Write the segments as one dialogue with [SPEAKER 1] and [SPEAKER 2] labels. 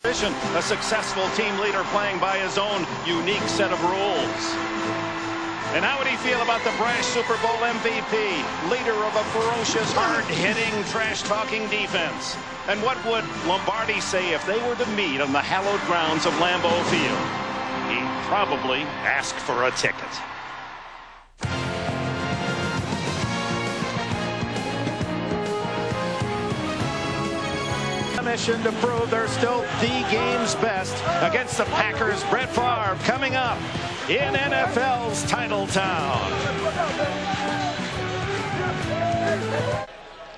[SPEAKER 1] A successful team leader playing by his own unique set of rules. And how would he feel about the brash Super Bowl MVP, leader of a ferocious, hard-hitting, trash-talking defense? And what would Lombardi say if they were to meet on the hallowed grounds of Lambeau Field? He'd probably ask for a ticket. Mission to prove they're still the game's best against the Packers. Brett Favre coming up in NFL's title town.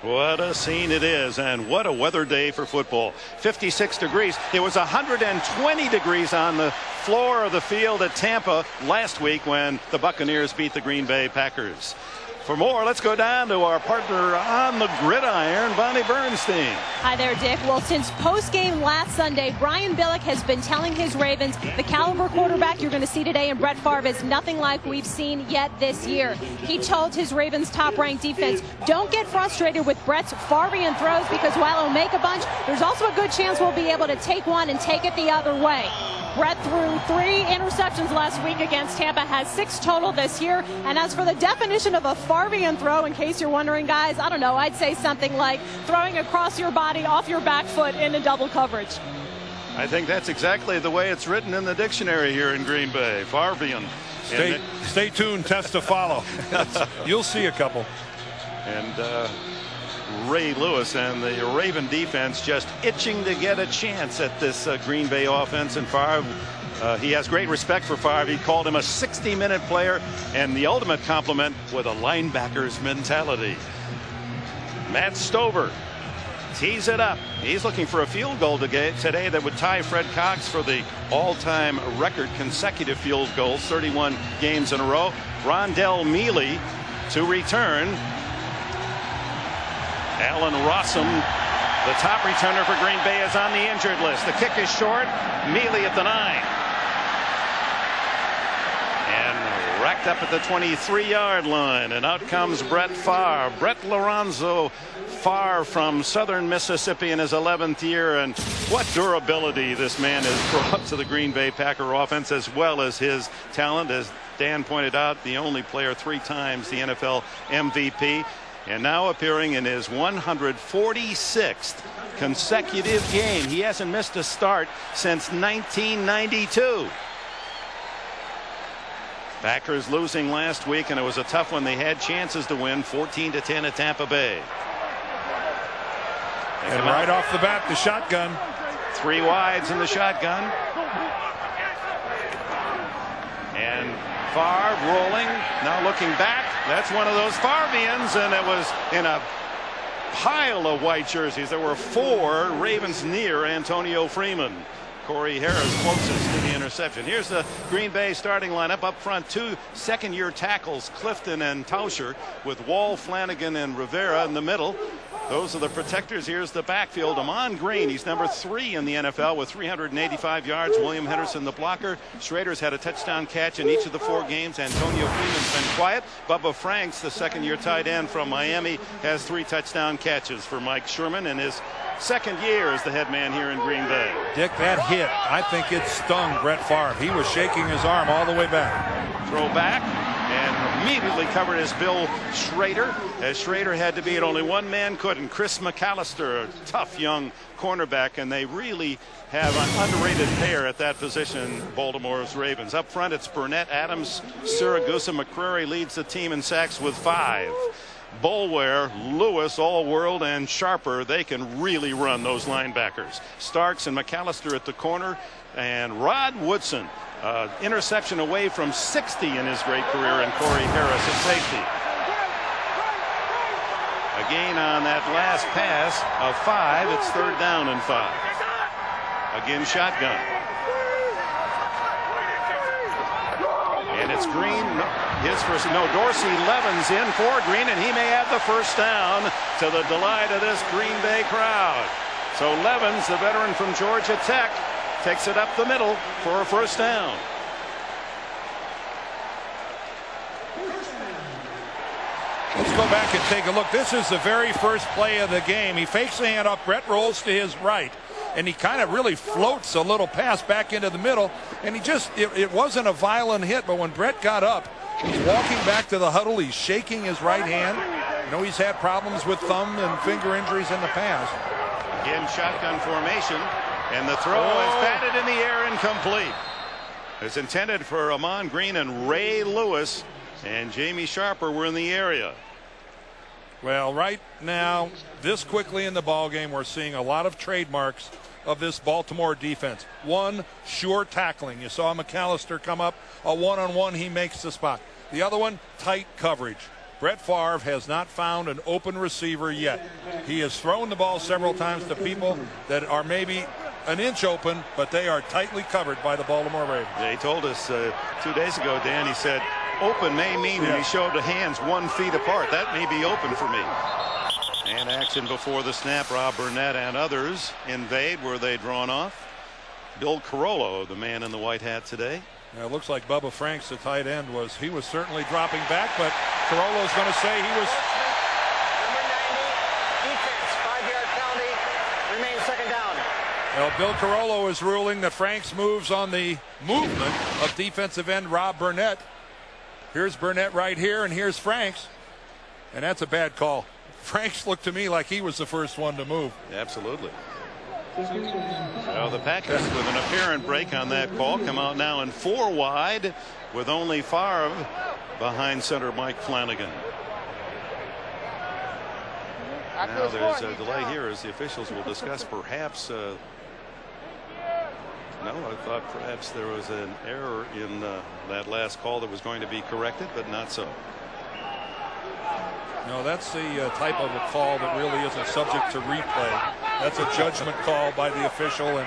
[SPEAKER 1] What a scene it is, and what a weather day for football. 56 degrees. It was 120 degrees on the floor of the field at Tampa last week when the Buccaneers beat the Green Bay Packers. For more, let's go down to our partner on the gridiron, Bonnie Bernstein.
[SPEAKER 2] Hi there, Dick. Well, since post-game last Sunday, Brian Billick has been telling his Ravens the caliber quarterback you're going to see today in Brett Favre is nothing like we've seen yet this year. He told his Ravens top-ranked defense, don't get frustrated with Brett's Favrean throws because while he'll make a bunch, there's also a good chance we'll be able to take one and take it the other way. Brett threw 3 interceptions last week against Tampa, has 6 total this year. And as for the definition of a Favrean throw, in case you're wondering, guys, I don't know, I'd say something like throwing across your body off your back foot into double coverage.
[SPEAKER 1] I think that's exactly the way it's written in the dictionary here in Green Bay. Favrean.
[SPEAKER 3] Stay tuned, test to follow. You'll see a couple.
[SPEAKER 1] And Ray Lewis and the Raven defense just itching to get a chance at this Green Bay offense. And Favre, he has great respect for Favre. He called him a 60-minute player and the ultimate compliment with a linebacker's mentality. Matt Stover tees it up. He's looking for a field goal today that would tie Fred Cox for the all-time record consecutive field goals, 31 games in a row. Rondell Mealy to return. Alan Rossum, the top returner for Green Bay, is on the injured list. The kick is short. Mealy at the 9. And racked up at the 23-yard line. And out comes Brett Favre. Brett Lorenzo Favre from southern Mississippi in his 11th year. And what durability this man has brought to the Green Bay Packer offense, as well as his talent. As Dan pointed out, the only player 3 times the NFL MVP. And now appearing in his 146th consecutive game. He hasn't missed a start since 1992. Packers losing last week, and it was a tough one. They had chances to win 14-10 at Tampa Bay.
[SPEAKER 3] And right off the bat, the shotgun.
[SPEAKER 1] 3 wides in the shotgun. And Favre rolling, now looking back. That's one of those Favreans, and it was in a pile of white jerseys. There were 4 Ravens near Antonio Freeman. Corey Harris closest to the interception. Here's the Green Bay starting lineup. Up front, 2 second-year tackles, Clifton and Tauscher, with Wall, Flanagan, and Rivera in the middle. Those are the protectors. Here's the backfield. Ahman Green, he's number 3 in the NFL with 385 yards. William Henderson, the blocker. Schrader's had a touchdown catch in each of the 4 games. Antonio Freeman's been quiet. Bubba Franks, the second-year tight end from Miami, has 3 touchdown catches for Mike Sherman in his second year as the head man here in Green Bay.
[SPEAKER 3] Dick, that hit, I think it stung Brett Favre. He was shaking his arm all the way back.
[SPEAKER 1] Throw back. And immediately covered his Bill Schrader, as Schrader had to beat only one man couldn't. Chris McAllister, a tough young cornerback, and they really have an underrated pair at that position, Baltimore's Ravens. Up front, it's Burnett, Adams, Siragusa. McCrary leads the team in sacks with 5. Boulware, Lewis, Allworld, and Sharper, they can really run those linebackers. Starks and McAllister at the corner, and Rod Woodson, interception away from 60 in his great career, and Corey Harris at safety. A gain on that last pass of 5. It's 3rd down and 5. Again, shotgun. And it's Green. His first. No, Dorsey Levens in for Green, and he may have the first down to the delight of this Green Bay crowd. So Levens, the veteran from Georgia Tech, takes it up the middle for a first down.
[SPEAKER 3] Let's go back and take a look. This is the very first play of the game. He fakes the handoff. Brett rolls to his right. and he kind of really floats a little pass back into the middle, and it wasn't a violent hit, but when Brett got up, he's walking back to the huddle, he's shaking his right hand. You know, he's had problems with thumb and finger injuries in the past.
[SPEAKER 1] Again, shotgun formation, and the throw is batted in the air, incomplete. It's intended for Ahman Green and Ray Lewis, and Jamie Sharper were in the area.
[SPEAKER 3] Well, right now, this quickly in the ball game, we're seeing a lot of trademarks of this Baltimore defense. One, sure tackling. You saw McAllister come up, a one-on-one, he makes the spot. The other one, tight coverage. Brett Favre has not found an open receiver yet. He has thrown the ball several times to people that are maybe an inch open, but they are tightly covered by the Baltimore Ravens.
[SPEAKER 1] Yeah, he told us 2 days ago, Dan, he said, open may mean when he showed the hands 1 feet apart. That may be open for me. And action before the snap. Rob Burnett and others invade. Were they drawn off? Bill Carollo, the man in the white hat today.
[SPEAKER 3] Now, it looks like Bubba Franks, the tight end, was certainly dropping back, but Carollo's going to say he was.
[SPEAKER 4] Number 90, defense, 5-yard penalty, remains second down.
[SPEAKER 3] Well, Bill Carollo is ruling that Franks moves on the movement of defensive end Rob Burnett. Here's Burnett right here, and here's Franks, and that's a bad call. Franks looked to me like he was the first one to move.
[SPEAKER 1] Absolutely. So the Packers, with an apparent break on that call, come out now in 4 wide with only Favre behind center Mike Flanagan. Now there's a delay here as the officials will discuss perhaps no, I thought perhaps there was an error in that last call that was going to be corrected, but not so.
[SPEAKER 3] No, that's the type of a call that really isn't subject to replay. That's a judgment call by the official. And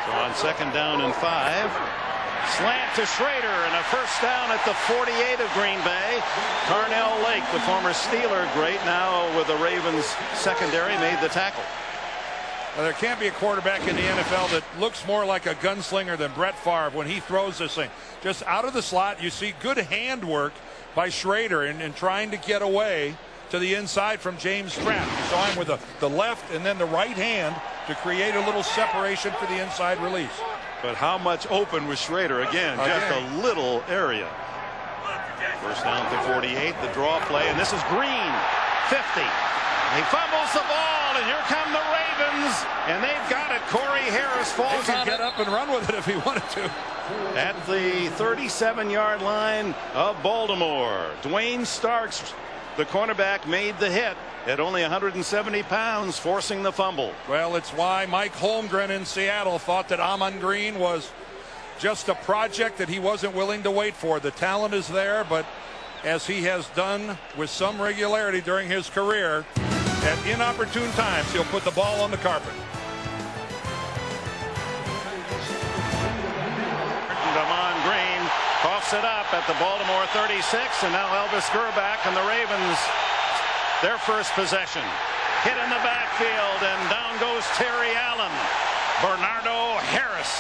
[SPEAKER 1] so on second down and 5, slant to Schrader, and a first down at the 48 of Green Bay. Carnell Lake, the former Steeler great, now with the Ravens secondary, made the tackle.
[SPEAKER 3] Well, there can't be a quarterback in the NFL that looks more like a gunslinger than Brett Favre when he throws this thing. Just out of the slot, you see good handwork by Schrader in trying to get away to the inside from James Trapp. You saw him with the left and then the right hand to create a little separation for the inside release.
[SPEAKER 1] But how much open was Schrader? Again, just a little area. First down at the 48, the draw play, and this is Green, 50. He fumbles the ball, and here come the Ravens, and they've got it. Corey Harris falls
[SPEAKER 3] he
[SPEAKER 1] on
[SPEAKER 3] could get up and run with it if he wanted to.
[SPEAKER 1] At the 37-yard line of Baltimore, Dwayne Starks, the cornerback, made the hit at only 170 pounds, forcing the fumble.
[SPEAKER 3] Well, it's why Mike Holmgren in Seattle thought that Ahman Green was just a project that he wasn't willing to wait for. The talent is there, but as he has done with some regularity during his career, at inopportune times, he'll put the ball on the carpet.
[SPEAKER 1] Ahman Green coughs it up at the Baltimore 36, and now Elvis Grbac and the Ravens, their first possession. Hit in the backfield, and down goes Terry Allen. Bernardo Harris.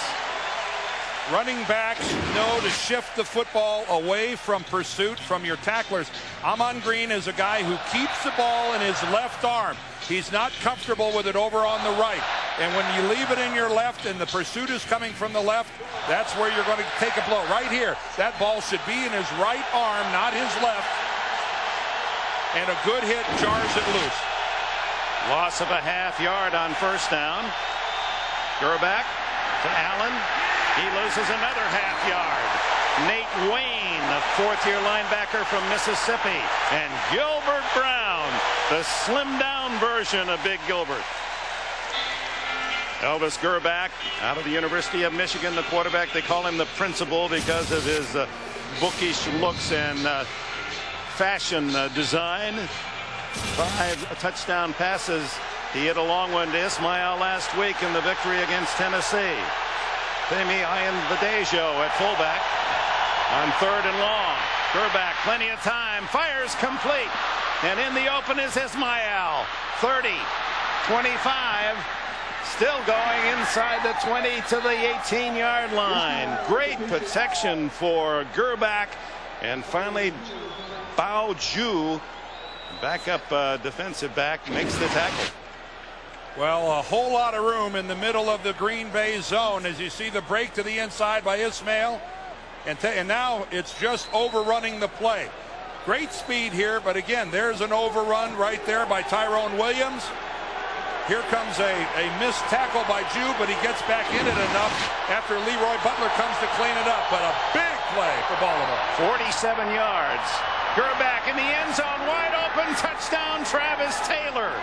[SPEAKER 3] Running backs know to shift the football away from pursuit from your tacklers. Ahman Green is a guy who keeps the ball in his left arm. He's not comfortable with it over on the right. And when you leave it in your left and the pursuit is coming from the left, that's where you're going to take a blow. Right here, that ball should be in his right arm, not his left. And a good hit jars it loose.
[SPEAKER 1] Loss of a half yard on first down. Grbac to Allen. He loses another half yard. Nate Wayne, the fourth-year linebacker from Mississippi, and Gilbert Brown, the slimmed-down version of Big Gilbert. Elvis Grbac, out of the University of Michigan, the quarterback. They call him the principal because of his bookish looks and fashion design. 5 touchdown passes. He hit a long one to Ismail last week in the victory against Tennessee. Femi Ayanbadejo at fullback on 3rd and long. Grbac, plenty of time, fires complete, and in the open is Ismail. 30, 25, still going inside the 20 to the 18-yard line. Great protection for Grbac, and finally Bao Ju, backup defensive back, makes the tackle.
[SPEAKER 3] Well, a whole lot of room in the middle of the Green Bay zone as you see the break to the inside by Ismail. And now it's just overrunning the play. Great speed here, but again, there's an overrun right there by Tyrone Williams. Here comes a missed tackle by Jew, but he gets back in it enough after Leroy Butler comes to clean it up. But a big play for Baltimore.
[SPEAKER 1] 47 yards. Gerback in the end zone, wide open, touchdown, Travis Taylor.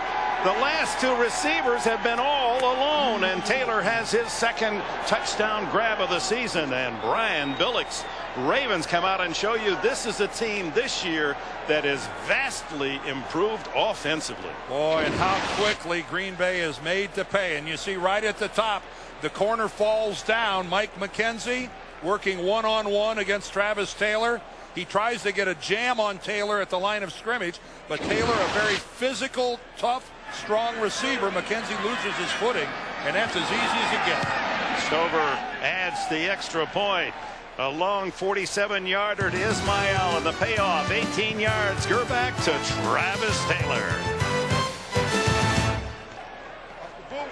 [SPEAKER 1] The last two receivers have been all alone, and Taylor has his second touchdown grab of the season. And Brian Billick's Ravens come out and show you this is a team this year that is vastly improved offensively.
[SPEAKER 3] Boy, and how quickly Green Bay is made to pay. And you see right at the top, the corner falls down. Mike McKenzie working one-on-one against Travis Taylor. He tries to get a jam on Taylor at the line of scrimmage, but Taylor, a very physical, tough, strong receiver. McKenzie loses his footing, and that's as easy as it gets.
[SPEAKER 1] Stover adds the extra point. A long 47-yarder to Ismail, and the payoff 18 yards. Gerback to Travis Taylor.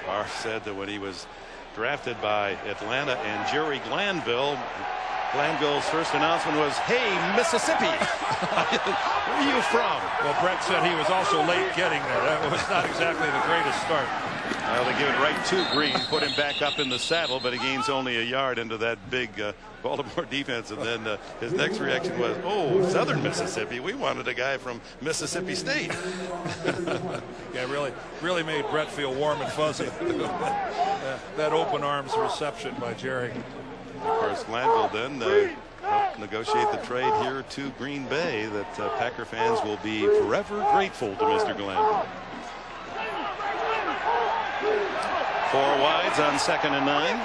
[SPEAKER 1] Barr said that when he was drafted by Atlanta and Jerry Glanville, Glanville's first announcement was, "Hey, Mississippi." Where are you from?
[SPEAKER 3] Well, Brett said he was also late getting there. That was not exactly the greatest start.
[SPEAKER 1] Well, they give it right to Green, put him back up in the saddle, but he gains only a yard into that big Baltimore defense. And then his next reaction was, "Oh, Southern Mississippi. We wanted a guy from Mississippi State."
[SPEAKER 3] Yeah, really made Brett feel warm and fuzzy. That open arms reception by Jerry.
[SPEAKER 1] Of course, Glanville then helped negotiate the trade here to Green Bay that Packer fans will be forever grateful to Mr. Glanville. 4 wides on 2nd and 9.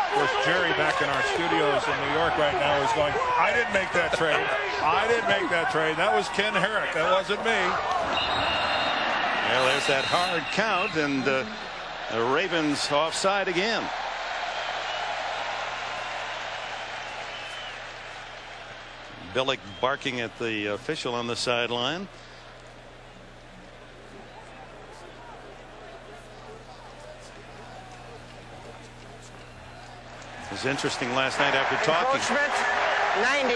[SPEAKER 3] Of course, Jerry back in our studios in New York right now is going, "I didn't make that trade. I didn't make that trade. That was Ken Herrick. That wasn't me."
[SPEAKER 1] Well, there's that hard count, and the Ravens offside again. Billick barking at the official on the sideline. It was interesting last night after talking.
[SPEAKER 4] Encroachment, 90.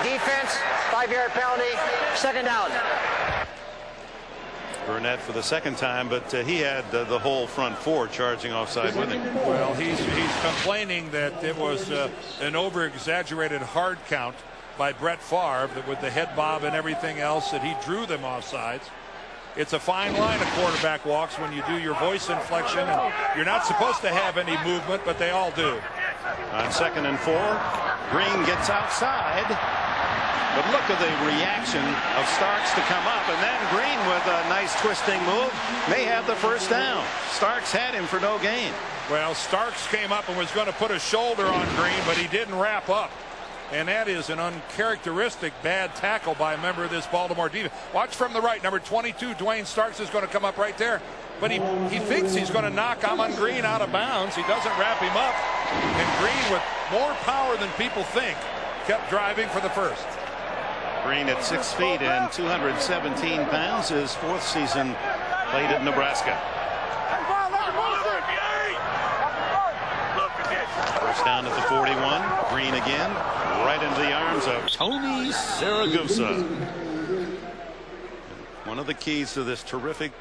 [SPEAKER 4] Defense, 5-yard penalty, 2nd down.
[SPEAKER 1] Burnett for the second time, but he had the whole front four charging offside with him.
[SPEAKER 3] Well, he's complaining that it was an over-exaggerated hard count by Brett Favre, that with the head bob and everything else, that he drew them offsides. It's a fine line a quarterback walks when you do your voice inflection, and you're not supposed to have any movement, but they all do.
[SPEAKER 1] On 2nd and 4, Green gets outside, but look at the reaction of Starks to come up, and then Green with a nice twisting move may have the first down. Starks had him for no gain.
[SPEAKER 3] Well, Starks came up and was going to put a shoulder on Green, but he didn't wrap up. And that is an uncharacteristic bad tackle by a member of this Baltimore defense. Watch from the right. Number 22, Dwayne Starks, is going to come up right there. But he thinks he's going to knock Amon Green out of bounds. He doesn't wrap him up. And Green, with more power than people think, kept driving for the first.
[SPEAKER 1] Green at 6 feet and 217 pounds. His 4th season played at Nebraska. First down at the 41. Green again, right into the arms of Tony Siragusa. One of the keys to this terrific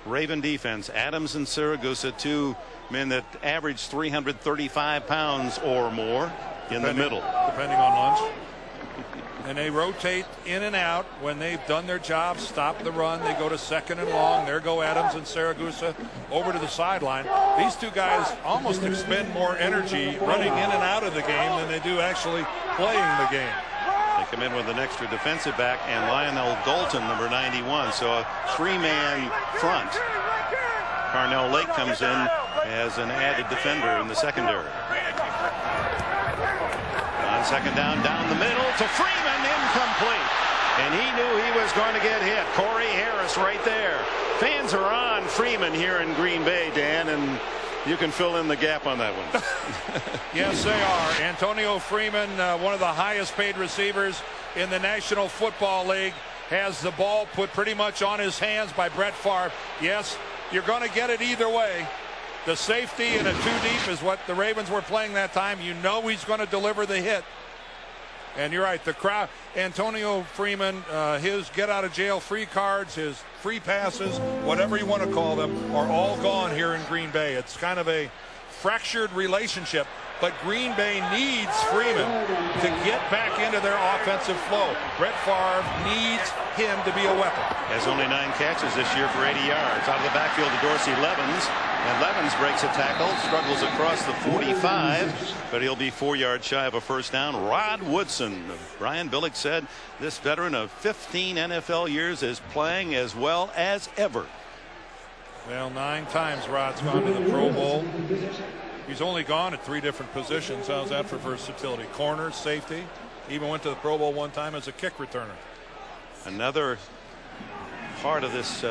[SPEAKER 1] Raven defense, Adams and Siragusa, two men that average 335 pounds or more in the middle.
[SPEAKER 3] Depending on lunch. And they rotate in and out when they've done their job, stop the run. They go to 2nd and long. There go Adams and Siragusa over to the sideline. These two guys almost expend more energy running in and out of the game than they do actually playing the game.
[SPEAKER 1] They come in with an extra defensive back and Lionel Dalton, number 91. So a 3-man front. Carnell Lake comes in as an added defender in the secondary. On 2nd down, down the middle to Freeman, incomplete. And he knew he was going to get hit. Corey Harris right there. Fans are on Freeman here in Green Bay, Dan, and you can fill in the gap on that one.
[SPEAKER 3] Yes, they are. Antonio Freeman, one of the highest paid receivers in the National Football League, has the ball put pretty much on his hands by Brett Favre. Yes, you're going to get it either way. The safety and a 2 deep is what the Ravens were playing that time. You know he's going to deliver the hit. And you're right, the crowd, Antonio Freeman, his get out of jail free cards, his free passes, whatever you want to call them, are all gone here in Green Bay. It's kind of a fractured relationship, but Green Bay needs Freeman to get back into their offensive flow. Brett Favre needs him to be a weapon.
[SPEAKER 1] Has only 9 catches this year for 80 yards. Out of the backfield to Dorsey Levens. And Levens breaks a tackle, struggles across the 45, but he'll be 4 yards shy of a first down. Rod Woodson. Brian Billick said this veteran of 15 NFL years is playing as well as ever.
[SPEAKER 3] Well, 9 times Rod's gone to the Pro Bowl. He's only gone at 3 different positions. How's that for versatility? Corner, safety. Even went to the Pro Bowl one time as a kick returner.
[SPEAKER 1] Another part of this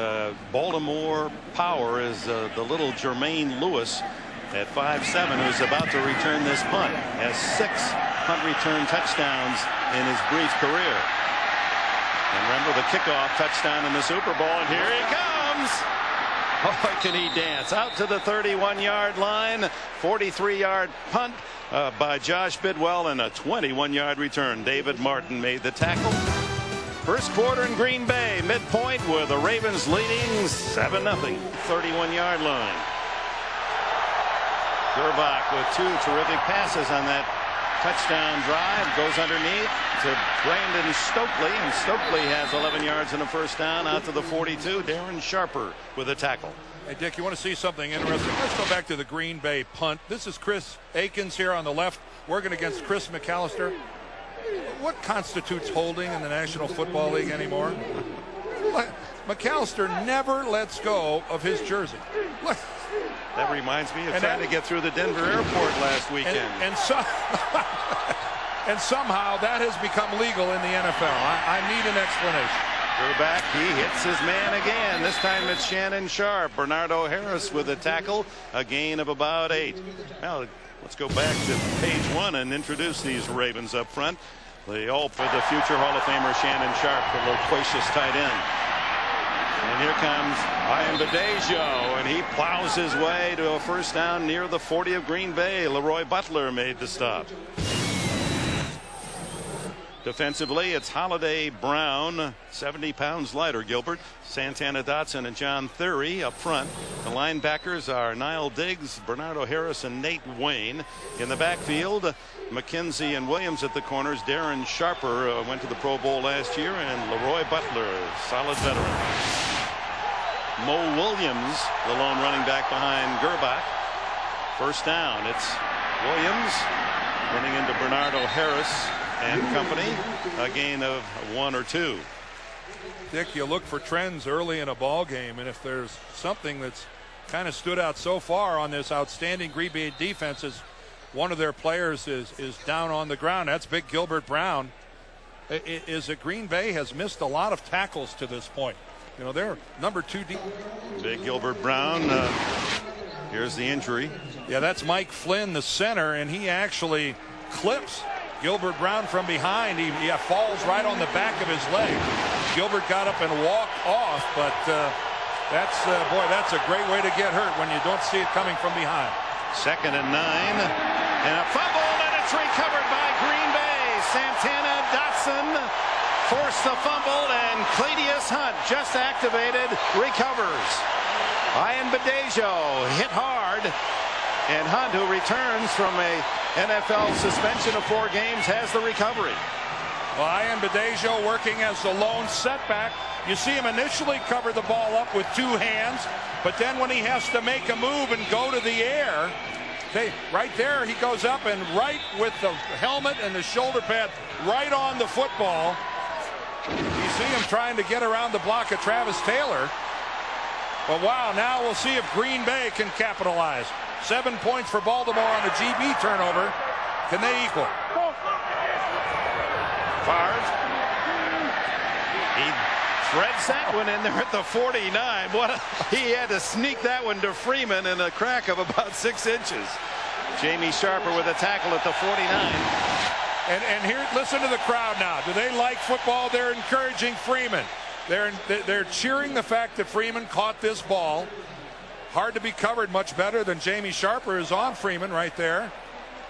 [SPEAKER 1] Baltimore power is the little Jermaine Lewis at 5'7", who's about to return this punt. Has 6 punt return touchdowns in his brief career. And remember the kickoff touchdown in the Super Bowl, and here he comes. Oh, can he dance? Out to the 31-yard line. 43-yard punt by Josh Bidwell, and a 21-yard return. David Martin made the tackle. First quarter in Green Bay, midpoint with the Ravens leading 7-0. 31-yard line. Gerbach with 2 terrific passes on that touchdown drive. Goes underneath to Brandon Stokely, and Stokely has 11 yards and a first down out to the 42. Darren Sharper with a tackle.
[SPEAKER 3] Hey, Dick, you want to see something interesting? Let's go back to the Green Bay punt. This is Chris Akins here on the left, working against Chris McAllister. What constitutes holding in the National Football League anymore? McAllister never lets go of his jersey.
[SPEAKER 1] That reminds me of trying to get through the Denver airport last weekend.
[SPEAKER 3] And somehow that has become legal in the NFL. I need an explanation.
[SPEAKER 1] Gerbach, he hits his man again. This time it's Shannon Sharp. Bernardo Harris with a tackle, a gain of about 8. Now let's go back to page 1 and introduce these Ravens up front. They all for the future Hall of Famer Shannon Sharp, the loquacious tight end. And here comes Ian Badejo, and he plows his way to a first down near the 40 of Green Bay. Leroy Butler made the stop. Defensively, it's Holiday Brown, 70 pounds lighter, Gilbert, Santana Dotson, and John Theory up front. The linebackers are Niall Diggs, Bernardo Harris, and Nate Wayne. In the backfield, McKenzie and Williams at the corners. Darren Sharper went to the Pro Bowl last year, and Leroy Butler, solid veteran. Mo Williams, the lone running back behind Gerbach. First down, it's Williams running into Bernardo Harris and company, a gain of 1 or 2.
[SPEAKER 3] Dick, you look for trends early in a ball game, and if there's something that's kind of stood out so far on this outstanding Green Bay defense is one of their players is down on the ground. That's big Gilbert Brown. Is that Green Bay has missed a lot of tackles to this point. You know, they're number 2 deep.
[SPEAKER 1] Big Gilbert Brown. Here's the injury.
[SPEAKER 3] Yeah, that's Mike Flynn, the center, and he actually clips Gilbert Brown from behind. He falls right on the back of his leg. Gilbert got up and walked off, but that's a great way to get hurt when you don't see it coming from behind.
[SPEAKER 1] 2nd and 9, and a fumble, and it's recovered by Green Bay. Santana Dotson forced the fumble, and Claudius Hunt, just activated, recovers. Ian Badejo hit hard, and Hunt, who returns from a NFL suspension of 4 games, has the recovery.
[SPEAKER 3] Well, Ian Badejo working as the lone setback. You see him initially cover the ball up with 2 hands, but then when he has to make a move and go to the air, right there he goes up and right with the helmet and the shoulder pad right on the football. You see him trying to get around the block of Travis Taylor. But wow, now we'll see if Green Bay can capitalize. 7 points for Baltimore on a GB turnover. Can they equal?
[SPEAKER 1] Favre. He threads that one in there at the 49. He had to sneak that one to Freeman in a crack of about 6 inches. Jamie Sharper with a tackle at the 49.
[SPEAKER 3] And here, listen to the crowd now. Do they like football? They're encouraging Freeman. They're cheering the fact that Freeman caught this ball. hard to be covered, much better than Jamie Sharper is on Freeman right there.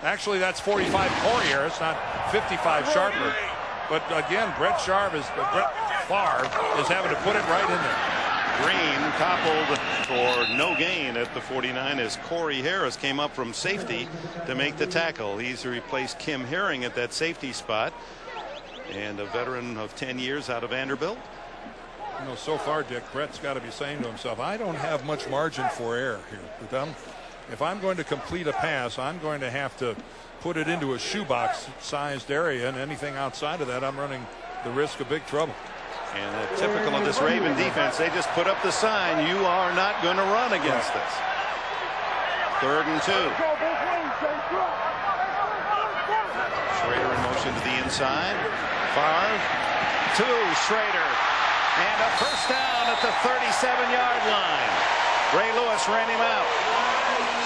[SPEAKER 3] Actually, that's 45 Corey Harris, not 55 Sharper. But again, Brett Favre is having to put it right in there.
[SPEAKER 1] Green toppled for no gain at the 49 as Corey Harris came up from safety to make the tackle. He's replaced Kim Herring at that safety spot, and a veteran of 10 years out of Vanderbilt.
[SPEAKER 3] You know, so far, Dick, Brett's got to be saying to himself, I don't have much margin for error here. If I'm going to complete a pass, I'm going to have to put it into a shoebox-sized area, and anything outside of that, I'm running the risk of big trouble.
[SPEAKER 1] And typical of this Raven defense, they just put up the sign, you are not going to run against us. 3rd and 2. Schrader in motion to the inside. Favre to Schrader. And a first down at the 37-yard line. Ray Lewis ran him out.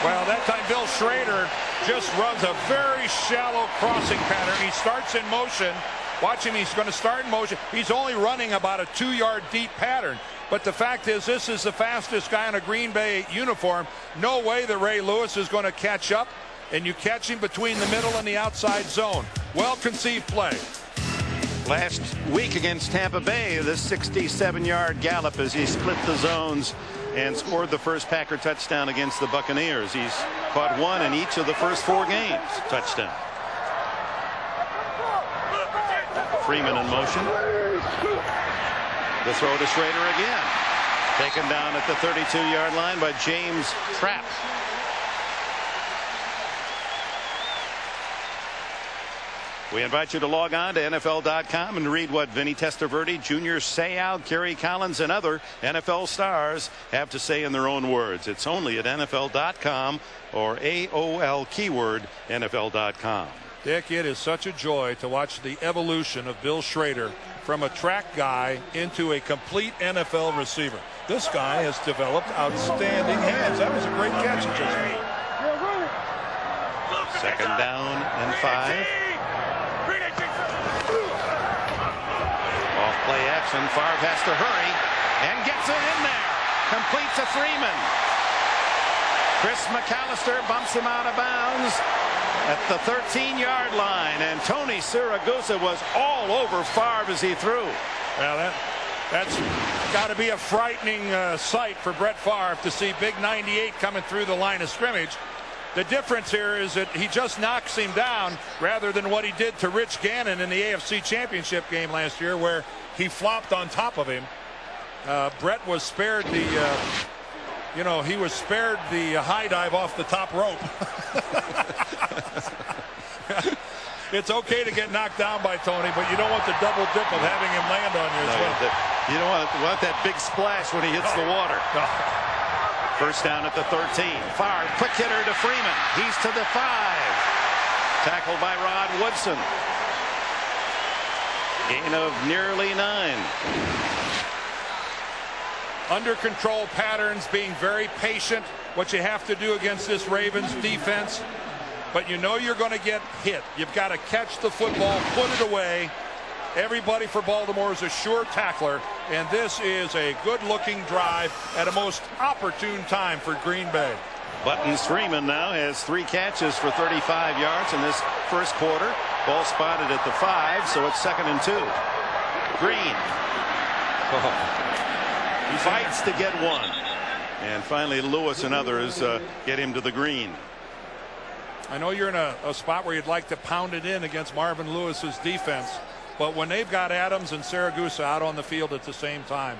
[SPEAKER 3] Well, that time Bill Schrader just runs a very shallow crossing pattern. He starts in motion. Watch him, he's going to start in motion. He's only running about a 2-yard deep pattern. But the fact is, this is the fastest guy in a Green Bay uniform. No way that Ray Lewis is going to catch up. And you catch him between the middle and the outside zone. Well-conceived play.
[SPEAKER 1] Last week against Tampa Bay, this 67-yard gallop as he split the zones and scored the first Packer touchdown against the Buccaneers. He's caught one in each of the first 4 games. Touchdown. Freeman in motion. The throw to Schrader again. Taken down at the 32-yard line by James Trapp. We invite you to log on to NFL.com and read what Vinny Testaverde, Junior Seau, Kerry Collins, and other NFL stars have to say in their own words. It's only at NFL.com or AOL keyword NFL.com.
[SPEAKER 3] Dick, it is such a joy to watch the evolution of Bill Schrader from a track guy into a complete NFL receiver. This guy has developed outstanding hands. That was a great catch he just made.
[SPEAKER 1] 2nd down and 5. Off play action. Favre has to hurry and gets it in there. Complete to Freeman. Chris McAllister bumps him out of bounds at the 13-yard line, and Tony Siragusa was all over Favre as he threw.
[SPEAKER 3] Well, that's got to be a frightening sight for Brett Favre to see big 98 coming through the line of scrimmage. The difference here is that he just knocks him down rather than what he did to Rich Gannon in the AFC Championship game last year, where he flopped on top of him. Brett was spared the he was spared the high dive off the top rope. It's okay to get knocked down by Tony, but you don't want the double dip of having him land on you as well.
[SPEAKER 1] You don't want that big splash when he hits the water. First down at the 13. Favre, quick hitter to Freeman. He's to the 5. Tackled by Rod Woodson. Gain of nearly 9.
[SPEAKER 3] Under control patterns, being very patient, what you have to do against this Ravens defense. But you know you're going to get hit. You've got to catch the football, put it away. Everybody for Baltimore is a sure tackler, and this is a good-looking drive at a most opportune time for Green Bay.
[SPEAKER 1] Buttons Freeman now has 3 catches for 35 yards in this first quarter. Ball spotted at the 5, so it's 2nd and 2. Green. He fights to get 1. And finally Lewis and others get him to the green.
[SPEAKER 3] I know you're in a spot where you'd like to pound it in against Marvin Lewis's defense, but when they've got Adams and Siragusa out on the field at the same time,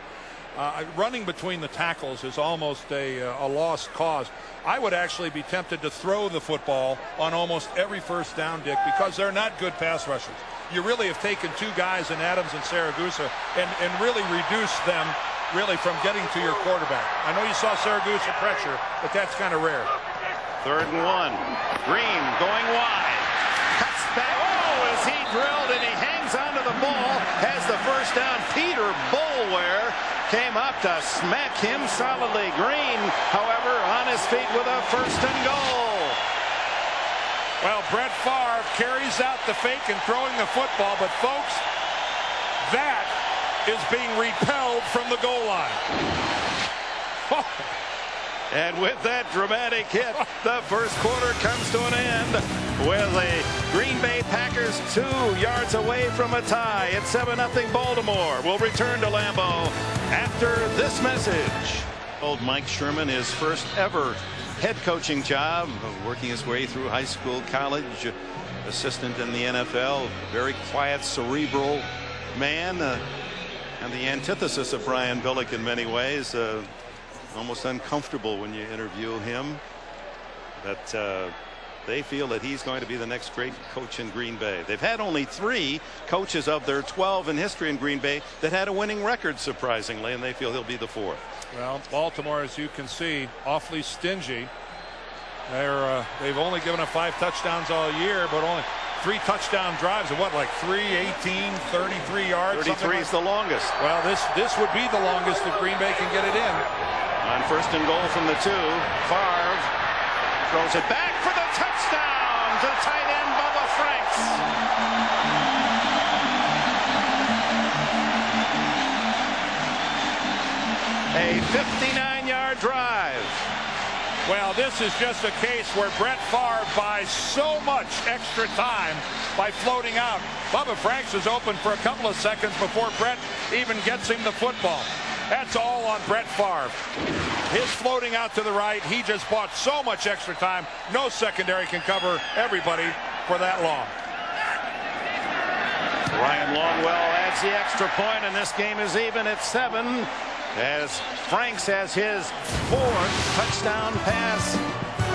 [SPEAKER 3] running between the tackles is almost a lost cause. I would actually be tempted to throw the football on almost every first down, Dick, because they're not good pass rushers. You really have taken 2 guys in Adams and Siragusa and really reduced them really from getting to your quarterback. I know you saw Siragusa pressure, but that's kind of rare.
[SPEAKER 1] 3rd and 1. Green going wide. Cuts back. Oh, is he drilled, and he hangs onto the ball. Has the first down. Peter Boulware came up to smack him solidly. Green, however, on his feet with a 1st and goal.
[SPEAKER 3] Well, Brett Favre carries out the fake and throwing the football, but folks, that is being repelled from the goal line.
[SPEAKER 1] And with that dramatic hit, the first quarter comes to an end with the Green Bay Packers 2 yards away from a tie. It's 7-0 Baltimore. We'll return to Lambeau after this message. Old Mike Sherman, his first ever head coaching job, working his way through high school, college, assistant in the NFL. Very quiet, cerebral man, and the antithesis of Brian Billick in many ways. Almost uncomfortable when you interview him, but they feel that he's going to be the next great coach in Green Bay. They've had only 3 coaches of their 12 in history in Green Bay that had a winning record, surprisingly, and they feel he'll be the 4th.
[SPEAKER 3] Well, Baltimore, as you can see, awfully stingy. They've only given up 5 touchdowns all year, but only 3 touchdown drives of what, like 3, 18, 33 yards?
[SPEAKER 1] 33 is the longest.
[SPEAKER 3] Well, this would be the longest if Green Bay can get it in.
[SPEAKER 1] On first and goal from the 2, Favre throws it back for the touchdown to tight end Bubba Franks. A 59-yard drive.
[SPEAKER 3] Well, this is just a case where Brett Favre buys so much extra time by floating out. Bubba Franks is open for a couple of seconds before Brett even gets him the football. That's all on Brett Favre. His floating out to the right, he just bought so much extra time. No secondary can cover everybody for that long.
[SPEAKER 1] Ryan Longwell adds the extra point, and this game is even at 7 as Franks has his 4th touchdown pass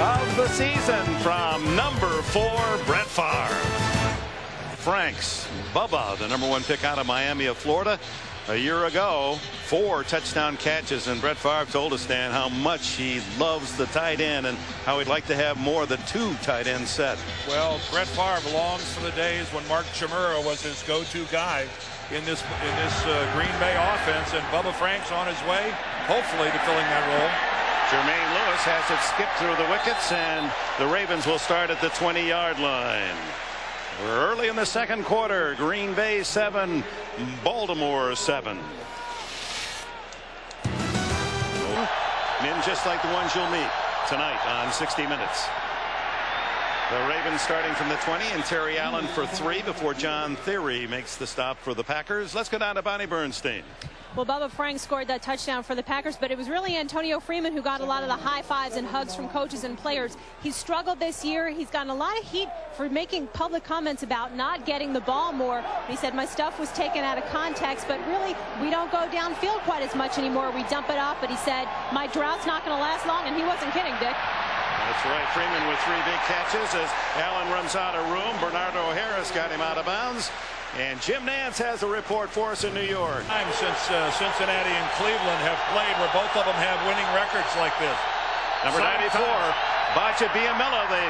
[SPEAKER 1] of the season from number 4, Brett Favre. Franks, Bubba, the number 1 pick out of Miami of Florida. A year ago, 4 touchdown catches, and Brett Favre told us, Dan, how much he loves the tight end and how he'd like to have more of the 2 tight end set.
[SPEAKER 3] Well, Brett Favre longs for the days when Mark Chmura was his go-to guy in this Green Bay offense, and Bubba Franks on his way, hopefully, to filling that role.
[SPEAKER 1] Jermaine Lewis has it skipped through the wickets, and the Ravens will start at the 20-yard line. We're early in the second quarter. Green Bay 7, Baltimore 7. Men just like the ones you'll meet tonight on 60 Minutes. The Ravens starting from the 20, and Terry Allen for 3 before John Theory makes the stop for the Packers. Let's go down to Bonnie Bernstein.
[SPEAKER 2] Well, Bubba Franks scored that touchdown for the Packers, but it was really Antonio Freeman who got a lot of the high fives and hugs from coaches and players. He's struggled this year. He's gotten a lot of heat for making public comments about not getting the ball more. He said, my stuff was taken out of context, but really, we don't go downfield quite as much anymore. We dump it off, but he said, my drought's not going to last long, and he wasn't kidding, Dick.
[SPEAKER 1] That's right. Freeman with 3 big catches as Allen runs out of room. Bernardo Harris got him out of bounds. And Jim Nance has a report for us in New York.
[SPEAKER 3] Time since Cincinnati and Cleveland have played where both of them have winning records like this.
[SPEAKER 1] Number 94, Bacha Biamella, the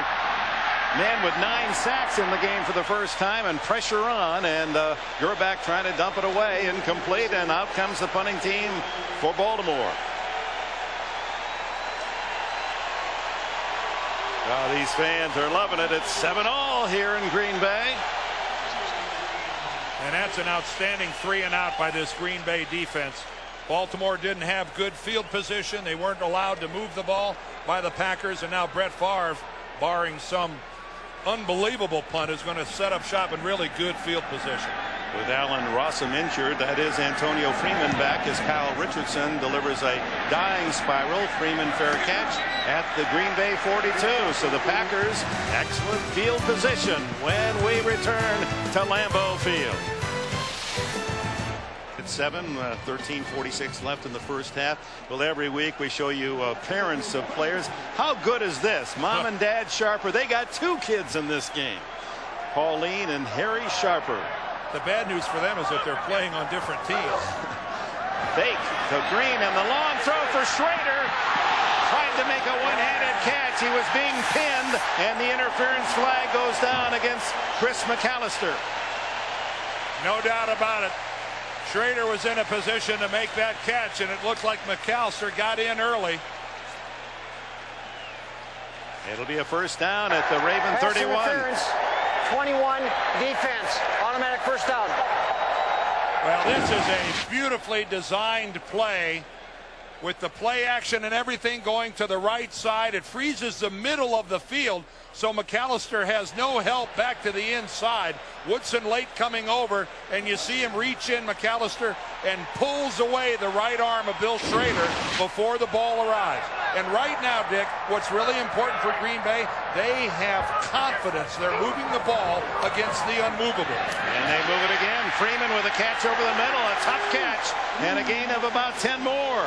[SPEAKER 1] man with 9 sacks in the game for the first time, and pressure on, and Gerback trying to dump it away, incomplete, and out comes the punting team for Baltimore. Oh, these fans are loving it. It's 7-all here in Green Bay.
[SPEAKER 3] And that's an outstanding 3-and-out by this Green Bay defense. Baltimore didn't have good field position. They weren't allowed to move the ball by the Packers, and now Brett Favre, barring some unbelievable punt, is going to set up shop in really good field position.
[SPEAKER 1] With Allen Rossum injured, that is Antonio Freeman back as Kyle Richardson delivers a dying spiral. Freeman fair catch at the Green Bay 42. So the Packers, excellent field position when we return to Lambeau Field. It's 13:46 left in the first half. Well, every week we show you parents of players. How good is this? Mom and Dad Sharper, they got 2 kids in this game. Pauline and Harry Sharper.
[SPEAKER 3] The bad news for them is that they're playing on different teams.
[SPEAKER 1] Fake to Green, and the long throw for Schrader. Tried to make a one-handed catch. He was being pinned, and the interference flag goes down against Chris McAllister.
[SPEAKER 3] No doubt about it. Schrader was in a position to make that catch, and it looked like McAllister got in early.
[SPEAKER 1] It'll be a first down at the Raven 31.
[SPEAKER 4] Interference, 21 defense, automatic first down.
[SPEAKER 3] Well, this is a beautifully designed play with the play action and everything going to the right side. It freezes the middle of the field, so McAllister has no help back to the inside. Woodson late coming over, and you see him reach in, McAllister, and pulls away the right arm of Bill Schrader before the ball arrives. And right now, Dick, what's really important for Green Bay, they have confidence. They're moving the ball against the unmovable.
[SPEAKER 1] And they move it again. Freeman with a catch over the middle, a tough catch, and a gain of about 10 more.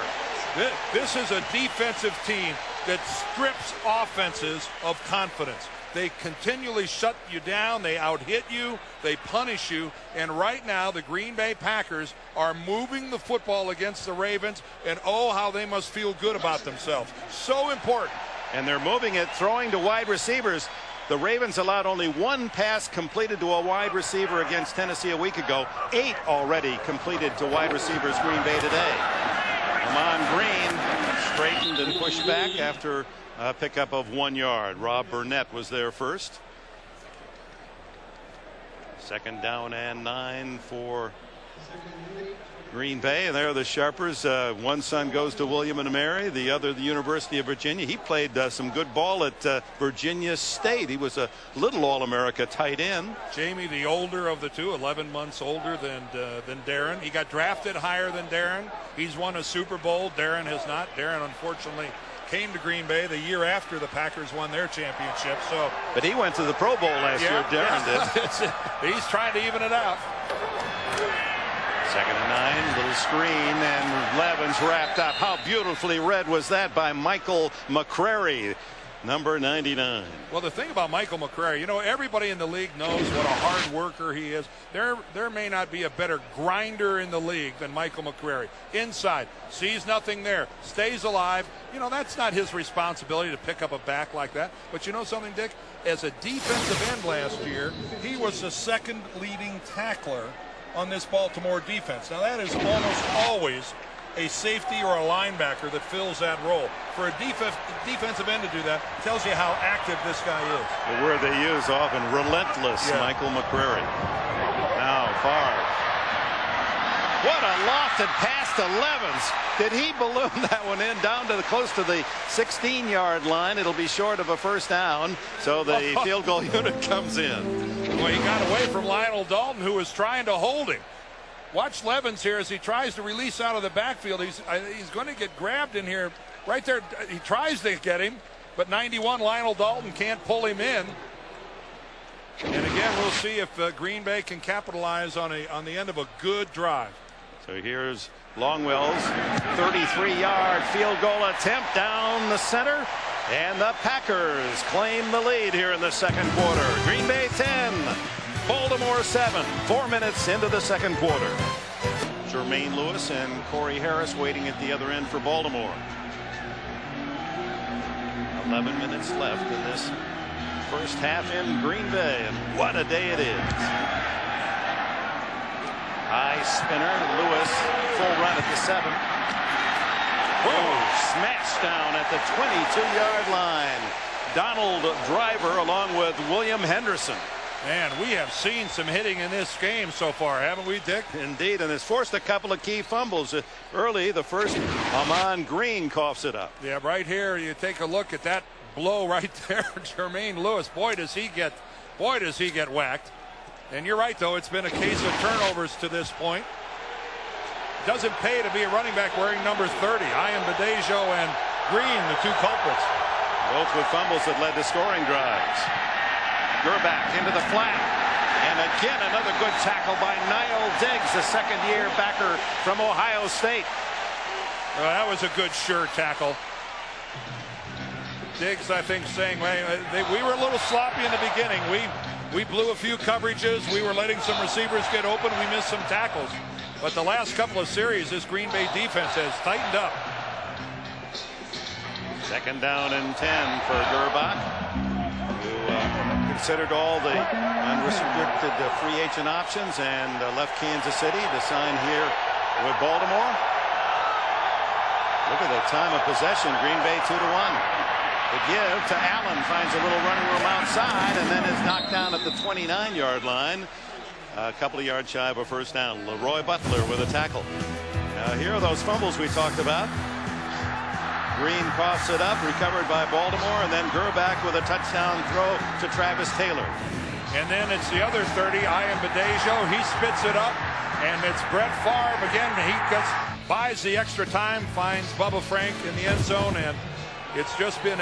[SPEAKER 3] This is a defensive team that strips offenses of confidence. They continually shut you down, they out-hit you, they punish you, and right now the Green Bay Packers are moving the football against the Ravens, and oh, how they must feel good about themselves. So important.
[SPEAKER 1] And they're moving it, throwing to wide receivers. The Ravens allowed only one pass completed to a wide receiver against Tennessee a week ago. 8 already completed to wide receivers Green Bay today. Ahman Green straightened and pushed back after a pickup of 1 yard. Rob Burnett was there first. 2nd down and 9 for Green Bay, and there are the Sharpers. One son goes to William and Mary, the other the University of Virginia. He played some good ball at Virginia State. He was a little All-America tight end.
[SPEAKER 3] Jamie, the older of the two, 11 months older than Darren. He got drafted higher than Darren. He's won a Super Bowl. Darren has not. Darren, unfortunately, came to Green Bay the year after the Packers won their championship. So,
[SPEAKER 1] but he went to the Pro Bowl last year. Darren did.
[SPEAKER 3] He's trying to even it out.
[SPEAKER 1] 2nd and 9, little screen, and Levin's wrapped up. How beautifully read was that by Michael McCrary, number 99.
[SPEAKER 3] Well, the thing about Michael McCrary, you know, everybody in the league knows what a hard worker he is. There may not be a better grinder in the league than Michael McCrary. Inside, sees nothing there, stays alive. You know, that's not his responsibility to pick up a back like that. But you know something, Dick? As a defensive end last year, he was the 2nd leading tackler on this Baltimore defense. Now, that is almost always a safety or a linebacker that fills that role. For a defensive end to do that tells you how active this guy is.
[SPEAKER 1] The word they use often, relentless. Yeah. Michael McCrary. Now Favre. What a lofted pass to Levins. Did he balloon that one in down to close to the 16-yard line? It'll be short of a 1st down, so the field goal unit comes in.
[SPEAKER 3] Well, he got away from Lionel Dalton, who was trying to hold him. Watch Levins here as he tries to release out of the backfield. He's going to get grabbed in here right there. He tries to get him, but 91 Lionel Dalton can't pull him in. And again, we'll see if Green Bay can capitalize on the end of a good drive.
[SPEAKER 1] So here's Longwell's 33-yard field goal attempt down the center, and the Packers claim the lead here in the 2nd quarter. Green Bay 10, Baltimore 7, 4 minutes into the 2nd quarter. Jermaine Lewis and Corey Harris waiting at the other end for Baltimore. 11 minutes left in this first half in Green Bay, and what a day it is. High spinner, Lewis, full run at the 7. Whoa, smashed down at the 22-yard line. Donald Driver along with William Henderson.
[SPEAKER 3] Man, we have seen some hitting in this game so far, haven't we, Dick?
[SPEAKER 1] Indeed, and it's forced a couple of key fumbles. Early, the first, Ahman Green coughs it up.
[SPEAKER 3] Yeah, right here, you take a look at that blow right there. Jermaine Lewis, boy, does he get whacked. And you're right, though, it's been a case of turnovers to this point. Doesn't pay to be a running back wearing number 30. Ian Badejo and Green, the two culprits.
[SPEAKER 1] Both with fumbles that led to scoring drives. Gerback into the flat. And again, another good tackle by Niall Diggs, the 2nd-year backer from Ohio State.
[SPEAKER 3] Well, that was a good, sure tackle. Diggs, I think, saying, we were a little sloppy in the beginning. We blew a few coverages. We were letting some receivers get open. We missed some tackles. But the last couple of series, this Green Bay defense has tightened up.
[SPEAKER 1] 2nd down and 10 for Gerback, who considered all the unrestricted free agent options and left Kansas City to sign here with Baltimore. Look at the time of possession. Green Bay 2-1. The give to Allen, finds a little running room outside, and then is knocked down at the 29-yard line. A couple of yards shy of a 1st down. Leroy Butler with a tackle. Now here are those fumbles we talked about. Green coughs it up, recovered by Baltimore, and then Gerbach with a touchdown throw to Travis Taylor.
[SPEAKER 3] And then it's the other 30, Ian Badejo. He spits it up, and it's Brett Favre again. He buys the extra time, finds Bubba Frank in the end zone, and it's just been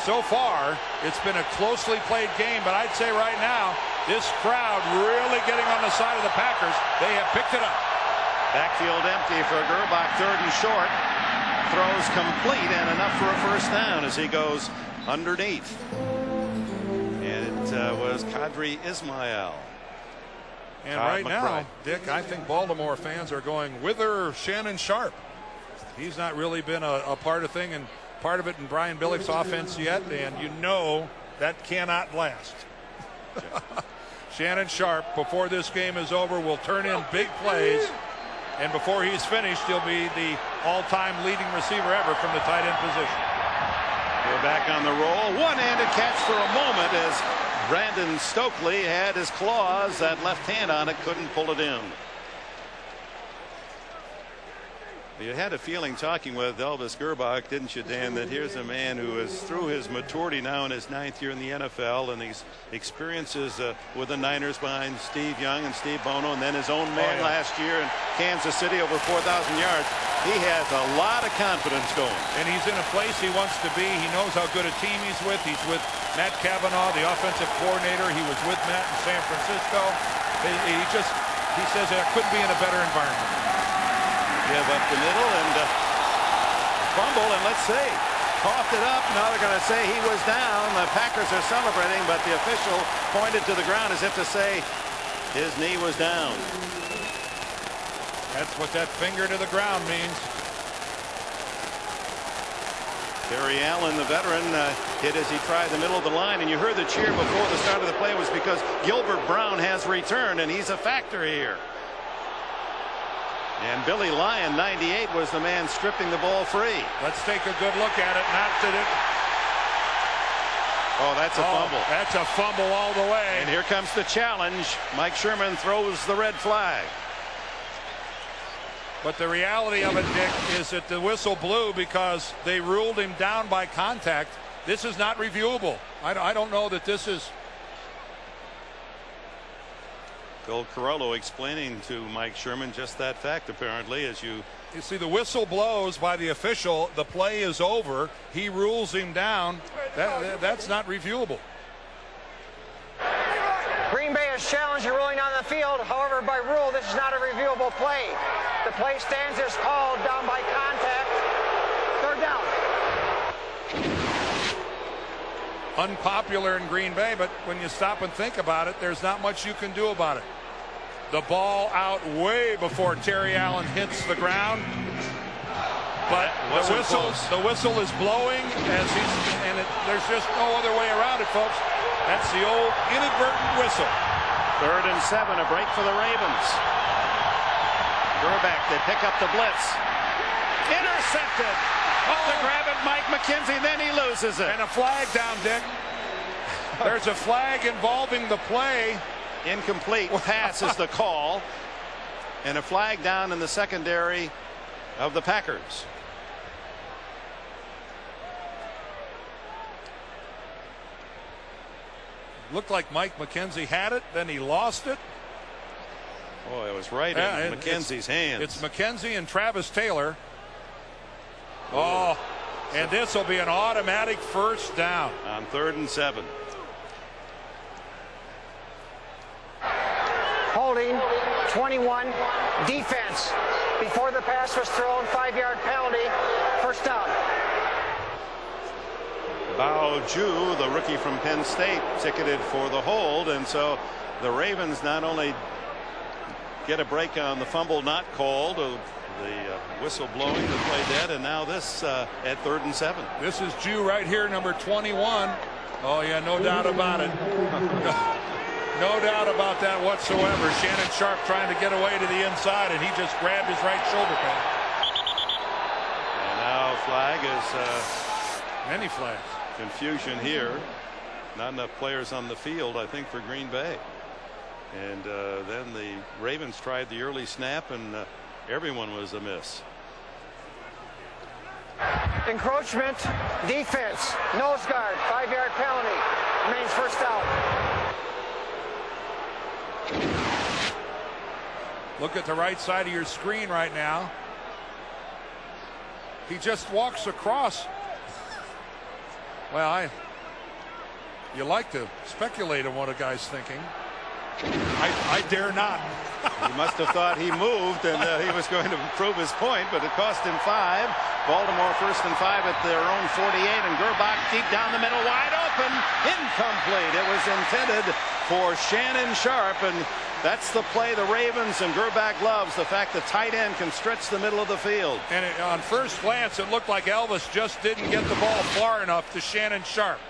[SPEAKER 3] so far, it's been a closely played game. But I'd say right now, this crowd really getting on the side of the Packers. They have picked it up.
[SPEAKER 1] Backfield empty for Gerbach, 3rd and short. Throws complete and enough for a first down as he goes underneath. And it was Qadry Ismail.
[SPEAKER 3] And
[SPEAKER 1] Todd
[SPEAKER 3] right
[SPEAKER 1] McBride.
[SPEAKER 3] now, Dick, I think Baltimore fans are going whither Shannon Sharp. He's not really been a part of it in Brian Billick's offense yet, and you know that cannot last. Shannon Sharp, before this game is over, will turn in big plays, and before he's finished, he'll be the all-time leading receiver ever from the tight end position.
[SPEAKER 1] We're back on the roll. One-handed catch for a moment as Brandon Stokely had his claws, that left hand on it, couldn't pull it in. You had a feeling talking with Elvis Gerbach, didn't you, Dan, that here's a man who is through his maturity now in his 9th year in the NFL, and these experiences with the Niners behind Steve Young and Steve Bono, and then his own man last year in Kansas City, over 4,000 yards. He has a lot of confidence going.
[SPEAKER 3] And he's in a place he wants to be. He knows how good a team he's with. He's with Matt Cavanaugh, the offensive coordinator. He was with Matt in San Francisco. He says it couldn't be in a better environment.
[SPEAKER 1] Give up the middle and fumble, and let's see. Coughed it up. Now they're going to say he was down. The Packers are celebrating, but the official pointed to the ground as if to say his knee was down.
[SPEAKER 3] That's what that finger to the ground means.
[SPEAKER 1] Terry Allen, the veteran, hit as he tried the middle of the line, and you heard the cheer before the start of the play was because Gilbert Brown has returned, and he's a factor here. And Billy Lyon, 98, was the man stripping the ball free.
[SPEAKER 3] Let's take a good look at it. Not that it.
[SPEAKER 1] Oh, that's a fumble.
[SPEAKER 3] That's a fumble all the way.
[SPEAKER 1] And here comes the challenge. Mike Sherman throws the red flag.
[SPEAKER 3] But the reality of it, Dick, is that the whistle blew because they ruled him down by contact. This is not reviewable. I don't know that this is.
[SPEAKER 1] Bill Carollo explaining to Mike Sherman just that fact, apparently, as you
[SPEAKER 3] see the whistle blows by the official. The play is over. He rules him down. That's not reviewable.
[SPEAKER 4] Green Bay has challenged the ruling on the field. However, by rule, this is not a reviewable play. The play stands as called down by contact. 3rd down.
[SPEAKER 3] Unpopular in Green Bay, but when you stop and think about it, there's not much you can do about it. The ball out way before Terry Allen hits the ground, but the whistle is blowing as there's just no other way around it, folks. That's the old inadvertent whistle.
[SPEAKER 1] 3rd and 7, a break for the Ravens. Gerbach, they pick up the blitz. Intercepted. To grab it, Mike McKenzie, then he loses it.
[SPEAKER 3] And a flag down, Dick. There's a flag involving the play.
[SPEAKER 1] Incomplete pass is the call. And a flag down in the secondary of the Packers.
[SPEAKER 3] Looked like Mike McKenzie had it, then he lost it.
[SPEAKER 1] Boy, it was right in McKenzie's hands.
[SPEAKER 3] It's McKenzie and Travis Taylor. Oh, and this will be an automatic first down.
[SPEAKER 1] On 3rd and 7.
[SPEAKER 4] Holding 21. Defense. Before the pass was thrown, 5-yard penalty. First down.
[SPEAKER 1] Bao Ju, the rookie from Penn State, ticketed for the hold, and so the Ravens not only get a break on the fumble not called, the whistle blowing, the play dead, and now this at 3rd and 7.
[SPEAKER 3] This is Ju right here, number 21. Oh yeah, no doubt about it. No doubt about that whatsoever. Shannon Sharp trying to get away to the inside, and he just grabbed his right shoulder pad.
[SPEAKER 1] And now flag is
[SPEAKER 3] many flags.
[SPEAKER 1] Confusion here. Not enough players on the field, I think, for Green Bay. And then the Ravens tried the early snap, and everyone was amiss.
[SPEAKER 4] Encroachment, defense, nose guard, 5-yard penalty. Remains first down.
[SPEAKER 3] Look at the right side of your screen right now. He just walks across. Well, you like to speculate on what a guy's thinking. I dare not.
[SPEAKER 1] He must have thought he moved and he was going to prove his point, but it cost him 5. Baltimore 1st and 5 at their own 48, and Gerbach deep down the middle, wide open, incomplete. It was intended for Shannon Sharpe, and that's the play the Ravens and Gerbach loves, the fact the tight end can stretch the middle of the field.
[SPEAKER 3] And on first glance, it looked like Elvis just didn't get the ball far enough to Shannon Sharpe.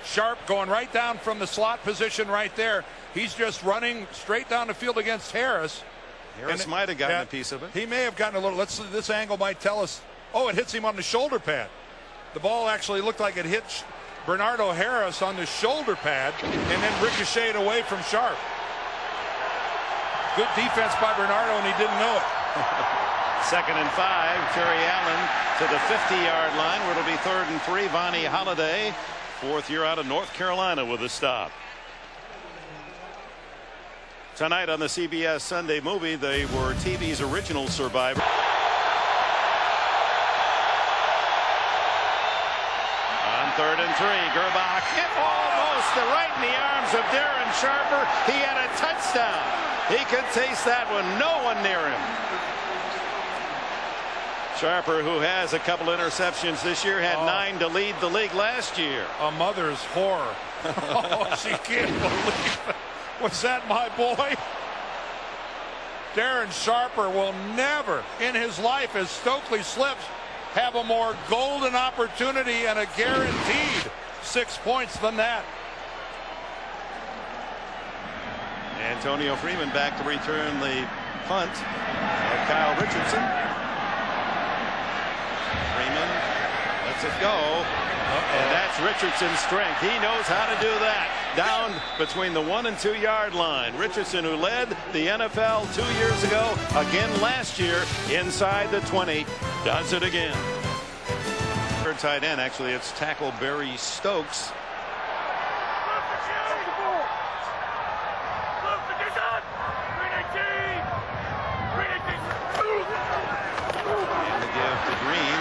[SPEAKER 3] Sharpe going right down from the slot position right there. He's just running straight down the field against Harris.
[SPEAKER 1] Harris might have gotten a piece of it.
[SPEAKER 3] He may have gotten a little. This angle might tell us. Oh, it hits him on the shoulder pad. The ball actually looked like it hit Bernardo Harris on the shoulder pad and then ricocheted away from Sharpe. Good defense by Bernardo, and he didn't know it.
[SPEAKER 1] 2nd and 5. Terry Allen to the 50-yard line where it'll be 3rd and 3. Vonnie Holliday, 4th year out of North Carolina, with a stop. Tonight on the CBS Sunday Movie, they were TV's original Survivor. On 3rd and 3, Gerbach hit almost right in the arms of Darren Sharper. He had a touchdown. He could taste that one. No one near him. Sharper, who has a couple interceptions this year, had 9 to lead the league last year.
[SPEAKER 3] A mother's horror. Oh, she can't believe it. Was that my boy? Darren Sharper will never in his life, as Stokely slips, have a more golden opportunity and a guaranteed 6 points than that.
[SPEAKER 1] Antonio Freeman back to return the punt. Kyle Richardson. Freeman lets it go. And that's Richardson's strength. He knows how to do that. Down between the 1 and 2 yard line. Richardson, who led the NFL 2 years ago, again last year, inside the 20, does it again. Third tight end, actually, it's tackle Barry Stokes.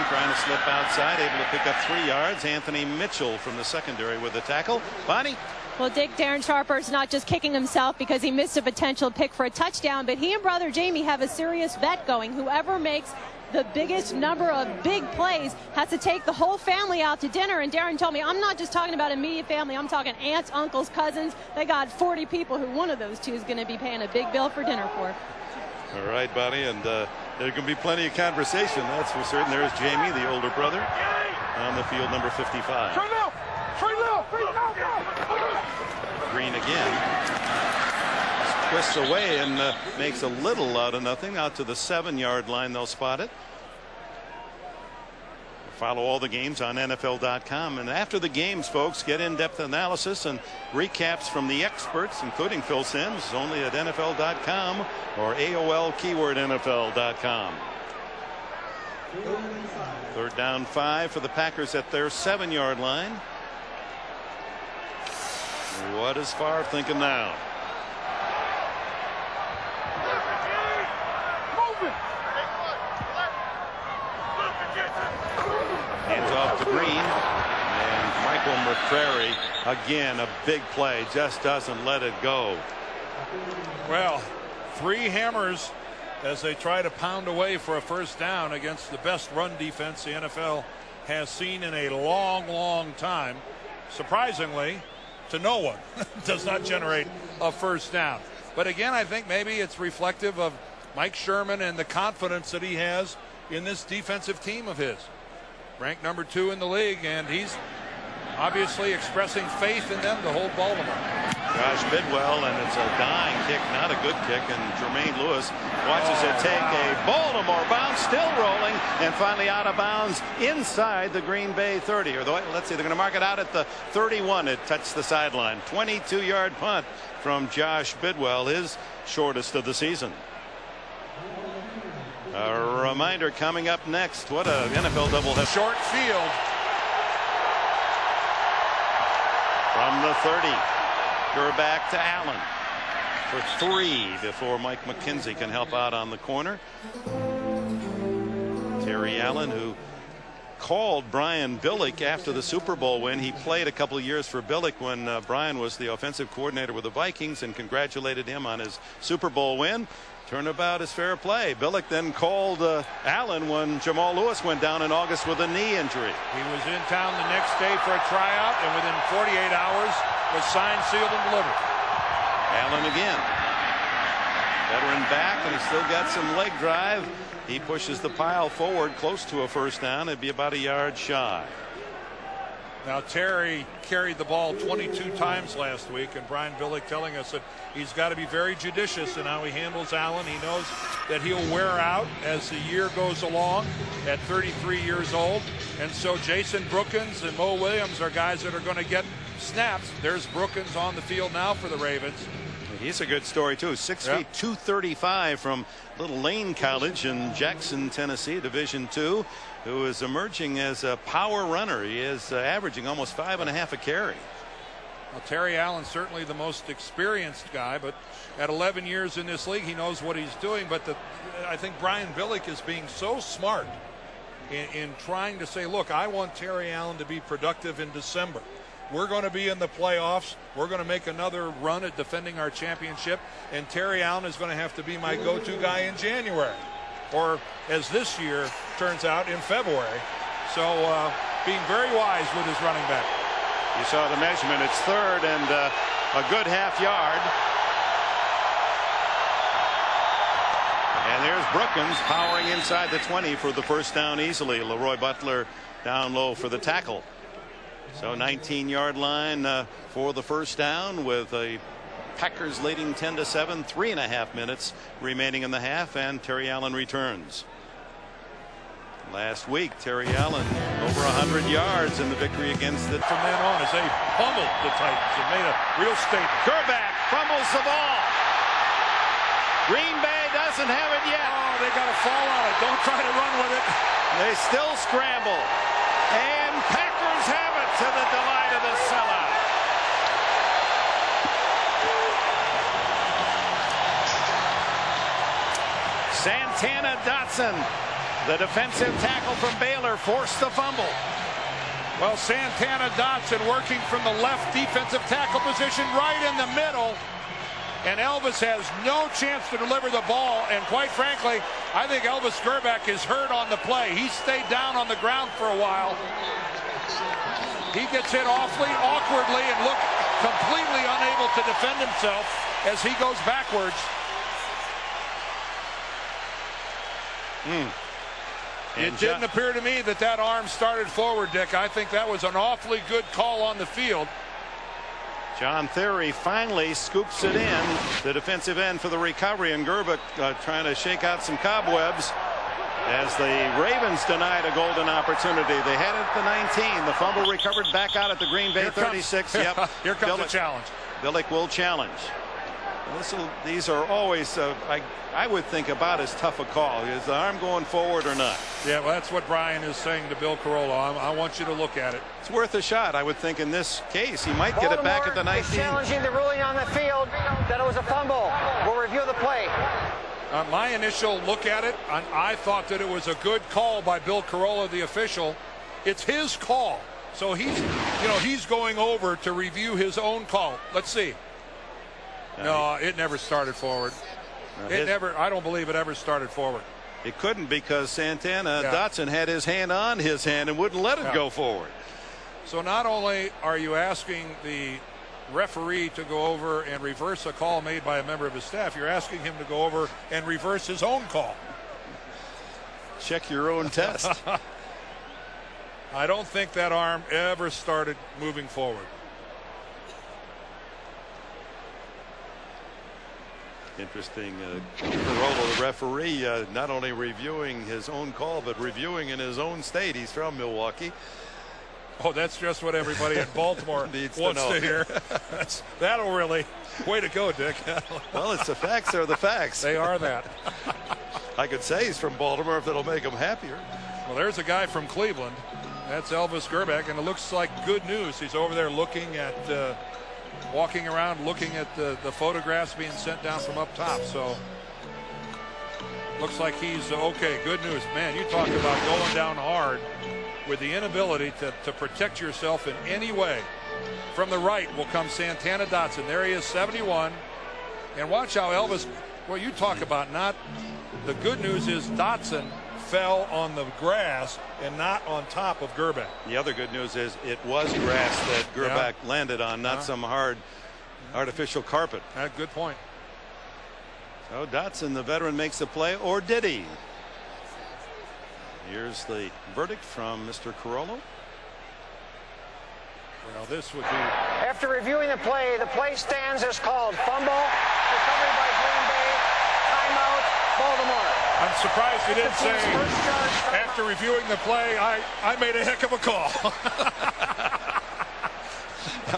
[SPEAKER 1] Trying to slip outside, able to pick up 3 yards. Anthony Mitchell from the secondary with the tackle. Bonnie?
[SPEAKER 2] Well, Dick, Darren Sharper's not just kicking himself because he missed a potential pick for a touchdown, but he and brother Jamie have a serious bet going. Whoever makes the biggest number of big plays has to take the whole family out to dinner. And Darren told me, I'm not just talking about immediate family, I'm talking aunts, uncles, cousins. They got 40 people who one of those two is going to be paying a big bill for dinner for.
[SPEAKER 1] All right, Bonnie, and there's going to be plenty of conversation, that's for certain. There's Jamie, the older brother, on the field, number 55. Green again. Twists away and makes a little out of nothing. Out to the 7-yard line, they'll spot it. Follow all the games on NFL.com. And after the games, folks, get in-depth analysis and recaps from the experts, including Phil Simms, only at NFL.com or AOL keyword NFL.com. 3rd down 5 for the Packers at their 7-yard line. What is Favre thinking now? Hands off to Green, and Michael McCrary, again a big play, just doesn't let it go.
[SPEAKER 3] Well, 3 hammers as they try to pound away for a first down against the best run defense the NFL has seen in a long time. Surprisingly, to no one. Does not generate a first down. But again, I think maybe it's reflective of Mike Sherman and the confidence that he has in this defensive team of his. Ranked number 2 in the league, and he's obviously expressing faith in them to hold Baltimore.
[SPEAKER 1] Josh Bidwell, and it's a dying kick, not a good kick, and Jermaine Lewis watches it take a Baltimore bounce, still rolling, and finally out of bounds inside the Green Bay 30. Or let's see, they're going to mark it out at the 31. It touched the sideline. 22-yard punt from Josh Bidwell, his shortest of the season. All right. reminder coming up next. What a NFL doubleheader.
[SPEAKER 3] Short field.
[SPEAKER 1] From the 30. You're back to Allen for 3 before Mike McKenzie can help out on the corner. Terry Allen, who called Brian Billick after the Super Bowl win. He played a couple of years for Billick when Brian was the offensive coordinator with the Vikings, and congratulated him on his Super Bowl win. Turnabout is fair play. Billick then called Allen when Jamal Lewis went down in August with a knee injury.
[SPEAKER 3] He was in town the next day for a tryout, and within 48 hours was signed, sealed, and delivered.
[SPEAKER 1] Allen again. Veteran back, and he's still got some leg drive. He pushes the pile forward close to a first down. It'd be about a yard shy.
[SPEAKER 3] Now Terry carried the ball 22 times last week, and Brian Billick telling us that he's got to be very judicious in how he handles Allen. He knows that he'll wear out as the year goes along at 33 years old, and so Jason Brookins and Mo Williams are guys that are going to get snaps. There's Brookins on the field now for the Ravens.
[SPEAKER 1] He's a good story too. 6 feet 235 from Little Lane College in Jackson, Tennessee, Division II, who is emerging as a power runner. He is averaging almost 5.5 a carry.
[SPEAKER 3] Well, Terry Allen certainly the most experienced guy, but at 11 years in this league, he knows what he's doing. But I think Brian Billick is being so smart in trying to say, look, I want Terry Allen to be productive in December. We're going to be in the playoffs. We're going to make another run at defending our championship, and Terry Allen is going to have to be my go-to guy in January, or as this year turns out, in February. So being very wise with his running back.
[SPEAKER 1] You saw the measurement. It's 3rd and a good half yard. And there's Brookins powering inside the 20 for the first down easily. Leroy Butler down low for the tackle. So 19-yard line for the first down, with a Packers leading 10-7, 3.5 minutes remaining in the half, and Terry Allen returns. Last week, Terry Allen over 100 yards in the victory against the.
[SPEAKER 3] From then on, as they pummeled the Titans and made a real statement.
[SPEAKER 1] Gerback fumbles the ball. Green Bay doesn't have it yet.
[SPEAKER 3] Oh, they got to fall on it. Don't try to run with it.
[SPEAKER 1] They still scramble, and Packers have it, to the delight of the sellout. Santana Dotson, the defensive tackle from Baylor, forced the fumble.
[SPEAKER 3] Well, Santana Dotson working from the left defensive tackle position right in the middle, and Elvis has no chance to deliver the ball. And quite frankly, I think Elvis Gerback is hurt on the play. He stayed down on the ground for a while. He gets hit awkwardly and looked completely unable to defend himself as he goes backwards. It didn't appear to me that arm started forward, Dick. I think that was an awfully good call on the field.
[SPEAKER 1] John Theory finally scoops it in, the defensive end for the recovery, and Gerback trying to shake out some cobwebs as the Ravens denied a golden opportunity. They had it at the 19. The fumble recovered back out at the Green Bay 36. Yep.
[SPEAKER 3] Here comes the challenge.
[SPEAKER 1] Billick will challenge. These are always, I would think, about as tough a call. Is the arm going forward or not?
[SPEAKER 3] Yeah, well, that's what Brian is saying to Bill Carollo. I want you to look at it.
[SPEAKER 1] It's worth a shot, I would think. In this case, he might get it back at the 19.
[SPEAKER 4] Is challenging the ruling on the field that it was a fumble. We'll review the play.
[SPEAKER 3] My initial look at it, I thought that it was a good call by Bill Carollo, the official. It's his call, so he's going over to review his own call. Let's see. No, it never started forward. I don't believe it ever started forward.
[SPEAKER 1] It couldn't, because Santana Dotson had his hand on his hand and wouldn't let it go forward.
[SPEAKER 3] So not only are you asking the referee to go over and reverse a call made by a member of his staff, you're asking him to go over and reverse his own call.
[SPEAKER 1] Check your own test.
[SPEAKER 3] I don't think that arm ever started moving forward.
[SPEAKER 1] Interesting. Carollo, the referee, not only reviewing his own call, but reviewing in his own state. He's from Milwaukee.
[SPEAKER 3] Oh, that's just what everybody in Baltimore wants to hear. That'll really, way to go, Dick.
[SPEAKER 1] Well, it's the facts are the facts.
[SPEAKER 3] They are that.
[SPEAKER 1] I could say he's from Baltimore if it'll make him happier.
[SPEAKER 3] Well, there's a guy from Cleveland. That's Elvis Grbac, and it looks like good news. He's over there looking at, walking around, looking at the photographs being sent down from up top. So looks like he's okay. Good news, man. You talk about going down hard with the inability to protect yourself in any way. From the right will come Santana Dotson. There he is, 71. And watch how Elvis. Well, you talk about not. The good news is Dotson fell on the grass and not on top of Grbac.
[SPEAKER 1] The other good news is it was grass that Grbac landed on, not some hard artificial carpet.
[SPEAKER 3] Good point.
[SPEAKER 1] So Dotson, the veteran, makes the play, or did he? Here's the verdict from Mr. Carollo.
[SPEAKER 3] Well, this would be.
[SPEAKER 4] After reviewing the play stands as called. Fumble, recovery by Green Bay, timeout, Baltimore.
[SPEAKER 3] I'm surprised you didn't say, after reviewing the play, I made a heck of a call.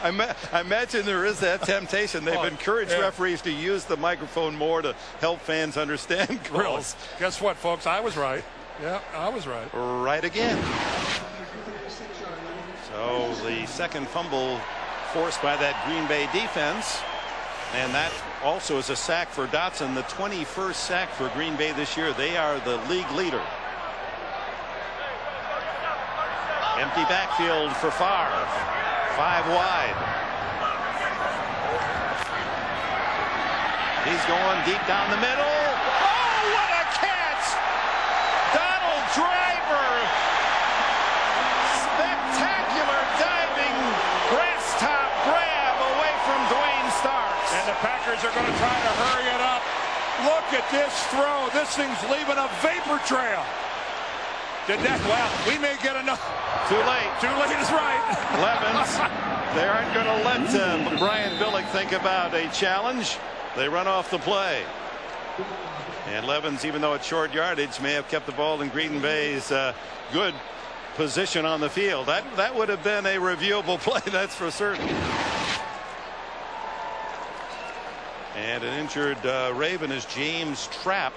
[SPEAKER 1] I imagine there is that temptation. They've encouraged referees to use the microphone more to help fans understand calls.
[SPEAKER 3] Really? Guess what, folks? I was right. Yeah, I was right.
[SPEAKER 1] Right again. So the second fumble forced by that Green Bay defense. And that also is a sack for Dotson, the 21st sack for Green Bay this year. They are the league leader. Empty backfield for Favre. 5 wide. He's going deep down the middle. Oh, what a catch! Donald Driver. Spectacular diving grass top grab away from Dwayne Starks.
[SPEAKER 3] And the Packers are going to try to hurry it up. Look at this throw. This thing's leaving a vapor trail. Well, we may get enough.
[SPEAKER 1] Too late.
[SPEAKER 3] Too late is right.
[SPEAKER 1] Levens, they aren't going to let Brian Billick think about a challenge. They run off the play. And Levens, even though it's short yardage, may have kept the ball in Green Bay's good position on the field. That would have been a reviewable play, that's for certain. And an injured Raven is James Trapp.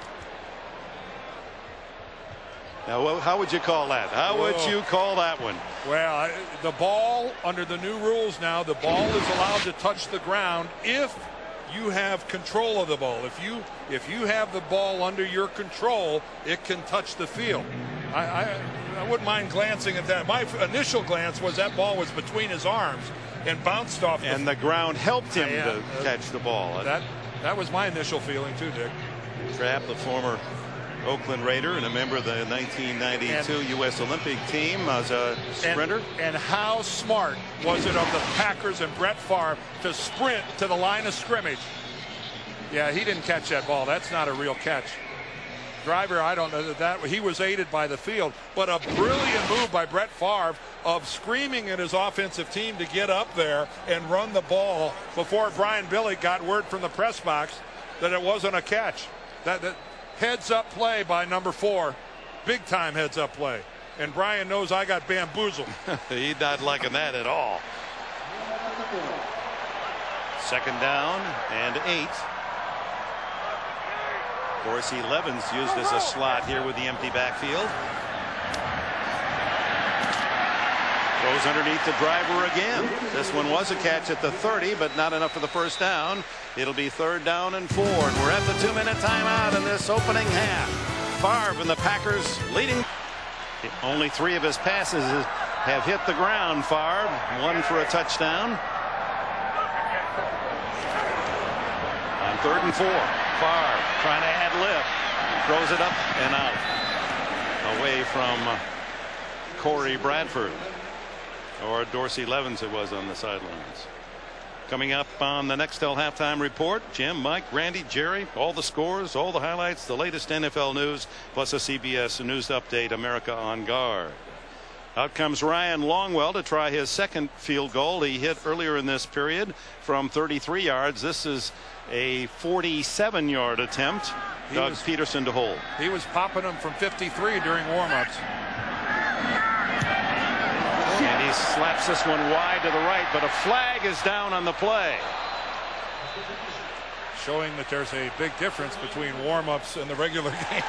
[SPEAKER 1] Now, how would you call that? How would you call that one?
[SPEAKER 3] Well, the ball, under the new rules now, the ball is allowed to touch the ground if you have control of the ball. If you have the ball under your control, it can touch the field. I wouldn't mind glancing at that. My initial glance was that ball was between his arms and bounced off.
[SPEAKER 1] And the ground helped him to catch the ball.
[SPEAKER 3] That was my initial feeling too, Dick.
[SPEAKER 1] Trapp, the former Oakland Raider and a member of the 1992 U.S. Olympic team as a sprinter.
[SPEAKER 3] And how smart was it of the Packers and Brett Favre to sprint to the line of scrimmage? Yeah, he didn't catch that ball. That's not a real catch. Driver, I don't know that he was aided by the field, but a brilliant move by Brett Favre of screaming at his offensive team to get up there and run the ball before Brian Billick got word from the press box that it wasn't a catch. That heads up play by number 4, big time heads up play, and Brian knows I got bamboozled.
[SPEAKER 1] He's not liking that at all. Second down and 8. Dorsey Levens used as a slot here with the empty backfield. Throws underneath the driver again. This one was a catch at the 30, but not enough for the first down. It'll be 3rd down and 4, and we're at the 2-minute timeout in this opening half. Favre and the Packers leading. Only 3 of his passes have hit the ground. Favre, 1 for a touchdown. On 3rd and 4, Favre trying to ad lib, throws it up and out, away from Corey Bradford. Or Dorsey Levens it was on the sidelines. Coming up on the Nextel halftime report, Jim, Mike, Randy, Jerry, all the scores, all the highlights, the latest NFL news, plus a CBS News Update, America on Guard. Out comes Ryan Longwell to try his second field goal. He hit earlier in this period from 33 yards. This is a 47-yard attempt. Doug Peterson to hold.
[SPEAKER 3] He was popping them from 53 during warmups.
[SPEAKER 1] And he slaps this one wide to the right, but a flag is down on the play.
[SPEAKER 3] showing that there's a big difference between warm-ups and the regular game.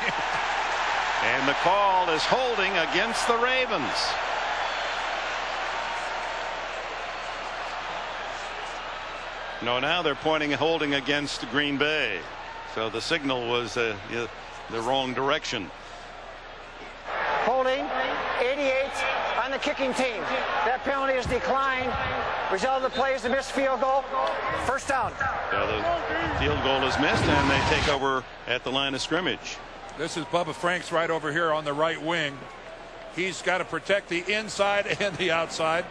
[SPEAKER 1] And the call is holding against the Ravens. No, now they're pointing holding against Green Bay. So the signal was the wrong direction.
[SPEAKER 4] Holding 88 on the kicking team. That penalty is declined. Result of the play is a missed field goal. First down.
[SPEAKER 1] So the field goal is missed, and they take over at the line of scrimmage.
[SPEAKER 3] This is Bubba Franks right over here on the right wing. He's got to protect the inside and the outside.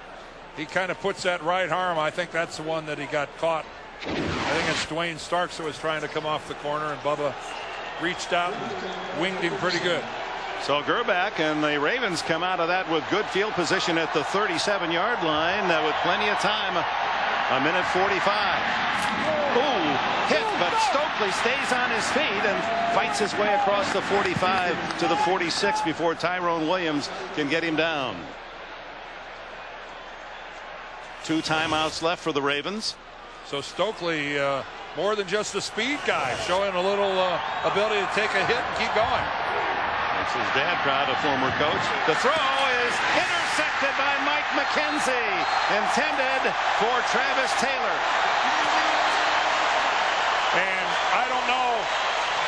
[SPEAKER 3] He kind of puts that right arm. I think that's the one that he got caught. I think it's Dwayne Starks that was trying to come off the corner, and Bubba reached out and winged him pretty good.
[SPEAKER 1] So Gerback and the Ravens come out of that with good field position at the 37-yard line with plenty of time. A minute 45. Ooh, hit, but Stokely stays on his feet and fights his way across the 45 to the 46 before Tyrone Williams can get him down. 2 timeouts left for the Ravens.
[SPEAKER 3] So Stokely, more than just a speed guy, showing a little ability to take a hit and keep going.
[SPEAKER 1] Makes his dad proud, a former coach. The throw is intercepted by Mike McKenzie, intended for Travis Taylor.
[SPEAKER 3] And I don't know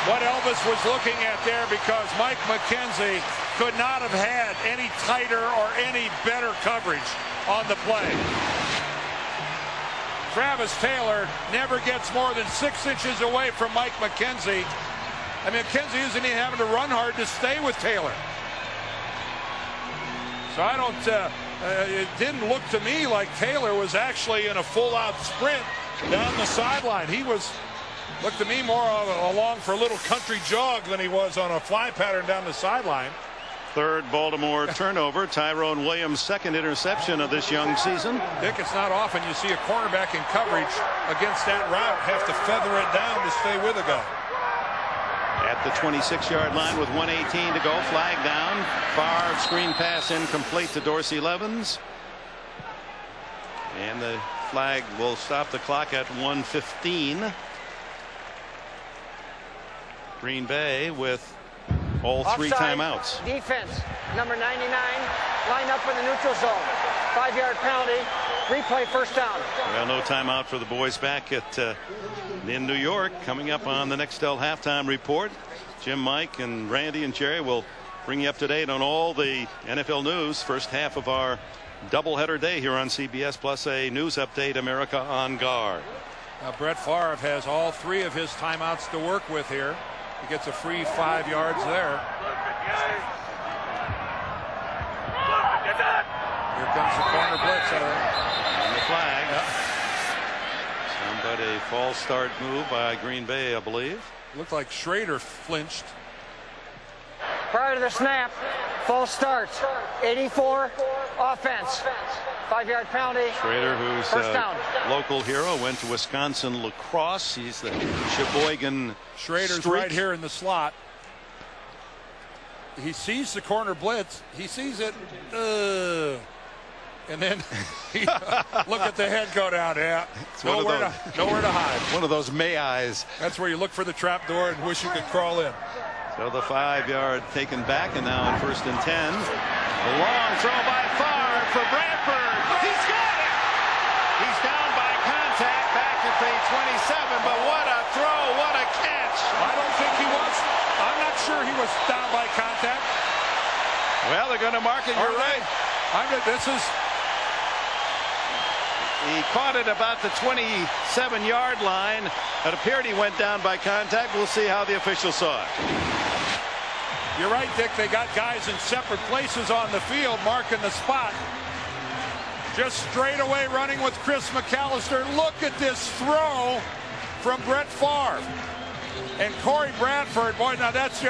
[SPEAKER 3] what Elvis was looking at there, because Mike McKenzie could not have had any tighter or any better coverage on the play. Travis Taylor never gets more than 6 inches away from Mike McKenzie. I mean, McKenzie isn't even having to run hard to stay with Taylor. So I don't, it didn't look to me like Taylor was actually in a full-out sprint down the sideline. He looked to me more along for a little country jog than he was on a fly pattern down the sideline.
[SPEAKER 1] Third Baltimore turnover. Tyrone Williams' second interception of this young season.
[SPEAKER 3] Dick, it's not often you see a cornerback in coverage against that route have to feather it down to stay with a guy.
[SPEAKER 1] At the 26-yard line with 1:18 to go, flag down. Favre screen pass incomplete to Dorsey Levens. And the flag will stop the clock at 1:15. Green Bay with all 3
[SPEAKER 4] Offside.
[SPEAKER 1] timeouts.
[SPEAKER 4] Defense, number 99, line up in the neutral zone. 5-yard penalty. Replay, first down.
[SPEAKER 1] Well, no timeout for the boys back in New York. Coming up on the Nextel halftime report, Jim, Mike, and Randy and Jerry will bring you up to date on all the NFL news. First half of our doubleheader day here on CBS, plus a news update, America on Guard.
[SPEAKER 3] Now, Brett Favre has all 3 of his timeouts to work with here. He gets a free 5 yards there. Here comes the corner blitz.
[SPEAKER 1] And the flag.
[SPEAKER 3] Yeah.
[SPEAKER 1] Somebody false start move by Green Bay, I believe.
[SPEAKER 3] Looked like Schrader flinched.
[SPEAKER 4] Prior to the snap, false start. 84, offense. 5-yard penalty.
[SPEAKER 1] Schrader, who's
[SPEAKER 4] First down.
[SPEAKER 1] Local hero, went to Wisconsin lacrosse. He's the Sheboygan
[SPEAKER 3] Schrader's
[SPEAKER 1] streak.
[SPEAKER 3] right here in the slot. He sees the corner blitz. He sees it. And then look at the head go down. Yeah, nowhere to hide.
[SPEAKER 1] One of those may eyes.
[SPEAKER 3] That's where you look for the trap door and wish you could crawl in.
[SPEAKER 1] So the 5-yard taken back, and now on 1st and 10. A long throw by Favre for Bradford. He's got it. He's down by contact back at the 27, but what a throw, what a catch.
[SPEAKER 3] I don't think he was. I'm not sure he was down by contact.
[SPEAKER 1] Well, they're going to mark it. You're right. He caught it about the 27-yard line. It appeared he went down by contact. We'll see how the officials saw it.
[SPEAKER 3] You're right, Dick. They got guys in separate places on the field marking the spot. Just straight away running with Chris McAllister. Look at this throw from Brett Favre. And Corey Bradford, boy, now that's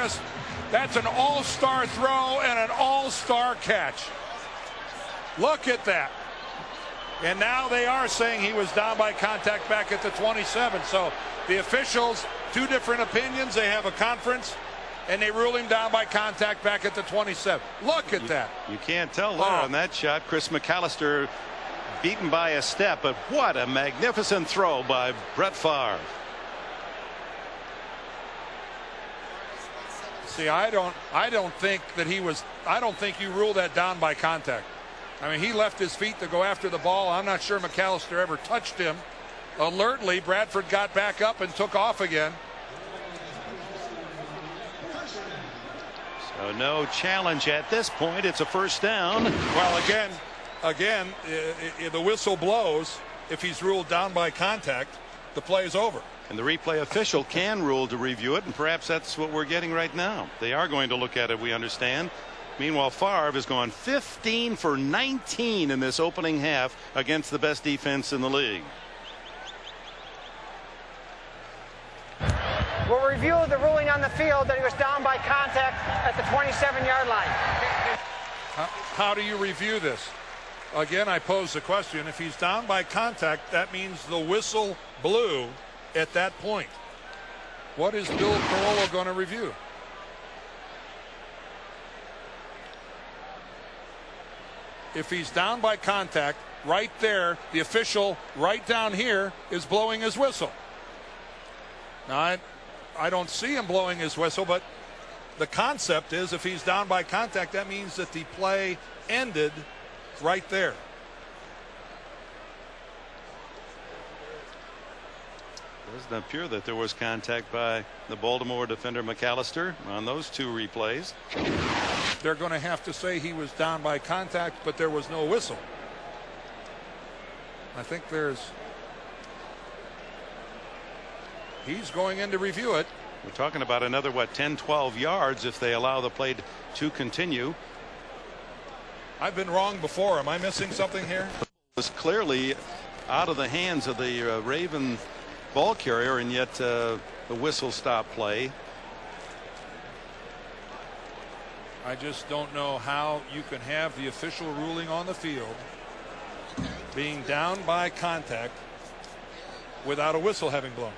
[SPEAKER 3] an all-star throw and an all-star catch. Look at that. And now they are saying he was down by contact back at the 27. So the officials, 2 different opinions. They have a conference, and they rule him down by contact back at the 27. Look at that.
[SPEAKER 1] You can't tell there on that shot. Chris McAllister beaten by a step, but what a magnificent throw by Brett Favre.
[SPEAKER 3] See, I don't think that he was. I don't think you rule that down by contact. I mean, he left his feet to go after the ball. I'm not sure McAllister ever touched him. Alertly, Bradford got back up and took off again.
[SPEAKER 1] So no challenge at this point. It's a first down.
[SPEAKER 3] Well, again, the whistle blows. If he's ruled down by contact, the play is over.
[SPEAKER 1] And the replay official can rule to review it, and perhaps that's what we're getting right now. They are going to look at it, we understand. Meanwhile, Favre has gone 15 for 19 in this opening half against the best defense in the league.
[SPEAKER 4] We'll review the ruling on the field that he was down by contact at the 27-yard line.
[SPEAKER 3] How do you review this? Again, I pose the question. If he's down by contact, that means the whistle blew at that point. What is Bill Carollo going to review? If he's down by contact, right there, the official right down here is blowing his whistle. Now, I don't see him blowing his whistle, but the concept is if he's down by contact, that means that the play ended right there.
[SPEAKER 1] Doesn't appear that there was contact by the Baltimore defender McAllister on those two replays.
[SPEAKER 3] They're going to have to say he was down by contact, but there was no whistle. I think he's going in to review it.
[SPEAKER 1] We're talking about another, 10-12 yards if they allow the play to continue.
[SPEAKER 3] I've been wrong before. Am I missing something here?
[SPEAKER 1] It was clearly out of the hands of the Raven ball carrier, and yet the whistle stopped play.
[SPEAKER 3] I just don't know how you can have the official ruling on the field being down by contact without a whistle having blown.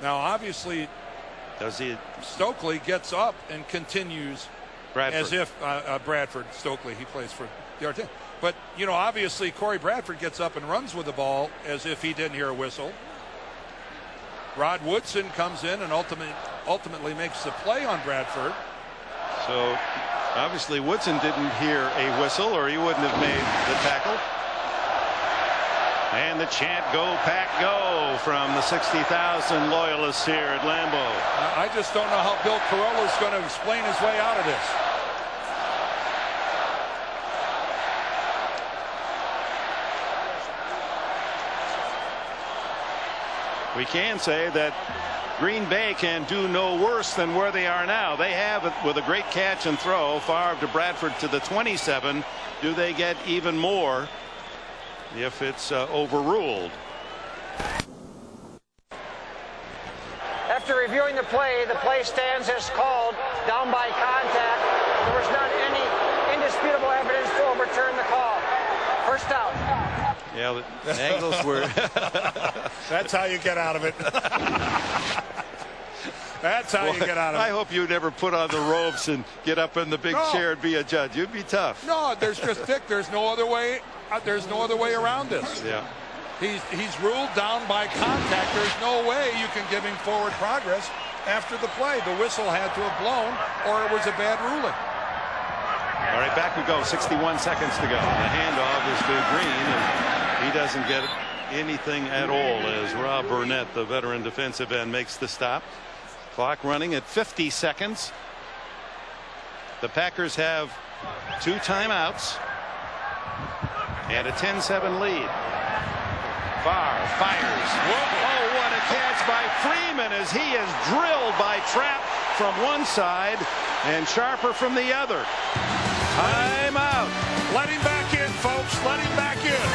[SPEAKER 3] Now, obviously, Stokely gets up and continues
[SPEAKER 1] Bradford.
[SPEAKER 3] as if Bradford, Stokely, he plays for the Argentine. But, you know, obviously Corey Bradford gets up and runs with the ball as if he didn't hear a whistle. Rod Woodson comes in and ultimately makes the play on Bradford.
[SPEAKER 1] So obviously Woodson didn't hear a whistle, or he wouldn't have made the tackle. And the chant, "Go Pack Go," from the 60,000 loyalists here at Lambeau.
[SPEAKER 3] I just don't know how Bill Carollo is going to explain his way out of this.
[SPEAKER 1] We can say that Green Bay can do no worse than where they are now. They have it with a great catch and throw. Favre to Bradford to the 27. Do they get even more if it's overruled?
[SPEAKER 4] After reviewing the play stands as called down by contact. There was not any indisputable evidence to overturn the call. First down.
[SPEAKER 1] Yeah, the angles were.
[SPEAKER 3] That's how you get out of it. That's how you get out of it.
[SPEAKER 1] I hope you never put on the robes and get up in the big chair and be a judge. You'd be tough.
[SPEAKER 3] No, there's just Dick. There's no other way. There's no other way around this.
[SPEAKER 1] Yeah.
[SPEAKER 3] He's ruled down by contact. There's no way you can give him forward progress after the play. The whistle had to have blown, or it was a bad ruling.
[SPEAKER 1] All right, back we go. 61 seconds to go. The handoff is to Green, and he doesn't get anything at all as Rob Burnett, the veteran defensive end, makes the stop. Clock running at 50 seconds. The Packers have 2 timeouts and a 10-7 lead. Favre fires. Oh, what a catch by Freeman as he is drilled by Trapp from one side and Sharper from the other. Timeout.
[SPEAKER 3] Let him back in, folks. Let him back in.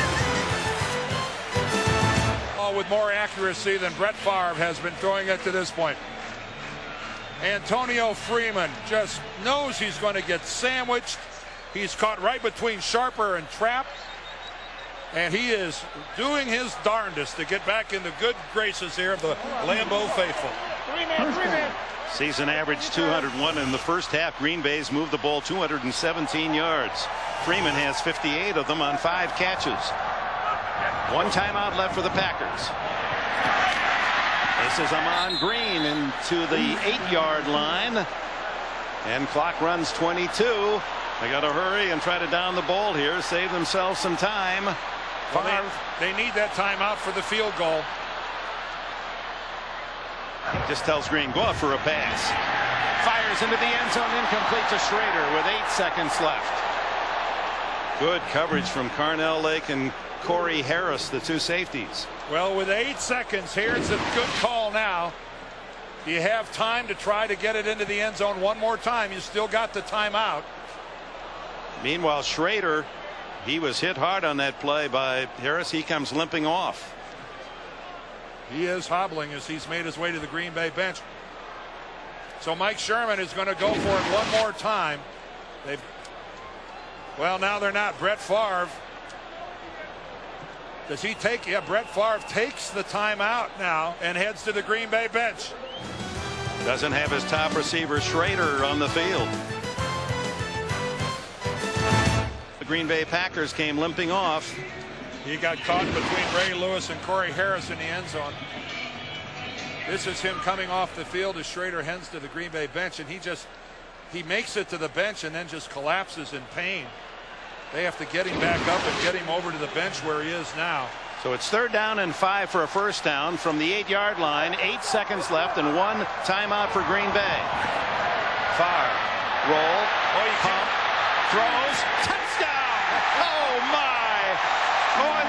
[SPEAKER 3] Oh, with more accuracy than Brett Favre has been throwing it to this point. Antonio Freeman just knows he's going to get sandwiched. He's caught right between Sharper and Trapp. And he is doing his darndest to get back in the good graces here of the Lambeau faithful.
[SPEAKER 1] Season average 201 in the first half. Green Bay's moved the ball 217 yards. Freeman has 58 of them on 5 catches. 1 timeout left for the Packers. This is Ahman Green into the 8-yard line. And clock runs 22. They got to hurry and try to down the ball here, save themselves some time.
[SPEAKER 3] Well, they need that timeout for the field goal.
[SPEAKER 1] He just tells Green, go out for a pass. Fires into the end zone, incomplete to Schrader with 8 seconds left. Good coverage from Carnell Lake and Corey Harris, the two safeties.
[SPEAKER 3] Well, with 8 seconds, here's a good call now. You have time to try to get it into the end zone one more time. You still got the timeout.
[SPEAKER 1] Meanwhile, Schrader, he was hit hard on that play by Harris. He comes limping off.
[SPEAKER 3] He is hobbling as he's made his way to the Green Bay bench. So Mike Sherman is going to go for it one more time. Well, now they're not. Brett Favre. Does he take? Yeah, Brett Favre takes the timeout now and heads to the Green Bay bench.
[SPEAKER 1] Doesn't have his top receiver Schrader on the field. The Green Bay Packers came limping off.
[SPEAKER 3] He got caught between Ray Lewis and Corey Harris in the end zone. This is him coming off the field as Schrader heads to the Green Bay bench, and he makes it to the bench and then just collapses in pain. They have to get him back up and get him over to the bench where he is now.
[SPEAKER 1] So it's 3rd down and 5 for a first down from the 8-yard line. 8 seconds left and 1 timeout for Green Bay. Favre, roll, pump, throws, touchdown! Oh my!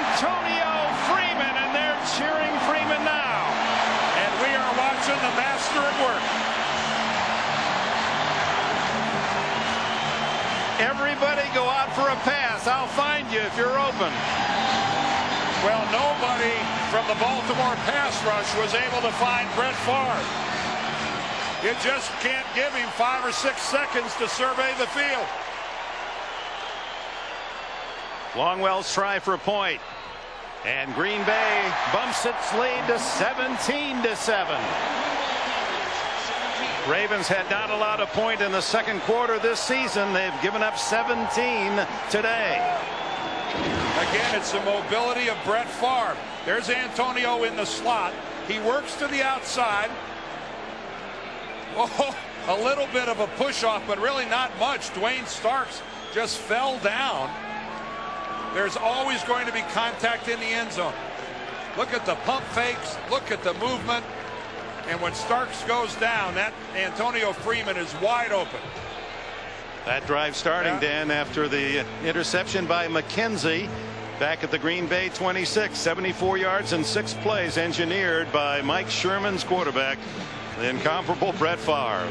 [SPEAKER 1] Antonio Freeman, and they're cheering Freeman now.
[SPEAKER 3] And we are watching the master at work.
[SPEAKER 1] Everybody go out for a pass. I'll find you if you're open.
[SPEAKER 3] Well, nobody from the Baltimore pass rush was able to find Brett Favre. You just can't give him 5 or 6 seconds to survey the field.
[SPEAKER 1] Longwell's try for a point. And Green Bay bumps its lead to 17-7. Ravens had not allowed a point in the second quarter this season. They've given up 17 today.
[SPEAKER 3] Again, it's the mobility of Brett Favre. There's Antonio in the slot. He works to the outside. Oh, a little bit of a push off, but really not much. Dwayne Starks just fell down. There's always going to be contact in the end zone. Look at the pump fakes. Look at the movement. And when Starks goes down, that Antonio Freeman is wide open.
[SPEAKER 1] That drive starting, Dan, after the interception by McKenzie back at the Green Bay 26. 74 yards and 6 plays engineered by Mike Sherman's quarterback, the incomparable Brett Favre.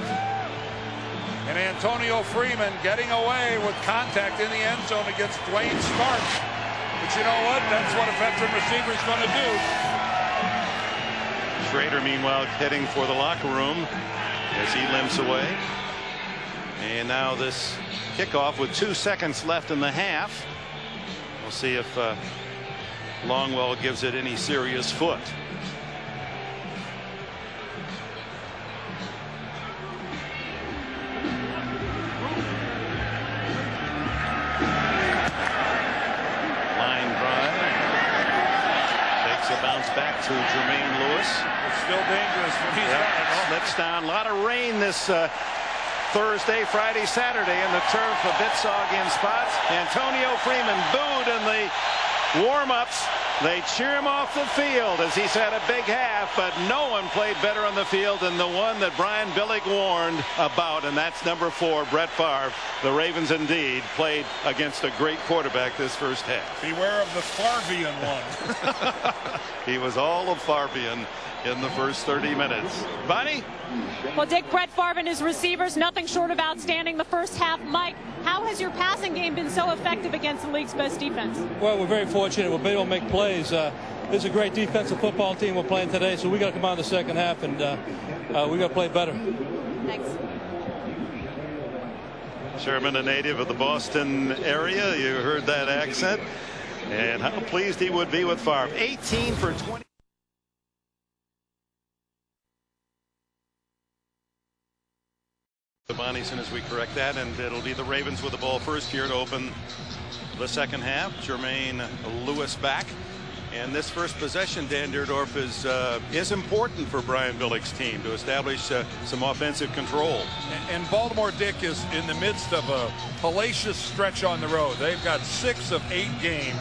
[SPEAKER 3] And Antonio Freeman getting away with contact in the end zone against Dwayne Starks. But you know what? That's what a veteran receiver is going to do.
[SPEAKER 1] Schrader, meanwhile, heading for the locker room as he limps away. And now this kickoff with 2 seconds left in the half. We'll see if Longwell gives it any serious foot. Line drive. Takes a bounce back to Jermaine Lewis.
[SPEAKER 3] It's still dangerous when he's on it.
[SPEAKER 1] Slips down. A lot of rain this Thursday, Friday, Saturday, and the turf a bit soggy in spots. Antonio Freeman booed in the warm-ups. They cheer him off the field as he's had a big half, but no one played better on the field than the one that Brian Billick warned about, and that's number 4, Brett Favre. The Ravens indeed played against a great quarterback this first half.
[SPEAKER 3] Beware of the Farvian one.
[SPEAKER 1] He was all of Farvian in the first 30 minutes. Bonnie?
[SPEAKER 2] Well, Dick, Brett Favre and his receivers, nothing short of outstanding the first half. Mike, how has your passing game been so effective against the league's best defense?
[SPEAKER 5] Well, we're very fortunate. We're able to make plays. This is a great defensive football team we're playing today, so we got to come out in the second half and we got to play better.
[SPEAKER 2] Thanks.
[SPEAKER 1] Sherman, a native of the Boston area. You heard that accent. And how pleased he would be with Favre. 18 for 20. Bonnie, as soon as we correct that, and it'll be the Ravens with the ball first here to open the second half. Jermaine Lewis back, And this first possession, Dan Dierdorf, is important for Brian Billick's team to establish some offensive control.
[SPEAKER 3] And Baltimore, Dick, is in the midst of a hellacious stretch on the road. They've got 6 of 8 games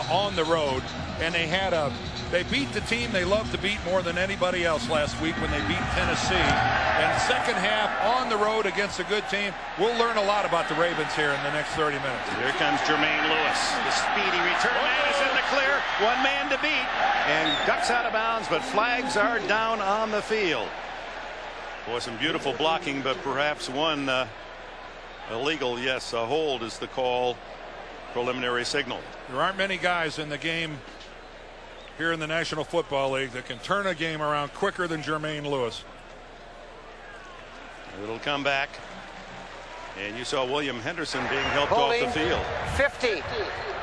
[SPEAKER 3] on the road, and they beat the team they love to beat more than anybody else last week when they beat Tennessee. And second half on the road against a good team. We'll learn a lot about the Ravens here in the next 30 minutes.
[SPEAKER 1] Here comes Jermaine Lewis. The speedy return man is in the clear. One man to beat and ducks out of bounds, but flags are down on the field. Boy, some beautiful blocking, but perhaps one illegal. Yes, a hold is the call. Preliminary signal.
[SPEAKER 3] There aren't many guys in the game here in the National Football League that can turn a game around quicker than Jermaine Lewis.
[SPEAKER 1] It'll come back. And you saw William Henderson being helped
[SPEAKER 4] Holding,
[SPEAKER 1] off the field.
[SPEAKER 4] 50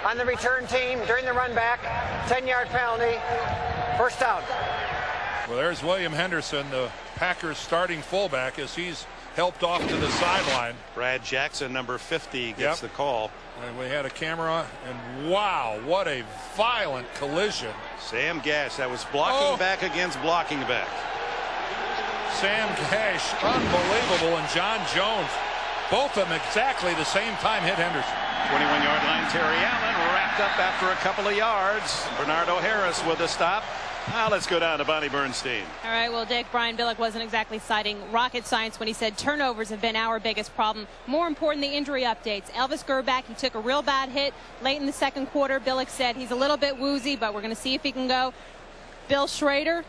[SPEAKER 4] on the return team during the run back. 10-yard penalty. First down.
[SPEAKER 3] Well, there's William Henderson, the Packers starting fullback, as he's helped off to the sideline.
[SPEAKER 1] Brad Jackson, number 50, gets the call.
[SPEAKER 3] And we had a camera, and wow, what a violent collision.
[SPEAKER 1] Sam Gash, that was blocking back against blocking back.
[SPEAKER 3] Sam Gash, unbelievable, and John Jones, both of them exactly the same time hit Henderson.
[SPEAKER 1] 21-yard line, Terry Allen wrapped up after a couple of yards. Bernardo Harris with a stop. Now let's go down to Bonnie Bernstein.
[SPEAKER 2] All right, well, Dick, Brian Billick wasn't exactly citing rocket science when he said turnovers have been our biggest problem. More important, the injury updates. Elvis Grbac, he took a real bad hit late in the second quarter. Billick said he's a little bit woozy, but we're going to see if he can go. Bill Schrader,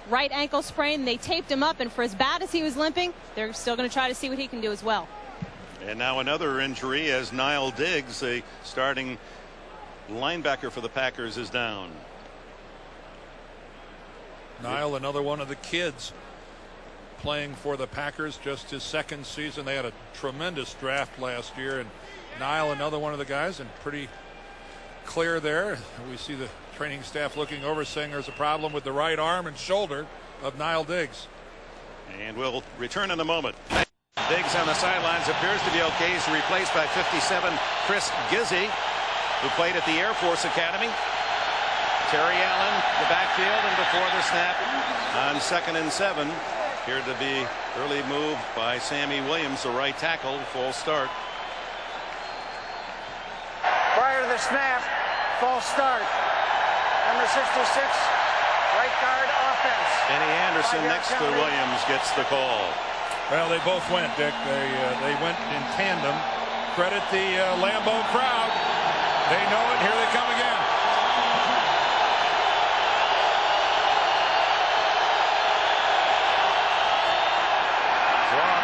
[SPEAKER 2] right ankle sprain. They taped him up, and for as bad as he was limping, they're still going to try to see what he can do as well.
[SPEAKER 1] And now another injury as Niall Diggs, the starting linebacker for the Packers, is down.
[SPEAKER 3] Niall, another one of the kids playing for the Packers, just his second season. They had a tremendous draft last year, and Niall, another one of the guys, and pretty clear there. We see the training staff looking over, saying there's a problem with the right arm and shoulder of Niall Diggs.
[SPEAKER 1] And we'll return in a moment. Diggs on the sidelines appears to be okay. He's replaced by 57 Chris Gizzi, who played at the Air Force Academy. Terry Allen, the backfield, and before the snap on 2nd and 7. Appeared to be early move by Sammy Williams, the right tackle. False start.
[SPEAKER 4] Prior to the snap, false start. Number 66, right guard offense.
[SPEAKER 1] Kenny Anderson next to Williams gets the call.
[SPEAKER 3] Well, they both went, Dick. They went in tandem. Credit the Lambeau crowd. They know it. Here they come again.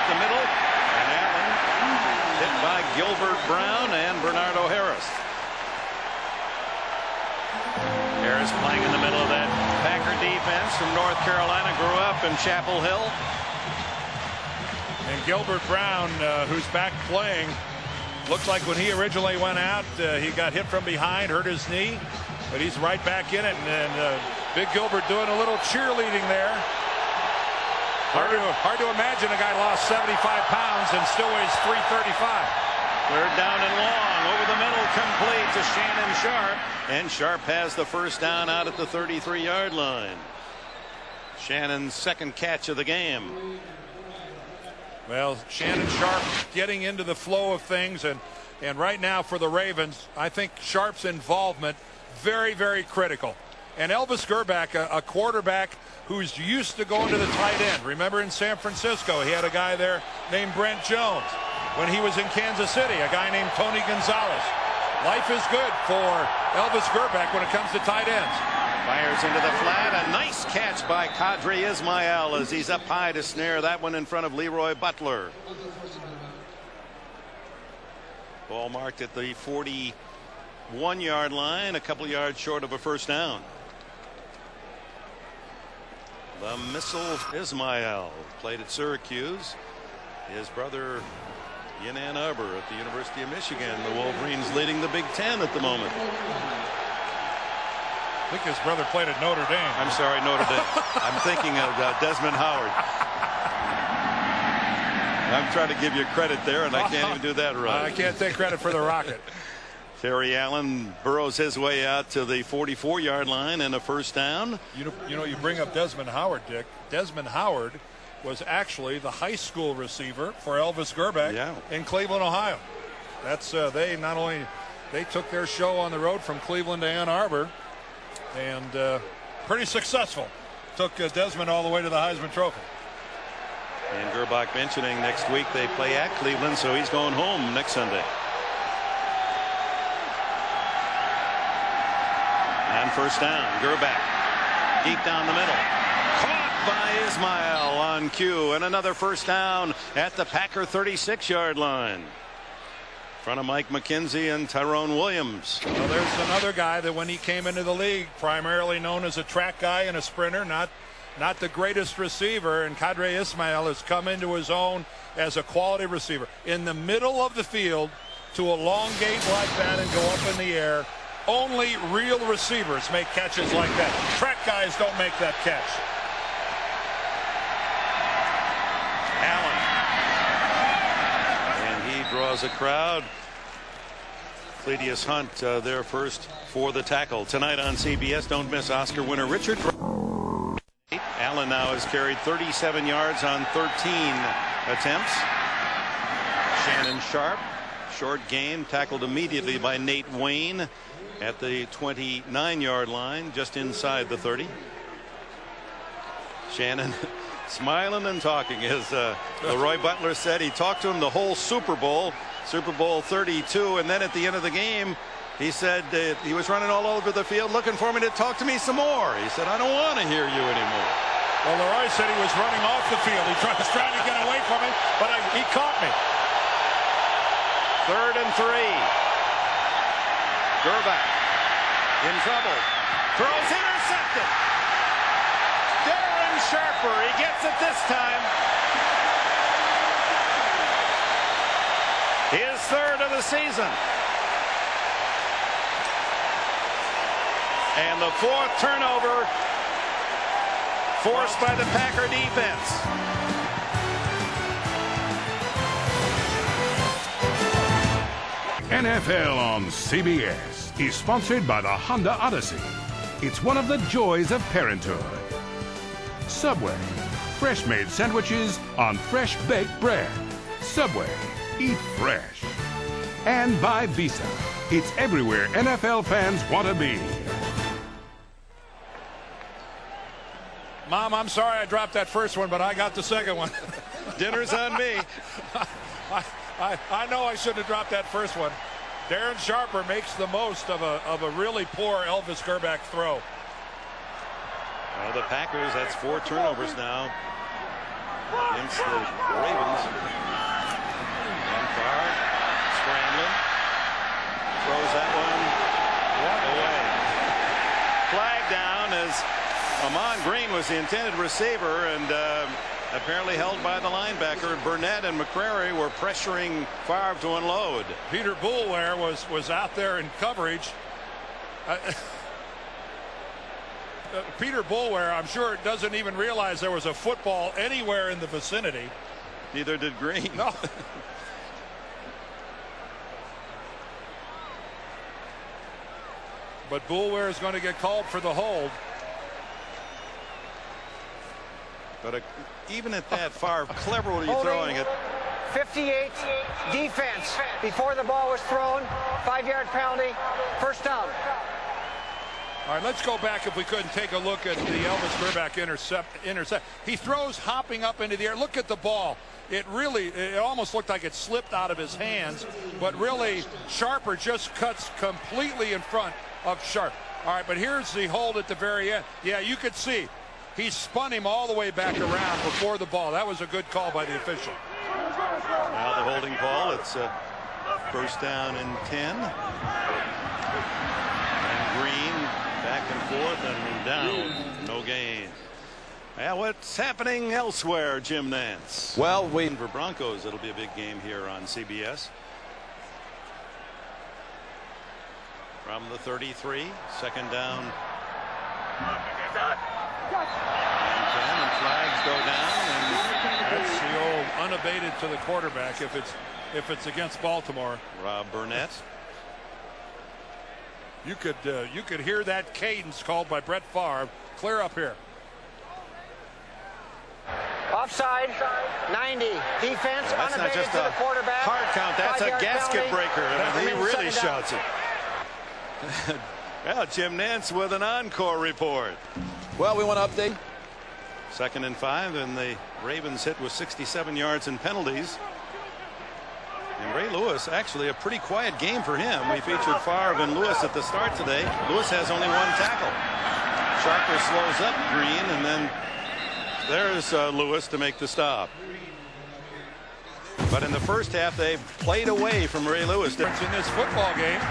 [SPEAKER 1] The middle, and Allen hit by Gilbert Brown and Bernardo Harris. Harris playing in the middle of that Packer defense from North Carolina, grew up in Chapel Hill.
[SPEAKER 3] And Gilbert Brown, who's back playing, looks like when he originally went out, he got hit from behind, hurt his knee, but he's right back in it. And Big Gilbert doing a little cheerleading there. Hard to imagine a guy lost 75 pounds and still weighs 335.
[SPEAKER 1] Third down and long, over the middle, complete to Shannon Sharpe, and Sharpe has the first down out at the 33-yard line. Shannon's second catch of the game.
[SPEAKER 3] Well, Shannon Sharpe getting into the flow of things, and right now for the Ravens, I think Sharpe's involvement very, very critical. And Elvis Grbac, a quarterback who's used to going to the tight end. Remember in San Francisco, he had a guy there named Brent Jones. When he was in Kansas City, a guy named Tony Gonzalez. Life is good for Elvis Grbac when it comes to tight ends.
[SPEAKER 1] Fires into the flat. A nice catch by Qadry Ismail as he's up high to snare that one in front of Leroy Butler. Ball marked at the 41-yard line, a couple yards short of a first down. The missile Ismail played at Syracuse. His brother in Ann Arbor at the University of Michigan. The Wolverines leading the Big Ten at the moment.
[SPEAKER 3] I think his brother played at Notre Dame.
[SPEAKER 1] I'm sorry, Notre Dame. I'm thinking of Desmond Howard. I'm trying to give you credit there, and I can't even do that right.
[SPEAKER 3] I can't take credit for the Rocket.
[SPEAKER 1] Terry Allen burrows his way out to the 44-yard line and a first down.
[SPEAKER 3] You know, you bring up Desmond Howard, Dick. Desmond Howard was actually the high school receiver for Elvis Grbac in Cleveland, Ohio. That's they not only they took their show on the road from Cleveland to Ann Arbor, and pretty successful. Took Desmond all the way to the Heisman Trophy.
[SPEAKER 1] And Grbac mentioning next week they play at Cleveland, so he's going home next Sunday. And first down, Grbac deep down the middle. Caught by Ismail on cue, and another first down at the Packer 36-yard line. In front of Mike McKenzie and Tyrone Williams.
[SPEAKER 3] Well, there's another guy that when he came into the league, primarily known as a track guy and a sprinter, not the greatest receiver, and Qadry Ismail has come into his own as a quality receiver. In the middle of the field to elongate like that and go up in the air. Only real receivers make catches like that. Track guys don't make that catch.
[SPEAKER 1] Allen. And he draws a crowd. Cledius Hunt there first for the tackle. Tonight on CBS, don't miss Oscar winner Richard. Allen now has carried 37 yards on 13 attempts. Shannon Sharp. Short game, tackled immediately by Nate Wayne at the 29-yard line, just inside the 30. Shannon smiling and talking, as Leroy Butler said. He talked to him the whole Super Bowl 32, and then at the end of the game, he said he was running all over the field looking for me to talk to me some more. He said, I don't want to hear you anymore.
[SPEAKER 3] Well, Leroy said he was running off the field. He was trying to get away from me, but he caught me.
[SPEAKER 1] 3rd and 3. Grbac in trouble. Throws intercepted. Darren Sharper. He gets it this time. His 3rd of the season. And the 4th turnover forced by the Packer defense.
[SPEAKER 6] NFL on CBS is sponsored by the Honda Odyssey. It's one of the joys of parenthood. Subway, fresh-made sandwiches on fresh-baked bread. Subway, eat fresh. And by Visa, it's everywhere NFL fans want to be.
[SPEAKER 3] Mom, I'm sorry I dropped that first one, but I got the second one.
[SPEAKER 1] Dinner's on me.
[SPEAKER 3] I know I shouldn't have dropped that first one. Darren Sharper makes the most of a really poor Elvis Grbac throw.
[SPEAKER 1] Well, the Packers, that's 4 turnovers now against the Ravens. And Farr scrambling. Throws that one away. Flag down as Ahman Green was the intended receiver, and apparently held by the linebacker. Burnett and McCrary were pressuring Favre to unload.
[SPEAKER 3] Peter Boulware was out there in coverage. Peter Boulware, I'm sure, doesn't even realize there was a football anywhere in the vicinity.
[SPEAKER 1] Neither did Green.
[SPEAKER 3] No. But Boulware is going to get called for the hold.
[SPEAKER 1] But even at that, Favre cleverly throwing it.
[SPEAKER 4] 58 defense before the ball was thrown. 5-yard penalty. First down.
[SPEAKER 3] All right, let's go back, if we could, and take a look at the Elvis Grbac intercept. He throws hopping up into the air. Look at the ball. It almost looked like it slipped out of his hands, but really Sharper just cuts completely in front of Sharp. All right, but here's the hold at the very end. Yeah, you could see he spun him all the way back around before the ball. That was a good call by the official.
[SPEAKER 1] Now the holding call. It's first down and 10. And Green back and forth and down. No gain. Well, what's happening elsewhere, Jim Nance?
[SPEAKER 7] Well,
[SPEAKER 1] for Broncos, it'll be a big game here on CBS. From the 33, second down. And flags go down. And
[SPEAKER 3] that's the old unabated to the quarterback if it's against Baltimore.
[SPEAKER 1] Rob Burnett.
[SPEAKER 3] You could hear that cadence called by Brett Favre clear up here.
[SPEAKER 4] Offside, 90. Defense
[SPEAKER 1] Well, that's not
[SPEAKER 4] unabated
[SPEAKER 1] just
[SPEAKER 4] to
[SPEAKER 1] a
[SPEAKER 4] the quarterback.
[SPEAKER 1] hard count. That's a
[SPEAKER 4] 5-yard
[SPEAKER 1] gasket
[SPEAKER 4] penalty.
[SPEAKER 1] breaker. I mean, he
[SPEAKER 4] Benjamin
[SPEAKER 1] really
[SPEAKER 4] set it down.
[SPEAKER 1] shouts it. Well, Jim Nance with an encore report.
[SPEAKER 7] Well, we want to update.
[SPEAKER 1] 2nd and 5, and the Ravens hit with 67 yards in penalties. And Ray Lewis, actually a pretty quiet game for him. We featured Favre and Lewis at the start today. Lewis has only 1 tackle. Sharper slows up Green, and then there's Lewis to make the stop. But in the first half, they played away from Ray Lewis.
[SPEAKER 3] In this football game,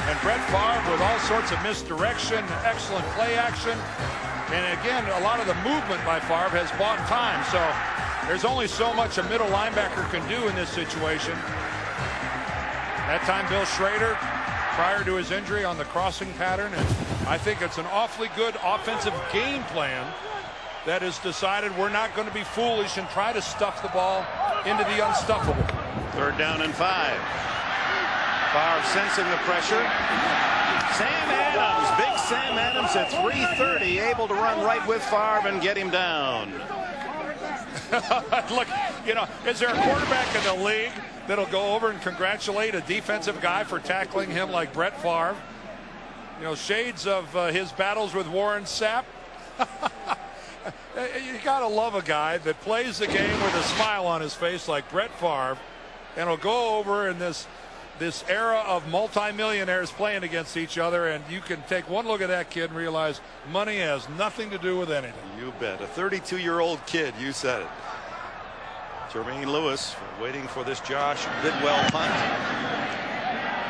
[SPEAKER 3] and Brett Favre with all sorts of misdirection, excellent play action, and again, a lot of the movement by Favre has bought time. So there's only so much a middle linebacker can do in this situation. That time, Bill Schrader, prior to his injury, on the crossing pattern, and I think it's an awfully good offensive game plan that has decided we're not going to be foolish and try to stuff the ball into the unstuffable.
[SPEAKER 1] 3rd down and 5. Favre sensing the pressure. Sam Adams, big Sam Adams at 330, able to run right with Favre and get him down.
[SPEAKER 3] Look, you know, is there a quarterback in the league that'll go over and congratulate a defensive guy for tackling him like Brett Favre? You know, shades of his battles with Warren Sapp. You gotta love a guy that plays the game with a smile on his face like Brett Favre, and will go over in this era of multimillionaires playing against each other, and you can take one look at that kid and realize money has nothing to do with anything.
[SPEAKER 1] You bet. A 32-year-old kid, you said it. Jermaine Lewis waiting for this Josh Bidwell punt.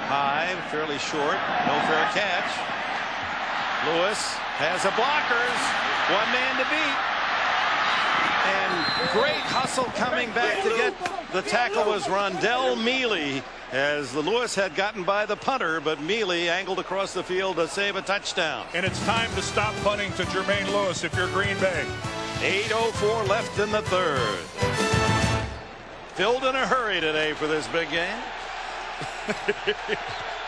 [SPEAKER 1] High, fairly short, no fair catch. Lewis has a blockers. 1 man to beat. And great hustle coming back to get the tackle was Rondell Mealy, as the Lewis had gotten by the punter, but Mealy angled across the field to save a touchdown.
[SPEAKER 3] And it's time to stop punting to Jermaine Lewis if you're Green Bay.
[SPEAKER 1] 8:04 left in the 3rd. Filled in a hurry today for this big game.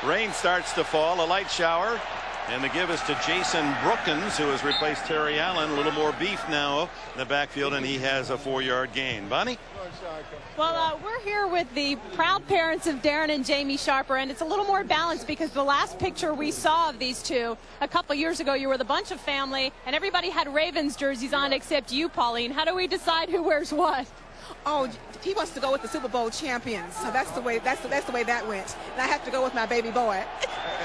[SPEAKER 1] Rain starts to fall, a light shower. And the give is to Jason Brookins, who has replaced Terry Allen. A little more beef now in the backfield, and he has a 4-yard gain. Bonnie?
[SPEAKER 2] Well, we're here with the proud parents of Darren and Jamie Sharper, and it's a little more balanced because the last picture we saw of these two a couple years ago, you were with a bunch of family, and everybody had Ravens jerseys on except you, Pauline. How do we decide who wears what?
[SPEAKER 8] Oh, he wants to go with the Super Bowl champions, so that's the way that went. And I have to go with my baby boy.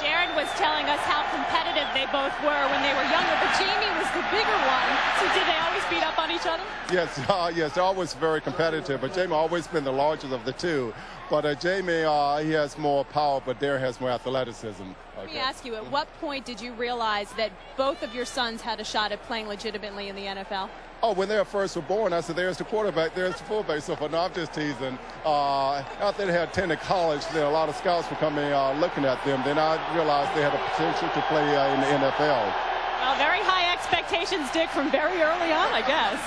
[SPEAKER 2] Jared was telling us how competitive they both were when they were younger, but Jamie was the bigger one. So did they always beat up on each other?
[SPEAKER 9] Yes, they're always very competitive, but Jamie always been the largest of the two. But Jamie, he has more power, but Darren has more athleticism.
[SPEAKER 2] Let me ask you, at what point did you realize that both of your sons had a shot at playing legitimately in the NFL?
[SPEAKER 9] Oh, when they first were born, I said, there's the quarterback, there's the fullback. So for no, I'm just teasing. After they had attended college, then a lot of scouts were coming looking at them. Then I realized they had a potential to play in the NFL.
[SPEAKER 2] Well, very high expectations, Dick, from very early on, I guess.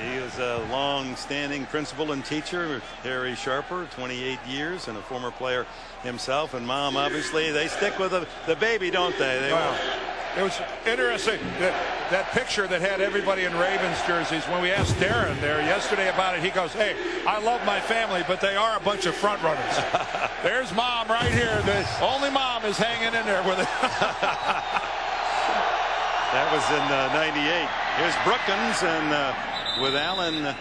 [SPEAKER 1] He is a long-standing principal and teacher, Harry Sharper, 28 years, and a former player himself. And Mom, obviously, they stick with the baby, don't they?
[SPEAKER 3] It was interesting, that picture that had everybody in Ravens jerseys. When we asked Darren there yesterday about it, he goes, hey, I love my family, but they are a bunch of front runners. There's Mom right here. The only Mom is hanging in there with it.
[SPEAKER 1] That was in '98. Here's Brookins, and with Allen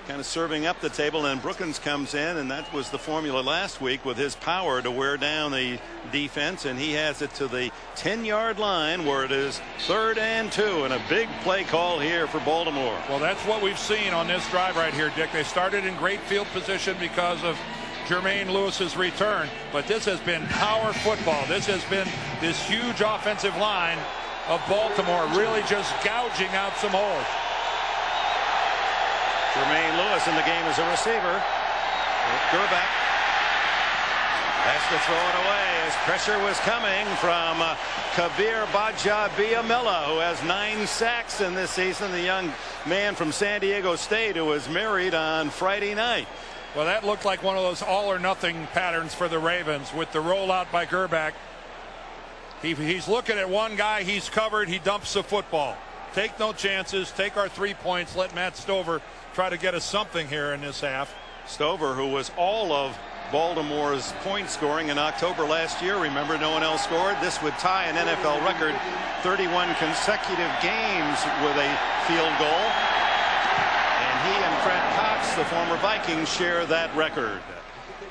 [SPEAKER 1] kind of serving up the table, and Brookins comes in, and that was the formula last week with his power to wear down the defense, and he has it to the 10-yard line where it is 3rd and 2, and a big play call here for Baltimore.
[SPEAKER 3] Well, that's what we've seen on this drive right here, Dick. They started in great field position because of Jermaine Lewis's return, but this has been power football. This has been this huge offensive line of Baltimore really just gouging out some holes.
[SPEAKER 1] Jermaine Lewis in the game as a receiver. Gerback has to throw it away as pressure was coming from Kabir Bajabiyamila, who has 9 sacks in this season. The young man from San Diego State who was married on Friday night.
[SPEAKER 3] Well, that looked like one of those all or nothing patterns for the Ravens with the rollout by Gerback. He's looking at one guy. He's covered. He dumps the football. Take no chances. Take our 3 points. Let Matt Stover try to get us something here in this half.
[SPEAKER 1] Stover, who was all of Baltimore's point scoring in October last year. Remember, no one else scored. This would tie an NFL record, 31 consecutive games with a field goal. And he and Fred Cox, the former Vikings, share that record.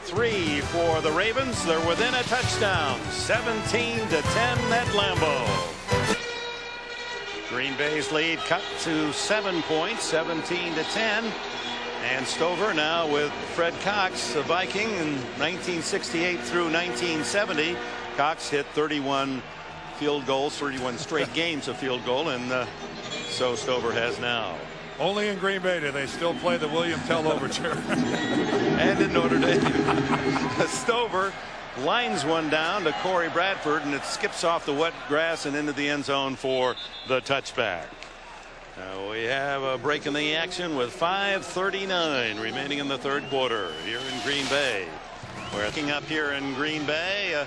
[SPEAKER 1] 3 for the Ravens. They're within a touchdown, 17-10 at Lambeau. Green Bay's lead cut to 7 points, 17-10. And Stover now with Fred Cox, a Viking, in 1968 through 1970. Cox hit 31 field goals, 31 straight games of field goal, and so Stover has now.
[SPEAKER 3] Only in Green Bay do they still play the William Tell Overture.
[SPEAKER 1] And in Notre Dame. Stover lines one down to Corey Bradford, and it skips off the wet grass and into the end zone for the touchback. We have a break in the action with 5:39 remaining in the third quarter here in Green Bay. We're looking up here in Green Bay,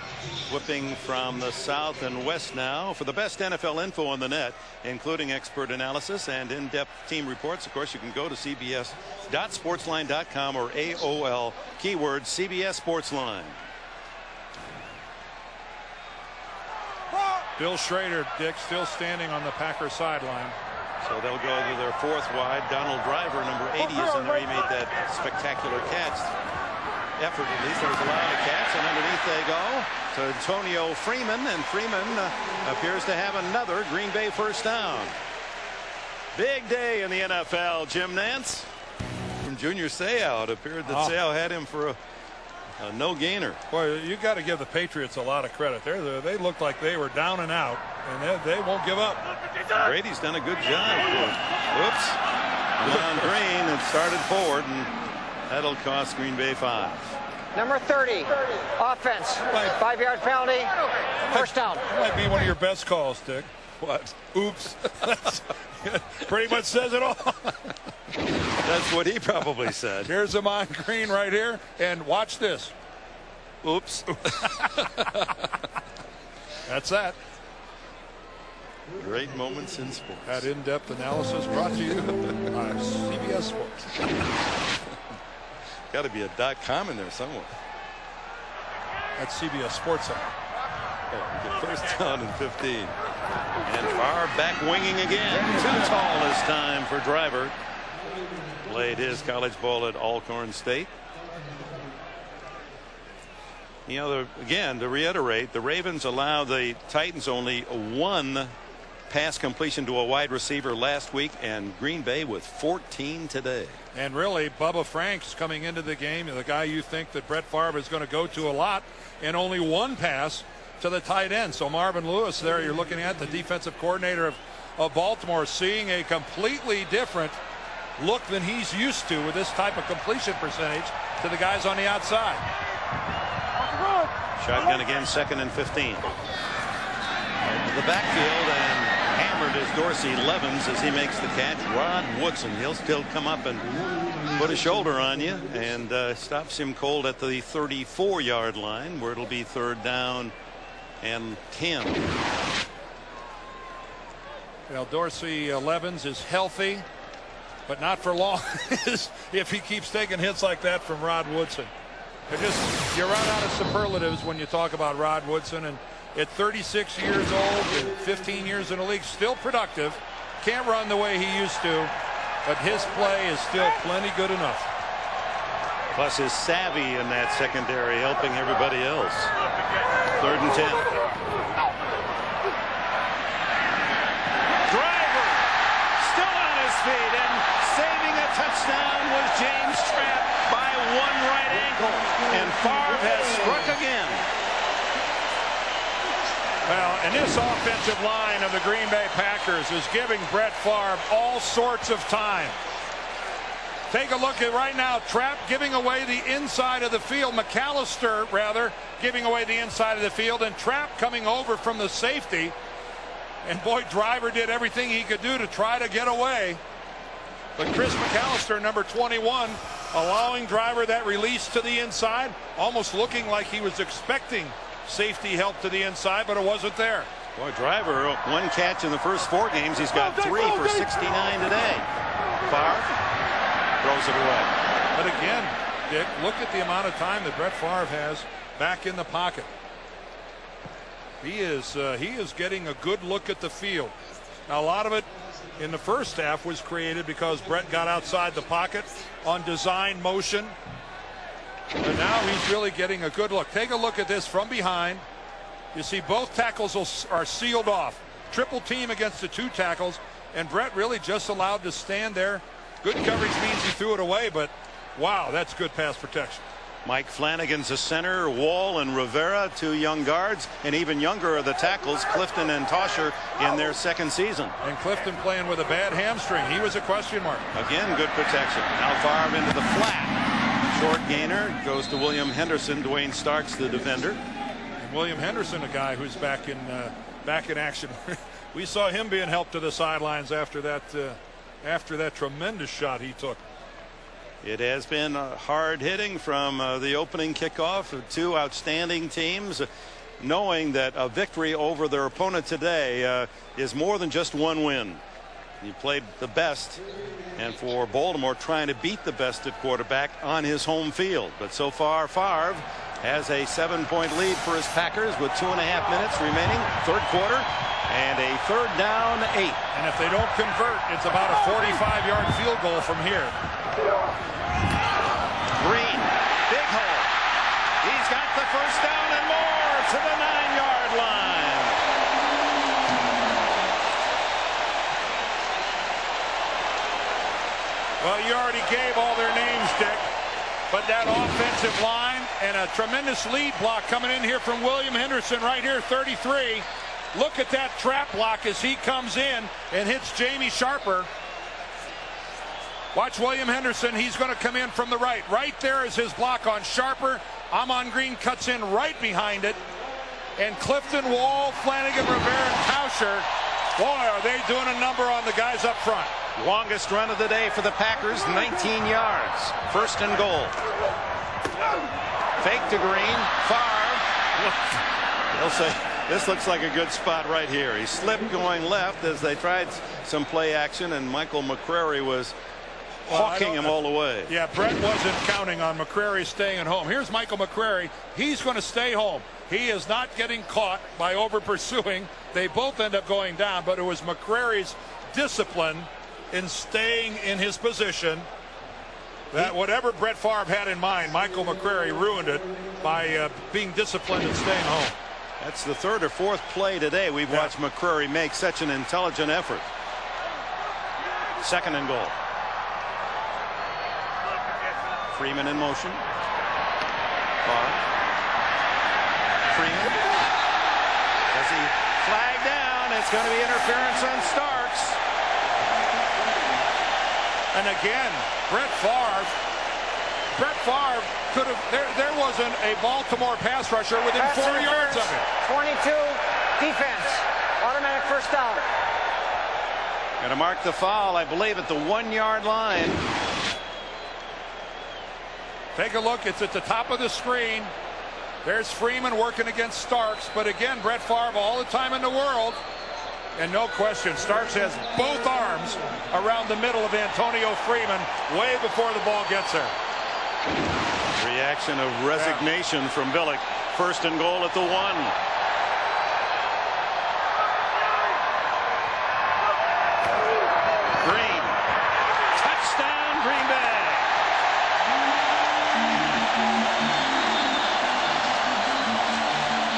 [SPEAKER 1] whipping from the south and west now. For the best NFL info on the net, including expert analysis and in-depth team reports, of course, you can go to cbs.sportsline.com or AOL keyword CBS Sportsline.
[SPEAKER 3] Bill Schrader, Dick, still standing on the Packers sideline.
[SPEAKER 1] So they'll go to their fourth wide. Donald Driver, number 80, is in there. He made that spectacular catch. Effort, at least. There was a lot of catch, and underneath they go to Antonio Freeman, and Freeman appears to have another Green Bay first down. Big day in the NFL, Jim Nantz. From Junior Seau, it appeared that Seau had him for a no-gainer.
[SPEAKER 3] Boy, you got to give the Patriots a lot of credit. They looked like they were down and out, and they won't give up.
[SPEAKER 1] Brady's done a good job. Whoops. On Green and started forward, and that'll cost Green Bay 5.
[SPEAKER 4] Number 30, offense, 5-yard penalty, first down.
[SPEAKER 3] That might be one of your best calls, Dick.
[SPEAKER 1] What?
[SPEAKER 3] Oops. Pretty much says it all.
[SPEAKER 1] That's what he probably said.
[SPEAKER 3] Here's Ahman Green right here, and watch this.
[SPEAKER 1] Oops.
[SPEAKER 3] That's that.
[SPEAKER 1] Great moments in sports.
[SPEAKER 3] That in-depth analysis brought to you by CBS Sports.
[SPEAKER 1] Got to be a .com in there somewhere.
[SPEAKER 3] That's CBS Sports Center.
[SPEAKER 1] Oh, first down and 15. And Favre back winging again. Too tall this time for Driver. Played his college ball at Alcorn State. You know, again, to reiterate, the Ravens allowed the Titans only one pass completion to a wide receiver last week, and Green Bay with 14 today.
[SPEAKER 3] And really, Bubba Franks coming into the game, the guy you think that Brett Favre is going to go to a lot, and only one pass to the tight end. So Marvin Lewis there, you're looking at the defensive coordinator of Baltimore, seeing a completely different look than he's used to with this type of completion percentage to the guys on the outside.
[SPEAKER 1] Shotgun again, 2nd and 15. Into the backfield, and hammered is Dorsey Levens as he makes the catch. Rod Woodson, he'll still come up and put a shoulder on you, and stops him cold at the 34-yard line, where it'll be 3rd down and 10.
[SPEAKER 3] Well, Dorsey Levens is healthy, but not for long if he keeps taking hits like that from Rod Woodson. You run out of superlatives when you talk about Rod Woodson, and at 36 years old and 15 years in the league, still productive. Can't run the way he used to, but his play is still plenty good enough.
[SPEAKER 1] Plus his savvy in that secondary helping everybody else. 3rd and 10. Driver still on his feet, and saving a touchdown was James Trapp by one right ankle, and Favre has struck again.
[SPEAKER 3] Well, and this offensive line of the Green Bay Packers is giving Brett Favre all sorts of time. Take a look at right now, Trapp giving away the inside of the field, McAllister rather giving away the inside of the field, and Trapp coming over from the safety. And boy, Driver did everything he could do to try to get away. But Chris McAllister, number 21, allowing Driver that release to the inside, almost looking like he was expecting safety help to the inside, but it wasn't there.
[SPEAKER 1] Boy, Driver, one catch in the first 4 games. He's got 3 for 69 today. Favre throws it away.
[SPEAKER 3] But again, Dick, look at the amount of time that Brett Favre has back in the pocket. He is getting a good look at the field. Now, a lot of it in the first half was created because Brett got outside the pocket on design motion. But now he's really getting a good look. Take a look at this from behind. You see both tackles are sealed off. Triple team against the 2 tackles, and Brett really just allowed to stand there. Good coverage means he threw it away, but wow, that's good pass protection.
[SPEAKER 1] Mike Flanagan's a center, Wall and Rivera, 2 young guards, and even younger are the tackles, Clifton and Tosher, in their 2nd season.
[SPEAKER 3] And Clifton playing with a bad hamstring. He was a question mark.
[SPEAKER 1] Again, good protection. Now Favre into the flat. Short gainer goes to William Henderson. Dwayne Starks, the defender.
[SPEAKER 3] And William Henderson, a guy who's back in action. We saw him being helped to the sidelines after that tremendous shot he took.
[SPEAKER 1] It has been hard hitting from the opening kickoff of 2 outstanding teams, knowing that a victory over their opponent today is more than just 1 win. You played the best, and for Baltimore trying to beat the best at quarterback on his home field. But so far, Favre has a 7-point lead for his Packers with 2.5 minutes remaining, 3rd quarter, and a 3rd down 8.
[SPEAKER 3] And if they don't convert, it's about a 45-yard field goal from here.
[SPEAKER 1] Green, big hole. He's got the 1st down and more to the 9-yard line.
[SPEAKER 3] Well, you already gave all their names, Dick. But that offensive line and a tremendous lead block coming in here from William Henderson right here, 33. Look at that trap block as he comes in and hits Jamie Sharper. Watch William Henderson. He's going to come in from the right. Right there is his block on Sharper. Amon Green cuts in right behind it. And Clifton, Wall, Flanagan, Rivera, and Tauscher. Boy, are they doing a number on the guys up front.
[SPEAKER 1] Longest run of the day for the Packers, 19 yards. 1st and goal. Fake to Green. Favre. They'll say, this looks like a good spot right here. He slipped going left as they tried some play action, and Michael McCrary was hawking him all the way.
[SPEAKER 3] Yeah, Brett wasn't counting on McCrary staying at home. Here's Michael McCrary. He's going to stay home. He is not getting caught by over pursuing. They both end up going down, but it was McCrary's discipline in staying in his position that whatever Brett Favre had in mind, Michael McCrary ruined it by being disciplined and staying home.
[SPEAKER 1] That's the 3rd or 4th play today we've watched McCrary make such an intelligent effort. 2nd and goal. Freeman in motion. Favre. Freeman. Does he flag down? It's going to be interference on Starks.
[SPEAKER 3] And again, Brett Favre could have, there wasn't a Baltimore pass rusher within 4 yards of it.
[SPEAKER 4] 22 defense, automatic 1st down.
[SPEAKER 1] Going to mark the foul, I believe, at the 1-yard line.
[SPEAKER 3] Take a look, it's at the top of the screen. There's Freeman working against Starks, but again, Brett Favre all the time in the world. And no question, Starks has both arms around the middle of Antonio Freeman way before the ball gets there.
[SPEAKER 1] Reaction of resignation from Billick. 1st and goal at the 1. Green. Touchdown, Green Bay.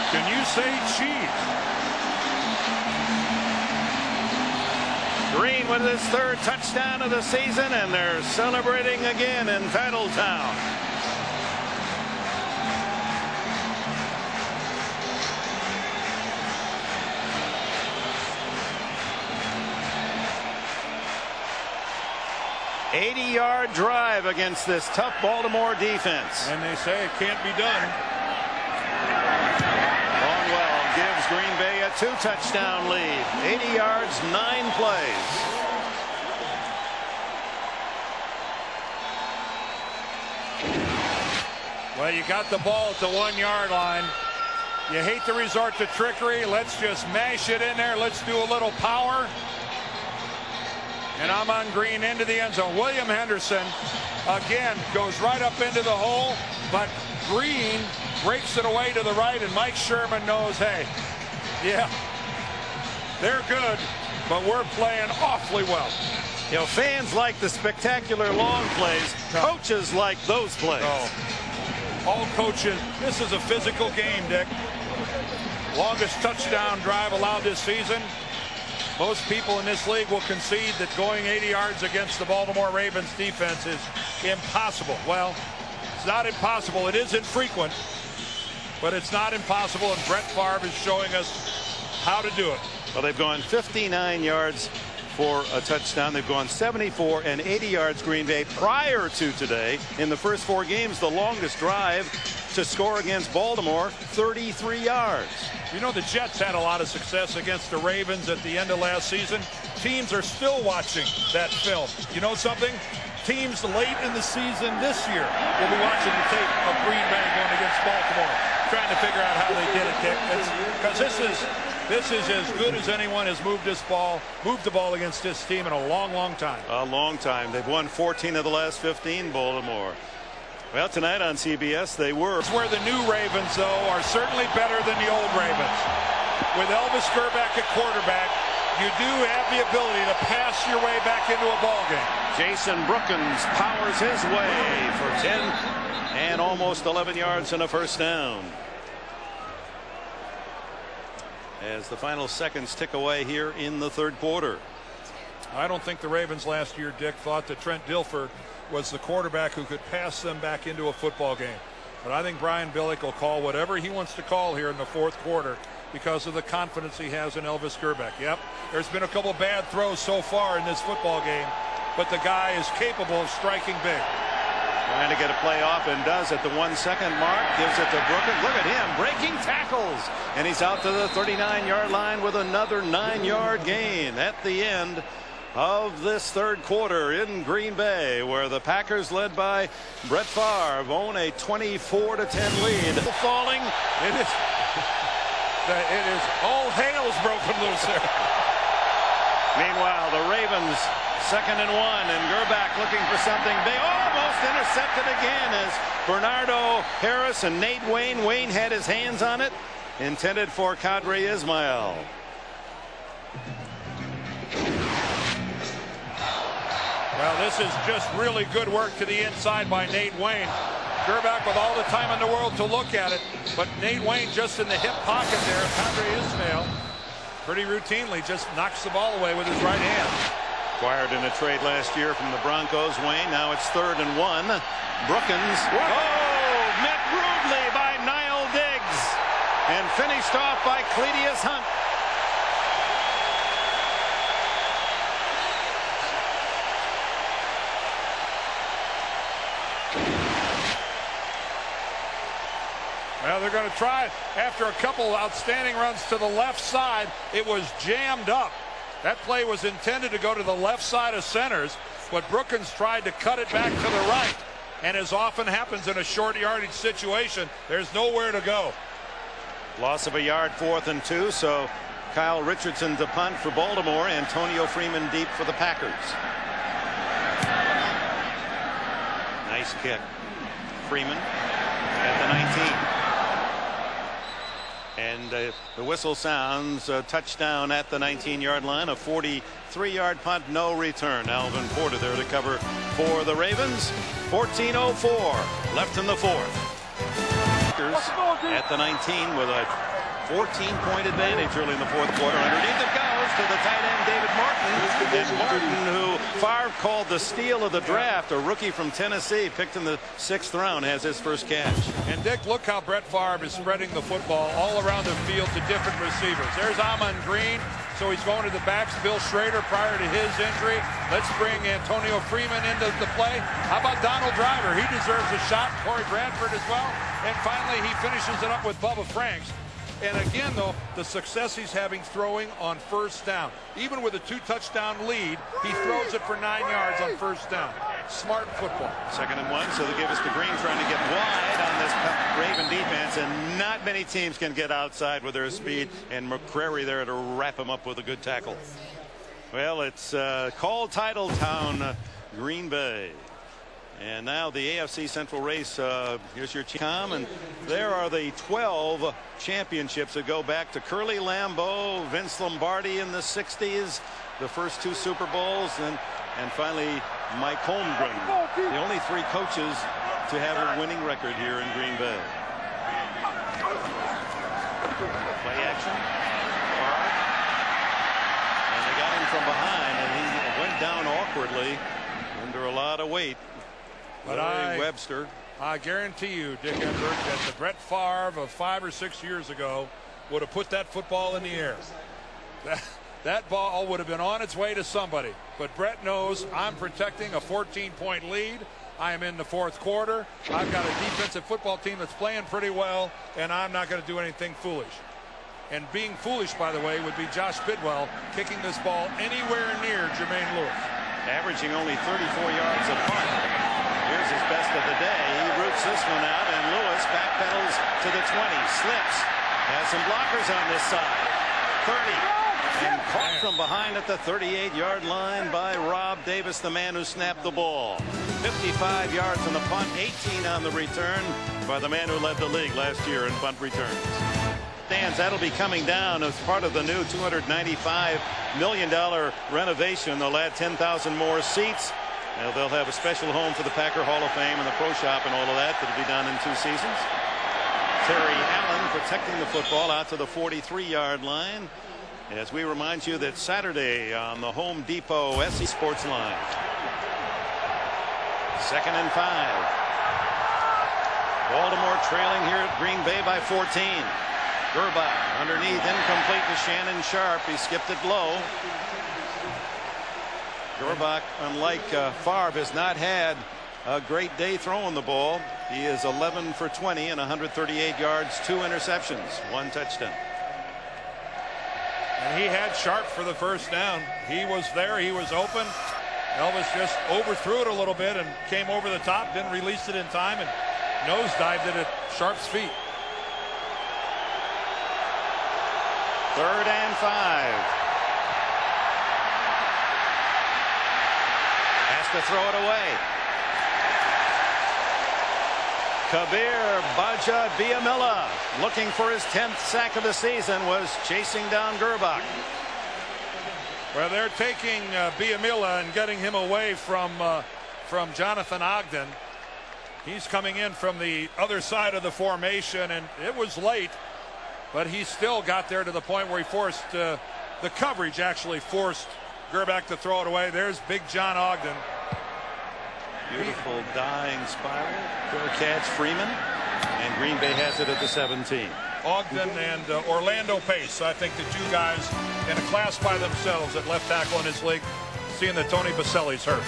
[SPEAKER 3] Can you say cheese?
[SPEAKER 1] Green with his 3rd touchdown of the season, and they're celebrating again in Titletown. ...80-yard drive against this tough Baltimore defense.
[SPEAKER 3] And they say it can't be done.
[SPEAKER 1] Barnwell gives Green Bay a 2-touchdown lead. 80 yards, 9 plays.
[SPEAKER 3] Well, you got the ball at the 1-yard line. You hate to resort to trickery. Let's just mash it in there. Let's do a little power. And Ahman Green into the end zone. William Henderson, again, goes right up into the hole. But Green breaks it away to the right. And Mike Sherman knows, hey, yeah, they're good, but we're playing awfully well.
[SPEAKER 1] You know, fans like the spectacular long plays. Coaches like those plays.
[SPEAKER 3] All coaches. This is a physical game, Dick. Longest touchdown drive allowed this season. Most people in this league will concede that going 80 yards against the Baltimore Ravens defense is impossible. Well, it's not impossible. It is infrequent, but it's not impossible, and Brett Favre is showing us how to do it.
[SPEAKER 1] Well, they've gone 59 yards for a touchdown. They've gone 74 and 80 yards Green Bay prior to today. In the first 4 games, the longest drive to score against Baltimore, 33 yards.
[SPEAKER 3] You know, the Jets had a lot of success against the Ravens at the end of last season. Teams are still watching that film. You know something? Teams late in the season this year will be watching the tape of Green Bay going against Baltimore, trying to figure out how they did it, Dick. Because this is as good as anyone has moved the ball against this team in a long, long time.
[SPEAKER 1] A long time. They've won 14 of the last 15, Baltimore. Well, tonight on CBS, they were.
[SPEAKER 3] It's where the new Ravens, though, are certainly better than the old Ravens. With Elvis Grbac at quarterback, you do have the ability to pass your way back into a ball game.
[SPEAKER 1] Jason Brookins powers his way for 10 and almost 11 yards and a first down. As the final seconds tick away here in the third quarter.
[SPEAKER 3] I don't think the Ravens last year, Dick, thought that Trent Dilfer was the quarterback who could pass them back into a football game. But I think Brian Billick will call whatever he wants to call here in the fourth quarter because of the confidence he has in Elvis Grbac. Yep, there's been a couple bad throws so far in this football game, but the guy is capable of striking big.
[SPEAKER 1] Trying to get a play off and does at the 1 second mark. Gives it to Brookins. Look at him breaking tackles. And he's out to the 39-yard line with another 9-yard gain at the end of this third quarter in Green Bay, where the Packers, led by Brett Favre, own a 24-10 lead. Falling.
[SPEAKER 3] It is all hail's broken loose there.
[SPEAKER 1] Meanwhile, the Ravens 2nd and 1, and Grbac looking for something big. Almost intercepted again as Bernardo Harris and Nate Wayne. Wayne had his hands on it. Intended for Qadry Ismail.
[SPEAKER 3] Well, this is just really good work to the inside by Nate Wayne. Grbac with all the time in the world to look at it, but Nate Wayne just in the hip pocket there. Qadry Ismail pretty routinely just knocks the ball away with his right hand.
[SPEAKER 1] Acquired in a trade last year from the Broncos. Wayne, now it's 3rd and 1. Brookins. Met rudely by Niall Diggs and finished off by Cledius Hunt.
[SPEAKER 3] Well, they're going to try it after a couple outstanding runs to the left side. It was jammed up. That play was intended to go to the left side of centers, but Brookins tried to cut it back to the right. And as often happens in a short yardage situation, there's nowhere to go.
[SPEAKER 1] Loss of a yard, 4th and 2. So Kyle Richardson to punt for Baltimore. Antonio Freeman deep for the Packers. Nice kick. Freeman at the 19. And the whistle sounds. A touchdown at the 19-yard line. A 43-yard punt, no return. Alvin Porter there to cover for the Ravens. 14:04 left in the fourth. At the 19 with a 14-point advantage early in the fourth quarter. Underneath it goes to the tight end David Martin. And Martin, who Favre called the steal of the draft, a rookie from Tennessee, picked in the 6th round, has his first catch.
[SPEAKER 3] And Dick, look how Brett Favre is spreading the football all around the field to different receivers. There's Ahman Green, so he's going to the backs. Bill Schrader prior to his injury. Let's bring Antonio Freeman into the play. How about Donald Driver? He deserves a shot. Corey Bradford as well. And finally, he finishes it up with Bubba Franks. And again, though, the success he's having throwing on first down. Even with a 2-touchdown lead, he throws it for 9 yards on first down. Smart football.
[SPEAKER 1] 2nd and 1, so they give us to Green trying to get wide on this Raven defense, and not many teams can get outside with their speed, and McCrary there to wrap him up with a good tackle. Well, it's called Title Town, Green Bay. And now the AFC Central race. Here's your team, and there are the 12 championships that go back to Curly Lambeau, Vince Lombardi in the 60s, the first 2 Super Bowls, and finally Mike Holmgren, the only 3 coaches to have a winning record here in Green Bay. Play action. And they got him from behind, and he went down awkwardly under a lot of weight.
[SPEAKER 3] But
[SPEAKER 1] Webster.
[SPEAKER 3] I guarantee you, Dick Enberg, that the Brett Favre of 5 or 6 years ago would have put that football in the air. That ball would have been on its way to somebody. But Brett knows I'm protecting a 14-point lead. I am in the 4th quarter. I've got a defensive football team that's playing pretty well, and I'm not going to do anything foolish. And being foolish, by the way, would be Josh Bidwell kicking this ball anywhere near Jermaine Lewis.
[SPEAKER 1] Averaging only 34 yards a punt. Here's his best of the day. He roots this one out, and Lewis backpedals to the 20. Slips. Has some blockers on this side. 30. And caught from behind at the 38-yard line by Rob Davis, the man who snapped the ball. 55 yards on the punt, 18 on the return by the man who led the league last year in punt returns. That'll be coming down as part of the new $295 million renovation. They'll add 10,000 more seats. Now they'll have a special home for the Packer Hall of Fame and the Pro Shop and all of that. That'll be done in 2 seasons. Terry Allen protecting the football out to the 43-yard line, as we remind you that Saturday on the Home Depot SE Sports line. 2nd and 5. Baltimore trailing here at Green Bay by 14. Gerbach underneath, incomplete to Shannon Sharp. He skipped it low. Gerbach, unlike Favre, has not had a great day throwing the ball. He is 11 for 20 and 138 yards, 2 interceptions, 1 touchdown.
[SPEAKER 3] And he had Sharp for the first down. He was there. He was open. Elvis just overthrew it a little bit and came over the top, didn't release it in time, and nosedived it at Sharp's feet.
[SPEAKER 1] 3rd and 5. Has to throw it away. Kabir Baja-Biamila, looking for his 10th sack of the season, was chasing down Gerbach.
[SPEAKER 3] Well, they're taking Biamila and getting him away from Jonathan Ogden. He's coming in from the other side of the formation, and it was late, but he still got there to the point where he forced the coverage actually forced Gerbach to throw it away. There's Big John Ogden.
[SPEAKER 1] Beautiful dying spiral. Fair catch, Freeman. And Green Bay has it at the 17.
[SPEAKER 3] Ogden and Orlando Pace, I think the 2 guys in a class by themselves at left tackle in this league, seeing that Tony Baselli's hurt.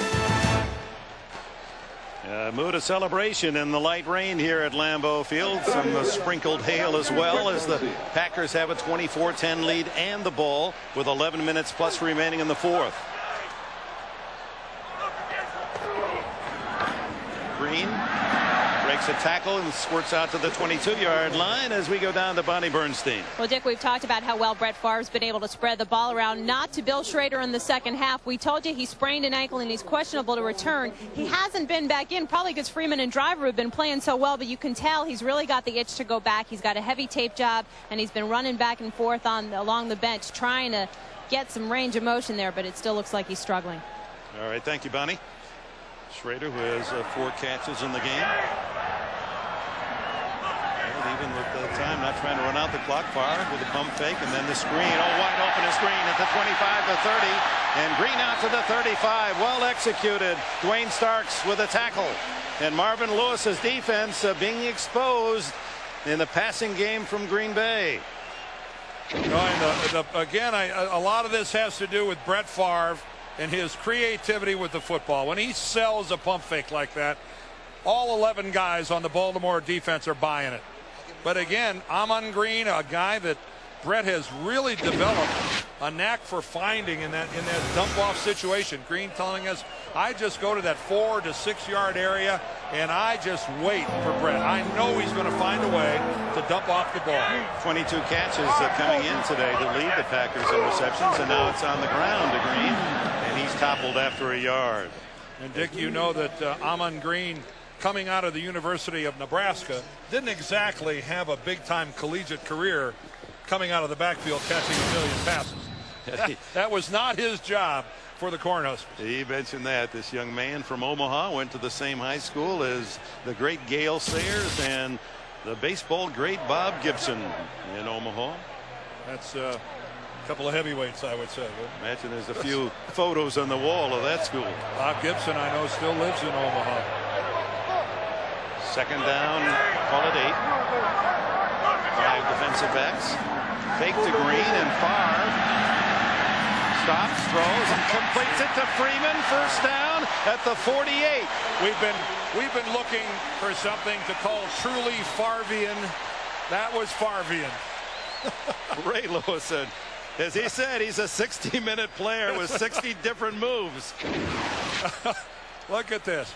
[SPEAKER 1] Mood of celebration in the light rain here at Lambeau Field. Some sprinkled hail as well, as the Packers have a 24-10 lead and the ball with 11 minutes plus remaining in the 4th. Green breaks a tackle and squirts out to the 22-yard line as we go down to Bonnie Bernstein.
[SPEAKER 2] Well, Dick, we've talked about how well Brett Favre's been able to spread the ball around, not to Bill Schrader in the 2nd half. We told you he sprained an ankle and he's questionable to return. He hasn't been back in, probably because Freeman and Driver have been playing so well, but you can tell he's really got the itch to go back. He's got a heavy tape job, and he's been running back and forth along the bench trying to get some range of motion there, but it still looks like he's struggling.
[SPEAKER 1] All right, thank you, Bonnie. Schrader, who has 4 catches in the game. And even with the time, not trying to run out the clock. Favre with a pump fake, and then the screen. Oh, wide open a screen at the 25 to 30. And Green out to the 35. Well executed. Dwayne Starks with a tackle. And Marvin Lewis's defense being exposed in the passing game from Green Bay.
[SPEAKER 3] Again, a lot of this has to do with Brett Favre and his creativity with the football. When he sells a pump fake like that, all 11 guys on the Baltimore defense are buying it. But again, Amon Green, a guy that Brett has really developed a knack for finding in that dump off situation. Green telling us, I just go to that 4 to 6 yard area and I just wait for Brett. I know he's going to find a way to dump off the ball. 22 catches coming in today to lead the Packers in receptions, and now it's on the ground to Green, and he's toppled after a yard. And Dick, you know that Amon Green, coming out of the University of Nebraska, didn't exactly have a big-time collegiate career coming out of the backfield catching a million passes. That was not his job for the Cornhuskers.
[SPEAKER 1] He mentioned that. This young man from Omaha went to the same high school as the great Gale Sayers and the baseball great Bob Gibson in Omaha.
[SPEAKER 3] That's a couple of heavyweights, I would say.
[SPEAKER 1] Imagine there's a few photos on the wall of that school.
[SPEAKER 3] Bob Gibson, I know, still lives in Omaha.
[SPEAKER 1] Second down, call it 8. 5 defensive backs. Fake to Green, and Favre stops, throws, and completes it to Freeman. First down at the 48.
[SPEAKER 3] We've been looking for something to call truly Farvian. That was Farvian.
[SPEAKER 1] Ray Lewis said, as he said, he's a 60-minute player with 60 different moves.
[SPEAKER 3] Look at this.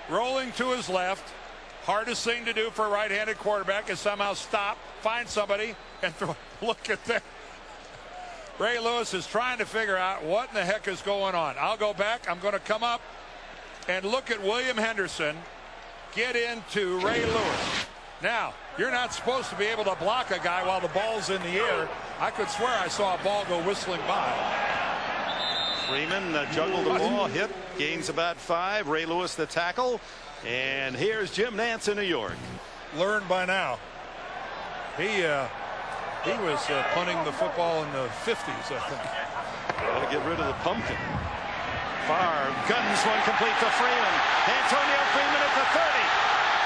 [SPEAKER 3] Rolling to his left. Hardest thing to do for a right-handed quarterback is somehow stop, find somebody, and throw. Look at that. Ray Lewis is trying to figure out what in the heck is going on. I'll go back. I'm going to come up and look at William Henderson get into Ray Lewis. Now, you're not supposed to be able to block a guy while the ball's in the air. I could swear I saw a ball go whistling by.
[SPEAKER 1] Freeman juggled the ball, hit, gains about 5. Ray Lewis the tackle. And here's Jim Nantz in New York.
[SPEAKER 3] Learned by now. He was punting the football in the 50s, I think.
[SPEAKER 1] Got to get rid of the pumpkin. Favre guns one complete to Freeman. Antonio Freeman at the 30,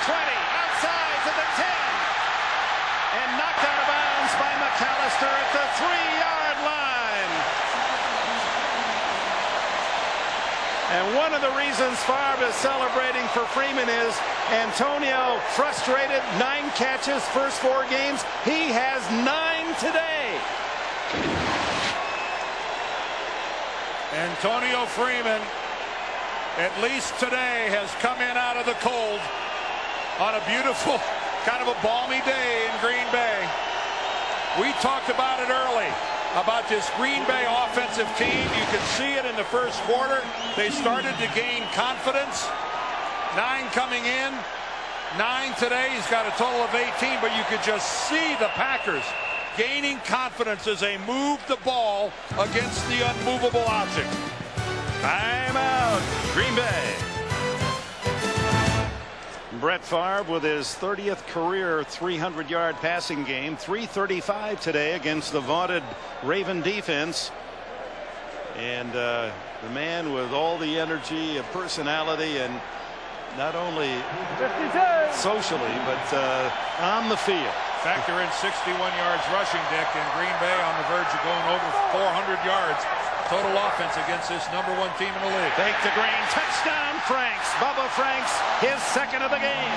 [SPEAKER 1] 20, outside to the 10, and knocked out of bounds by McAllister at the 3-yard line. And one of the reasons Favre is celebrating for Freeman is Antonio frustrated, 9 catches, first 4 games. He has 9 today.
[SPEAKER 3] Antonio Freeman, at least today, has come in out of the cold on a beautiful, kind of a balmy day in Green Bay. We talked about it early, about this Green Bay offensive team. You can see it in the first quarter. They started to gain confidence. 9 coming in, 9 today. He's got a total of 18, but you could just see the Packers gaining confidence as they move the ball against the unmovable object.
[SPEAKER 1] Timeout, Green Bay. Brett Favre with his 30th career 300-yard passing game. 335 today against the vaunted Raven defense. And the man with all the energy and personality, and not only socially, but on the field.
[SPEAKER 3] Factor in 61 yards rushing, Dick, and Green Bay on the verge of going over 400 yards total offense against this #1 team in the league.
[SPEAKER 1] Fake to Green, touchdown Franks. Bubba Franks, his second of the game.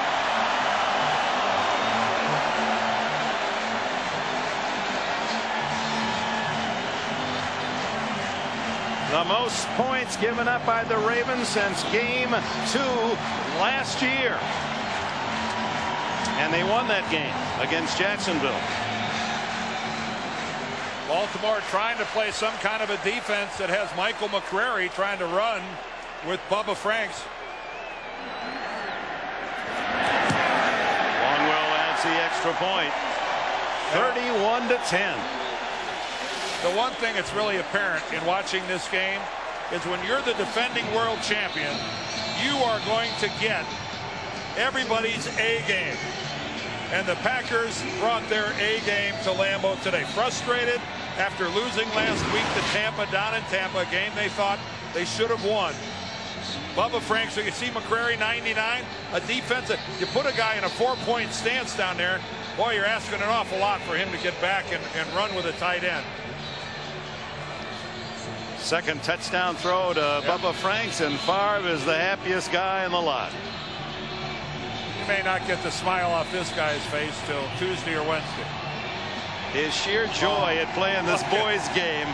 [SPEAKER 1] The most points given up by the Ravens since game 2 last year. And they won that game against Jacksonville.
[SPEAKER 3] Baltimore trying to play some kind of a defense that has Michael McCrary trying to run with Bubba Franks.
[SPEAKER 1] Longwell adds the extra point. 31-10.
[SPEAKER 3] The one thing that's really apparent in watching this game is when you're the defending world champion, you are going to get everybody's A game. And the Packers brought their A game to Lambeau today. Frustrated after losing last week to Tampa, down in Tampa, a game they thought they should have won. Bubba Franks, so you see McCrary 99, a defense that you put a guy in a 4-point stance down there, boy, you're asking an awful lot for him to get back and run with a tight end.
[SPEAKER 1] Second touchdown throw to Bubba Franks, and Favre is the happiest guy in the lot.
[SPEAKER 3] May not get the smile off this guy's face till Tuesday or Wednesday.
[SPEAKER 1] his sheer joy at playing this boys game.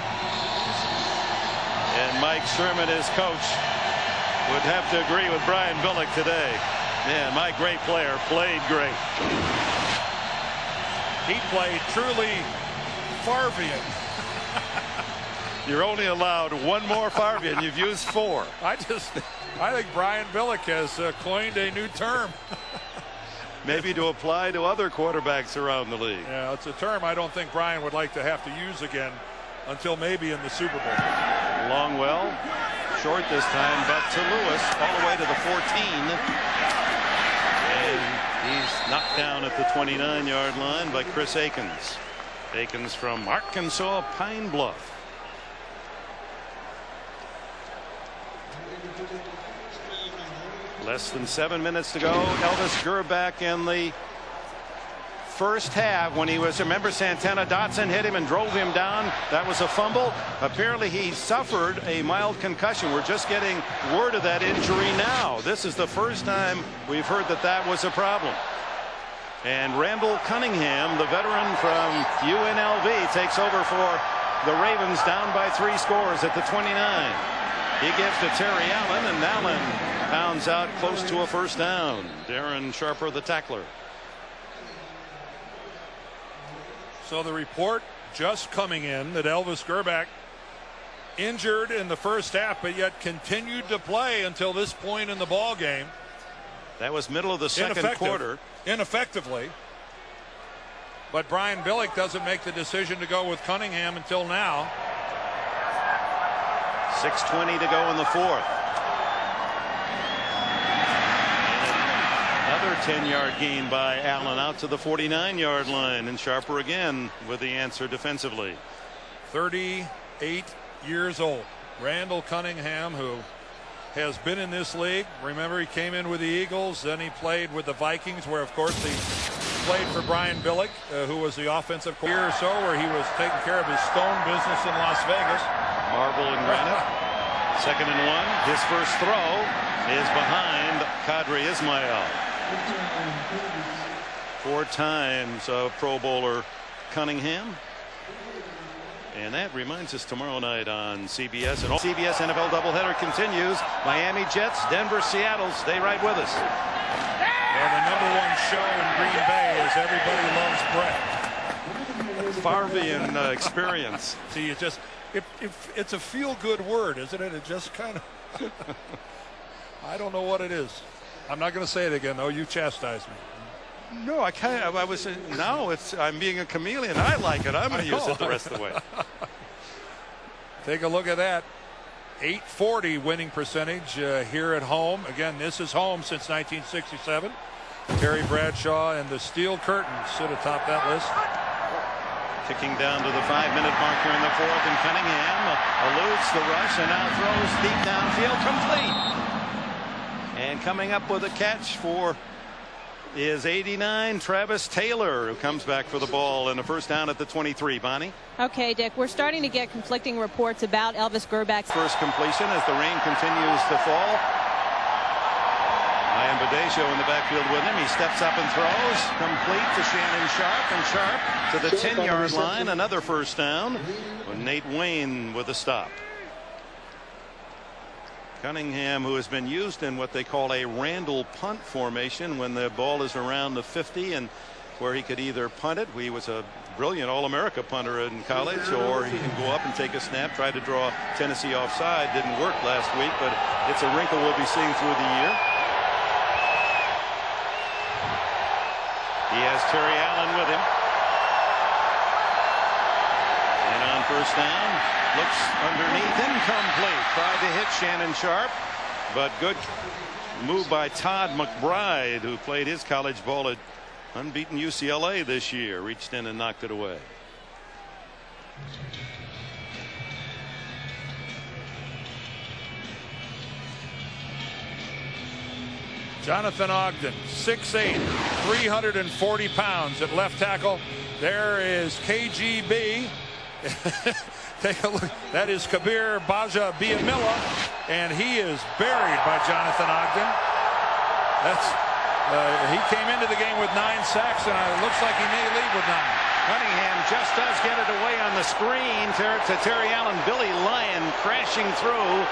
[SPEAKER 1] And Mike Sherman, his coach, would have to agree with Brian Billick today. Man, my great player played great.
[SPEAKER 3] He played truly Farvian.
[SPEAKER 1] You're only allowed one more Farvian. You've used 4.
[SPEAKER 3] I think Brian Billick has coined a new term.
[SPEAKER 1] Maybe to apply to other quarterbacks around the league.
[SPEAKER 3] Yeah, it's a term I don't think Brian would like to have to use again until maybe in the Super Bowl.
[SPEAKER 1] Long well, short this time, but to Lewis all the way to the 14. And he's knocked down at the 29-yard line by Chris Akins. Akins from Arkansas Pine Bluff. Less than 7 minutes to go. Elvis Grbac in the first half when he was, remember, Santana Dotson hit him and drove him down. That was a fumble. Apparently he suffered a mild concussion. We're just getting word of that injury now. This is the first time we've heard that that was a problem. And Randall Cunningham, the veteran from UNLV, takes over for the Ravens, down by 3 scores at the 29. He gives to Terry Allen, and Allen pounds out close to a first down. Darren Sharper, the tackler.
[SPEAKER 3] So the report just coming in that Elvis Grbac injured in the first half, but yet continued to play until this point in the ball game.
[SPEAKER 1] That was middle of the second quarter.
[SPEAKER 3] Ineffectively. But Brian Billick doesn't make the decision to go with Cunningham until now.
[SPEAKER 1] 6:20 to go in the fourth. And another 10-yard gain by Allen out to the 49-yard line, and Sharper again with the answer defensively.
[SPEAKER 3] 38 years old. Randall Cunningham, who has been in this league. Remember, he came in with the Eagles, then he played with the Vikings, where of course he played for Brian Billick, who was the offensive coordinator, or so, where he was taking care of his stone business in Las Vegas.
[SPEAKER 1] Marble and granite. 2nd and 1. His first throw is behind Qadry Ismail. 4 times Pro Bowler Cunningham. And that reminds us, tomorrow night on CBS, and CBS NFL doubleheader continues. Miami Jets, Denver, Seattle. Stay right with us.
[SPEAKER 3] Well, the #1 show in Green Bay is Everybody Loves Brett.
[SPEAKER 1] Farvian experience.
[SPEAKER 3] See, it's a feel-good word, isn't it? It just kind of, I don't know what it is. I'm not going to say it again, though. You chastise me.
[SPEAKER 1] No, I'm being a chameleon. I like it. I'm going to use it the rest of the way.
[SPEAKER 3] Take a look at that. 840 winning percentage here at home. Again, this is home since 1967. Terry Bradshaw and the Steel Curtains sit atop that list.
[SPEAKER 1] Kicking down to the 5-minute mark here in the fourth, and Cunningham eludes the rush and now throws deep downfield, complete. And coming up with a catch for is 89 Travis Taylor, who comes back for the ball in a first down at the 23. Bonnie.
[SPEAKER 2] Okay, Dick, we're starting to get conflicting reports about Elvis Grbac.
[SPEAKER 1] First completion as the rain continues to fall. Ian Badesio in the backfield with him. He steps up and throws. Complete to Shannon Sharp, and Sharp to the 10-yard line. Another first down. Nate Wayne with a stop. Cunningham, who has been used in what they call a Randall punt formation when the ball is around the 50, and where he could either punt it. He was a brilliant All-America punter in college, or he can go up and take a snap. Tried to draw Tennessee offside. Didn't work last week, but it's a wrinkle we'll be seeing through the year. He has Terry Allen with him. And on first down, looks underneath, incomplete. Tried to hit Shannon Sharp, but good move by Todd McBride, who played his college ball at unbeaten UCLA this year. Reached in and knocked it away.
[SPEAKER 3] Jonathan Ogden, 6'8", 340 pounds at left tackle. There is KGB. Take a look. That is Kabir Baja Biamila, and he is buried by Jonathan Ogden. He came into the game with 9 sacks, and it looks like he may leave with 9.
[SPEAKER 1] Cunningham just does get it away on the screen to Terry Allen. Billy Lyon crashing through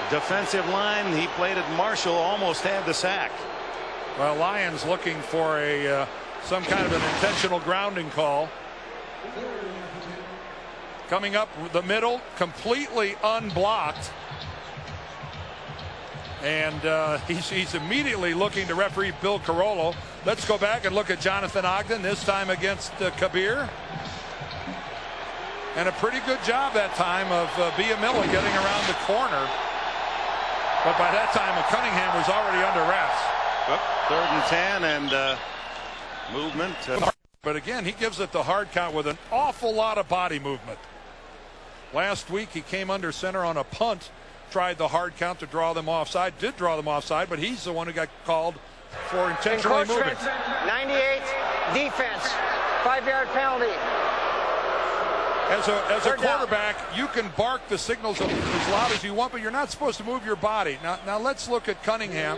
[SPEAKER 1] defensive line. He played at Marshall, almost had the sack.
[SPEAKER 3] Well, Lyon's looking for some kind of an intentional grounding call. Coming up the middle, completely unblocked. And he's immediately looking to referee Bill Carollo. Let's go back and look at Jonathan Ogden, this time against Kabir. And a pretty good job that time of Biamilla getting around the corner. But by that time, Cunningham was already under wraps.
[SPEAKER 1] Well, 3rd and 10 and movement.
[SPEAKER 3] But again, he gives it the hard count with an awful lot of body movement. Last week, he came under center on a punt. Tried the hard count to draw them offside, did draw them offside, but he's the one who got called for intentionally moving.
[SPEAKER 4] 98 defense, 5-yard penalty.
[SPEAKER 3] As a quarterback, you can bark the signals as loud as you want, but you're not supposed to move your body. Now let's look at Cunningham.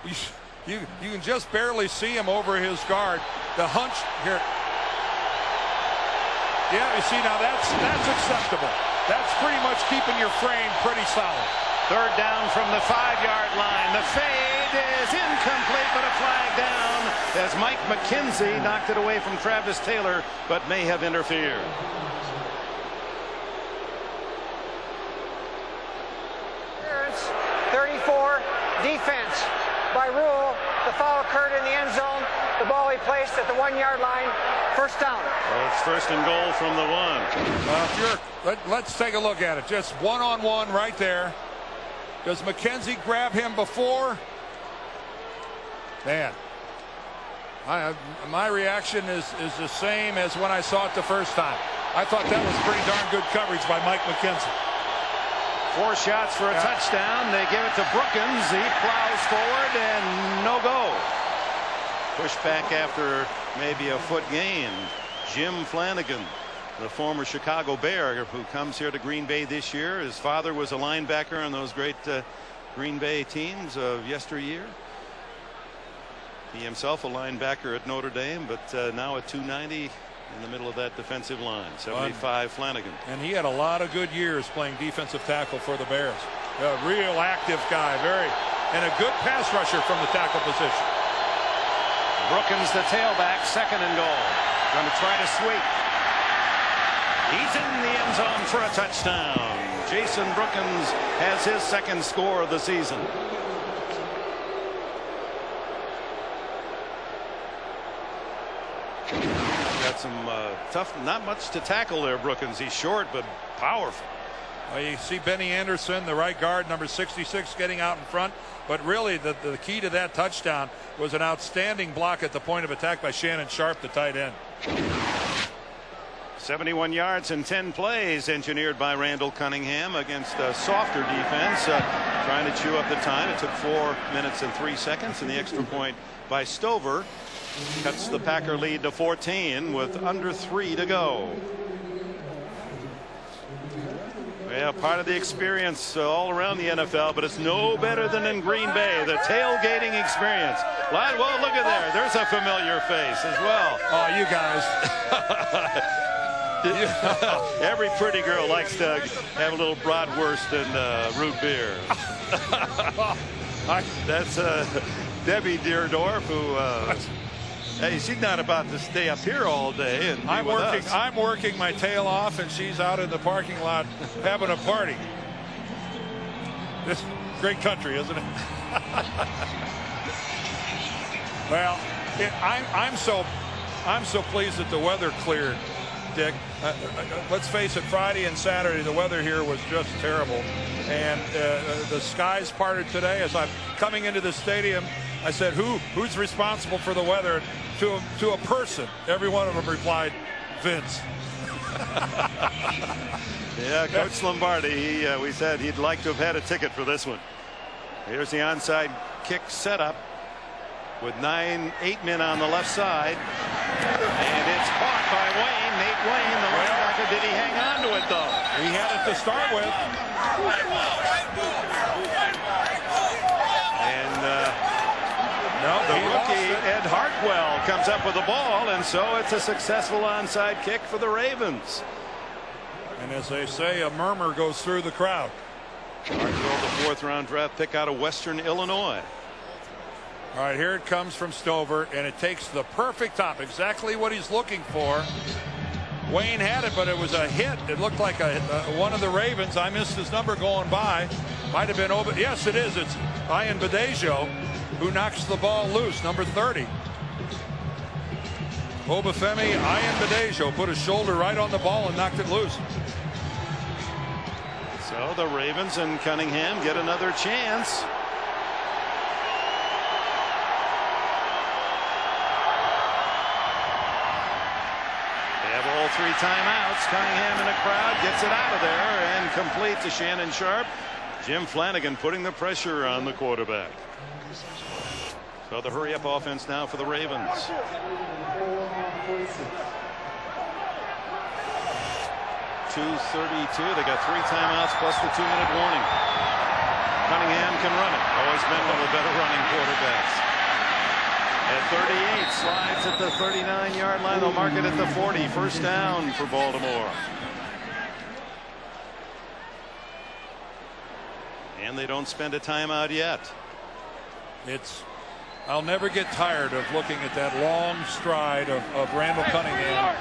[SPEAKER 3] You can just barely see him over his guard. The hunch here. Yeah, you see, now that's acceptable. That's pretty much keeping your frame pretty solid.
[SPEAKER 1] 3rd down from the 5-yard line. The fade is incomplete, but a flag down as Mike McKenzie knocked it away from Travis Taylor, but may have interfered.
[SPEAKER 4] Clearance, 34, defense. By rule, the foul occurred in the end zone. The ball he placed at the 1-yard line. 1st down.
[SPEAKER 1] Well, it's 1st and goal from the 1.
[SPEAKER 3] Let's take a look at it. Just one-on-one right there. Does McKenzie grab him before? Man, my reaction is the same as when I saw it the first time. I thought that was pretty darn good coverage by Mike McKenzie.
[SPEAKER 1] 4 shots for a touchdown. They give it to Brookins. He plows forward and no go. Push back after maybe a foot gain. Jim Flanagan, the former Chicago Bear, who comes here to Green Bay this year. His father was a linebacker on those great Green Bay teams of yesteryear. He himself a linebacker at Notre Dame, but now at 290 in the middle of that defensive line. 75 Flanagan.
[SPEAKER 3] And he had a lot of good years playing defensive tackle for the Bears. A real active guy, and a good pass rusher from the tackle position.
[SPEAKER 1] Brookins, the tailback, 2nd and goal. Going to try to sweep. He's in the end zone for a touchdown. Jason Brookins has his 2nd score of the season. Got some tough, not much to tackle there, Brookins. He's short, but powerful.
[SPEAKER 3] Well, you see Benny Anderson, the right guard, number 66, getting out in front. But really, the key to that touchdown was an outstanding block at the point of attack by Shannon Sharp, the tight end.
[SPEAKER 1] 71 yards in 10 plays engineered by Randall Cunningham against a softer defense, trying to chew up the time. It took 4 minutes and 3 seconds, and the extra point by Stover cuts the Packer lead to 14 with under 3 to go. Yeah, part of the experience all around the NFL, but it's no better than in Green Bay, the tailgating experience. Well, look at there. There's a familiar face as well.
[SPEAKER 3] Oh, you guys.
[SPEAKER 1] Every pretty girl likes to have a little bratwurst and root beer. That's Debbie Deerdorf, who hey, she's not about to stay up here all day. And
[SPEAKER 3] I'm working my tail off, and she's out in the parking lot having a party. This great country, isn't it? Well, I'm so pleased that the weather cleared, Dick. Let's face it, Friday and Saturday the weather here was just terrible, and the skies parted today. As I'm coming into the stadium, I said, who's responsible for the weather? To a person, every one of them replied, Vince.
[SPEAKER 1] Yeah, Coach Lombardi, we said he'd like to have had a ticket for this one. Here's the onside kick setup with 8 men on the left side, and it's caught by Wayne. Nate Wayne, the linebacker. Did he hang on to it though?
[SPEAKER 3] He had it to start with. And
[SPEAKER 1] no, The rookie Ed Hartwell comes up with the ball, and so it's a successful onside kick for the Ravens.
[SPEAKER 3] And as they say, a murmur goes through the crowd.
[SPEAKER 1] Hartwell, the 4th-round draft pick out of Western Illinois.
[SPEAKER 3] All right, here it comes from Stover, and it takes the perfect top, exactly what he's looking for. Wayne had it, but it was a hit. It looked like one of the Ravens. I missed his number going by. Might have been over. Yes, it is. It's Ian Badejo who knocks the ball loose, number 30. Obafemi Ian Badejo put his shoulder right on the ball and knocked it loose.
[SPEAKER 1] So the Ravens and Cunningham get another chance. All 3 timeouts. Cunningham in a crowd gets it out of there and complete to Shannon Sharpe. Jim Flanagan putting the pressure on the quarterback. So the hurry up offense now for the Ravens. 2:32. They got 3 timeouts plus the 2-minute warning. Cunningham can run it. Always been one of the better running quarterbacks. At 38, slides at the 39-yard line. They'll mark it at the 40. First down for Baltimore. And they don't spend a timeout yet.
[SPEAKER 3] I'll never get tired of looking at that long stride of Randall Cunningham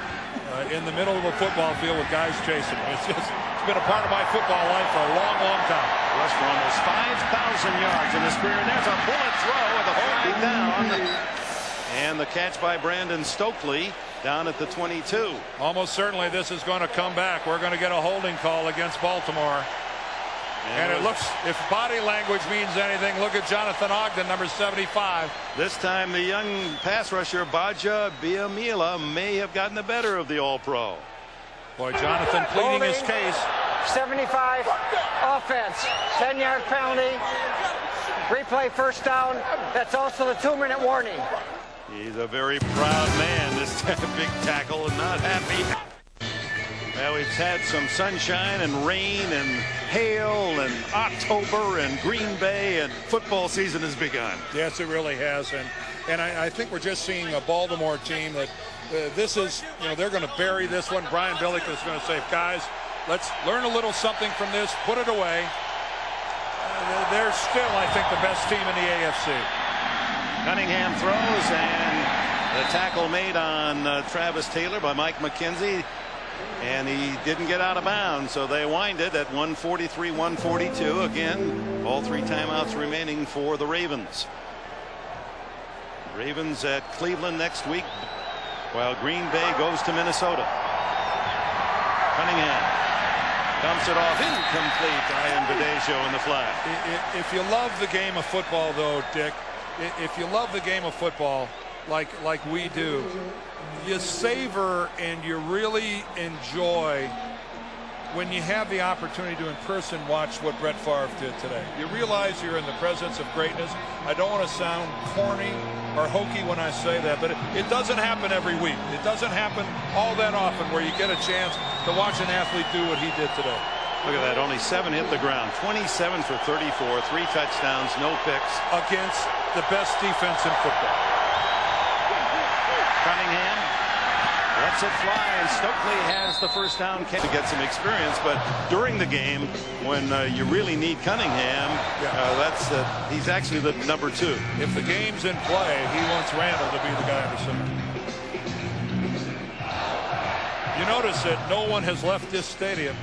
[SPEAKER 3] in the middle of a football field with guys chasing him. It's been a part of my football life for a long, long time.
[SPEAKER 1] Rushed for almost 5,000 yards in his career. And there's a bullet throw with a flag down. And the catch by Brandon Stokely down at the 22.
[SPEAKER 3] Almost certainly this is going to come back. We're going to get a holding call against Baltimore. And it looks, if body language means anything, look at Jonathan Ogden, number 75.
[SPEAKER 1] This time the young pass rusher Baja Biamila may have gotten the better of the All-Pro.
[SPEAKER 3] Boy, Jonathan pleading his case.
[SPEAKER 4] 75 offense, 10-yard penalty, replay first down. That's also the 2-minute warning.
[SPEAKER 1] He's a very proud man, this big tackle, and not happy. Well, we've had some sunshine and rain and hail and October and Green Bay, and football season has begun.
[SPEAKER 3] Yes, it really has. And I think we're just seeing a Baltimore team that this is, they're going to bury this one. Brian Billick is going to say, guys, let's learn a little something from this, put it away. They're still, I think, the best team in the AFC.
[SPEAKER 1] Cunningham throws, and the tackle made on Travis Taylor by Mike McKenzie, and he didn't get out of bounds, so they wind it at 143-142. Again, all 3 timeouts remaining for the Ravens. Ravens at Cleveland next week, while Green Bay goes to Minnesota. Cunningham dumps it off, incomplete. Ian Badejo in the flag.
[SPEAKER 3] If you love the game of football, though, Dick, if you love the game of football like we do, you savor and you really enjoy when you have the opportunity to in person watch what Brett Favre did today. You realize you're in the presence of greatness. I don't want to sound corny or hokey when I say that, but it doesn't happen every week. It doesn't happen all that often where you get a chance to watch an athlete do what he did today.
[SPEAKER 1] Look at that, only 7 hit the ground, 27 for 34, 3 touchdowns, no picks.
[SPEAKER 3] Against the best defense in football.
[SPEAKER 1] Cunningham lets it fly, and Stokely has the first down to get some experience. But during the game, when you really need Cunningham, he's actually the number 2.
[SPEAKER 3] If the game's in play, he wants Randall to be the guy under center. You notice that no one has left this stadium.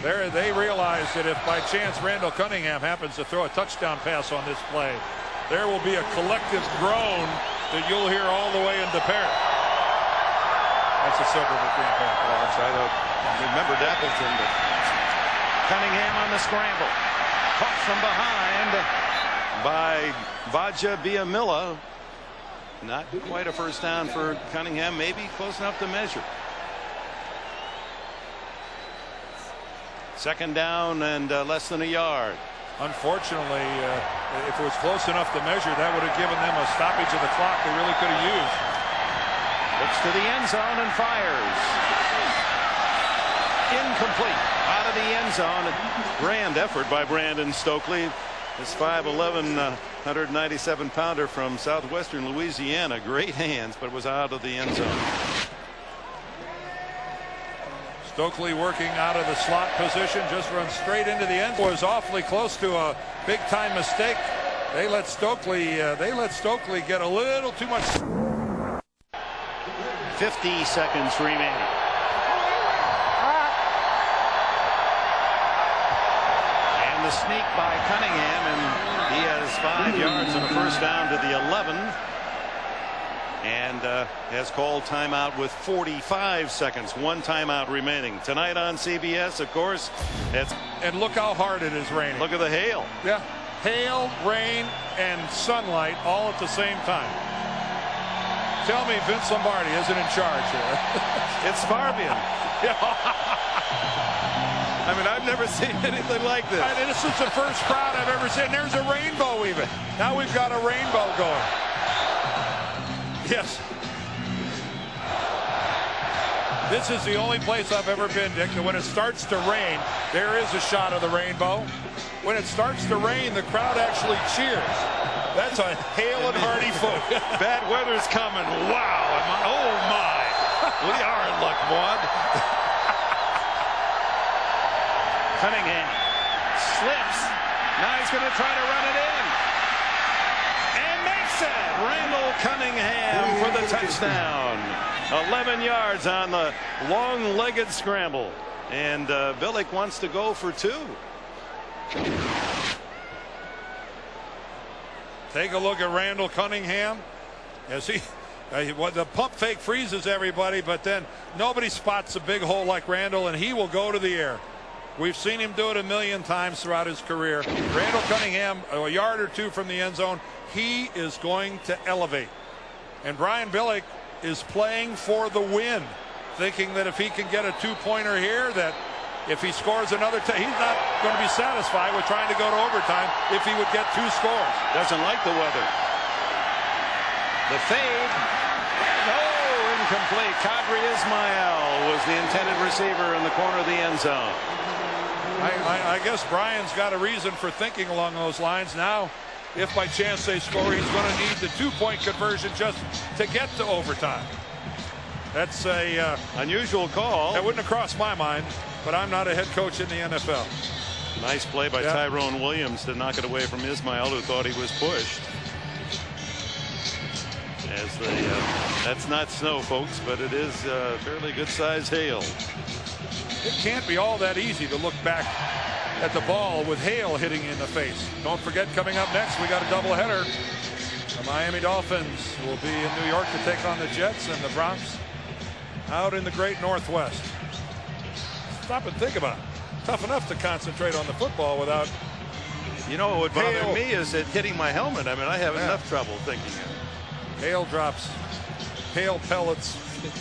[SPEAKER 3] They realize that if by chance Randall Cunningham happens to throw a touchdown pass on this play, there will be a collective groan that you'll hear all the way into Perry. That's a suburb of Green Bay.
[SPEAKER 1] I'll try to remember Appleton, but Cunningham on the scramble. Caught from behind by Baja Biamila. Not quite a first down for Cunningham, maybe close enough to measure. Second down and less than a yard.
[SPEAKER 3] Unfortunately, if it was close enough to measure, that would have given them a stoppage of the clock they really could have used.
[SPEAKER 1] Looks to the end zone and fires. Incomplete. Out of the end zone. Grand effort by Brandon Stokely. His 5'11" 197-pounder from southwestern Louisiana. Great hands, but was out of the end zone.
[SPEAKER 3] Stokely working out of the slot position, just runs straight into the end. Was awfully close to a big-time mistake. They let Stokely get a little too much.
[SPEAKER 1] 50 seconds remaining. And the sneak by Cunningham, and he has 5 yards and a first down to the 11. And has called timeout with 45 seconds. 1 timeout remaining. Tonight on CBS, of course.
[SPEAKER 3] And look how hard it is raining.
[SPEAKER 1] Look at the hail.
[SPEAKER 3] Yeah. Hail, rain, and sunlight all at the same time. Tell me Vince Lombardi isn't in charge here.
[SPEAKER 1] It's Farbian. I mean, I've never seen anything like this.
[SPEAKER 3] And this is the first crowd I've ever seen. There's a rainbow even. Now we've got a rainbow going. Yes. This is the only place I've ever been, Dick, that when it starts to rain, there is a shot of the rainbow. When it starts to rain, the crowd actually cheers. That's a hail and hearty folk.
[SPEAKER 1] Bad weather's coming. Wow. Oh, my. We are in luck, Maud. Cunningham slips. Now he's going to try to run it in. And makes it. Randall Cunningham for the touchdown. 11 yards on the long-legged scramble. And Billick wants to go for 2.
[SPEAKER 3] Take a look at Randall Cunningham as the pump fake freezes everybody, but then nobody spots a big hole like Randall, and he will go to the air. We've seen him do it a million times throughout his career. Randall Cunningham, a yard or 2 from the end zone, he is going to elevate. And Brian Billick is playing for the win, thinking that if he can get a 2-pointer here, that if he scores another, he's not going to be satisfied with trying to go to overtime if he would get 2 scores.
[SPEAKER 1] Doesn't like the weather. The fade. No, incomplete. Kadri Ismail was the intended receiver in the corner of the end zone.
[SPEAKER 3] I guess Brian's got a reason for thinking along those lines. Now, if by chance they score, he's going to need the 2-point conversion just to get to overtime. That's a
[SPEAKER 1] unusual call.
[SPEAKER 3] That wouldn't have crossed my mind, but I'm not a head coach in the NFL.
[SPEAKER 1] Nice play by Tyrone Williams to knock it away from Ismail, who thought he was pushed. As that's not snow, folks, but it is fairly good-sized hail.
[SPEAKER 3] It can't be all that easy to look back at the ball with hail hitting you in the face. Don't forget, coming up next, we got a doubleheader. The Miami Dolphins will be in New York to take on the Jets, and the Bronx out in the great Northwest. Stop and think about it. Tough enough to concentrate on the football without.
[SPEAKER 1] You know what would bother me is it hitting my helmet. I mean, I have enough trouble thinking of it.
[SPEAKER 3] Hail drops, hail pellets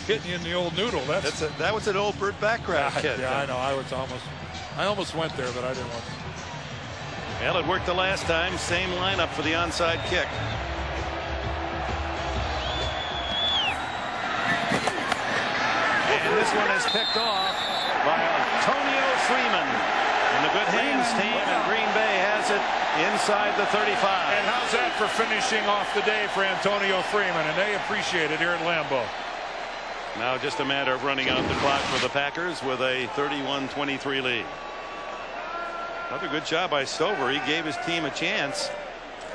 [SPEAKER 3] hitting you in the old noodle.
[SPEAKER 1] That was an old Burt Backraft kid.
[SPEAKER 3] Yeah, I know. I almost went there, but I didn't want to.
[SPEAKER 1] Well, it worked the last time. Same lineup for the onside kick. And this one is picked off by Antonio Freeman. And the good hands team, and Green Bay has it inside the 35.
[SPEAKER 3] And how's that for finishing off the day for Antonio Freeman? And they appreciate it here at Lambeau.
[SPEAKER 1] Now just a matter of running out the clock for the Packers with a 31-23 lead. Another good job by Stover. He gave his team a chance,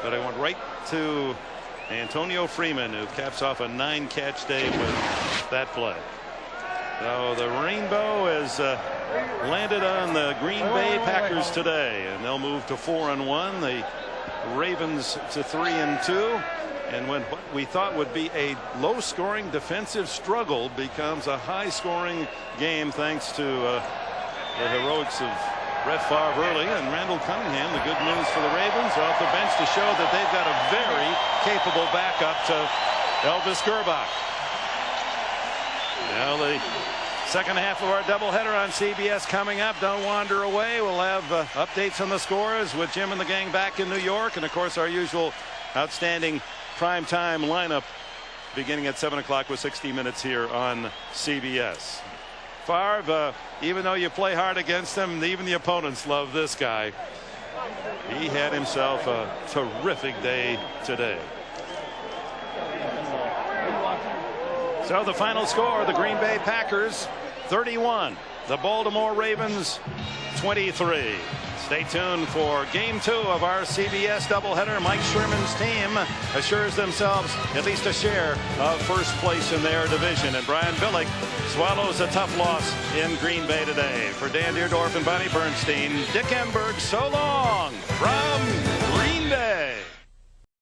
[SPEAKER 1] but it went right to Antonio Freeman, who caps off a 9-catch day with that play. So the rainbow has landed on the Green Bay Packers today, and they'll move to 4-1. The Ravens to 3-2. And when what we thought would be a low-scoring defensive struggle becomes a high-scoring game thanks to the heroics of Brett Favre early and Randall Cunningham. The good news for the Ravens off the bench to show that they've got a very capable backup to Elvis Grbac. Now the second half of our doubleheader on CBS coming up. Don't wander away. We'll have updates on the scores with Jim and the gang back in New York, and of course our usual outstanding primetime lineup beginning at 7 o'clock with 60 minutes here on CBS. Favre, even though you play hard against him, even the opponents love this guy. He had himself a terrific day today. So the final score, the Green Bay Packers 31, the Baltimore Ravens 23. Stay tuned for game 2 of our CBS doubleheader. Mike Sherman's team assures themselves at least a share of first place in their division. And Brian Billick swallows a tough loss in Green Bay today. For Dan Deerdorf and Bonnie Bernstein, Dick Enberg, so long from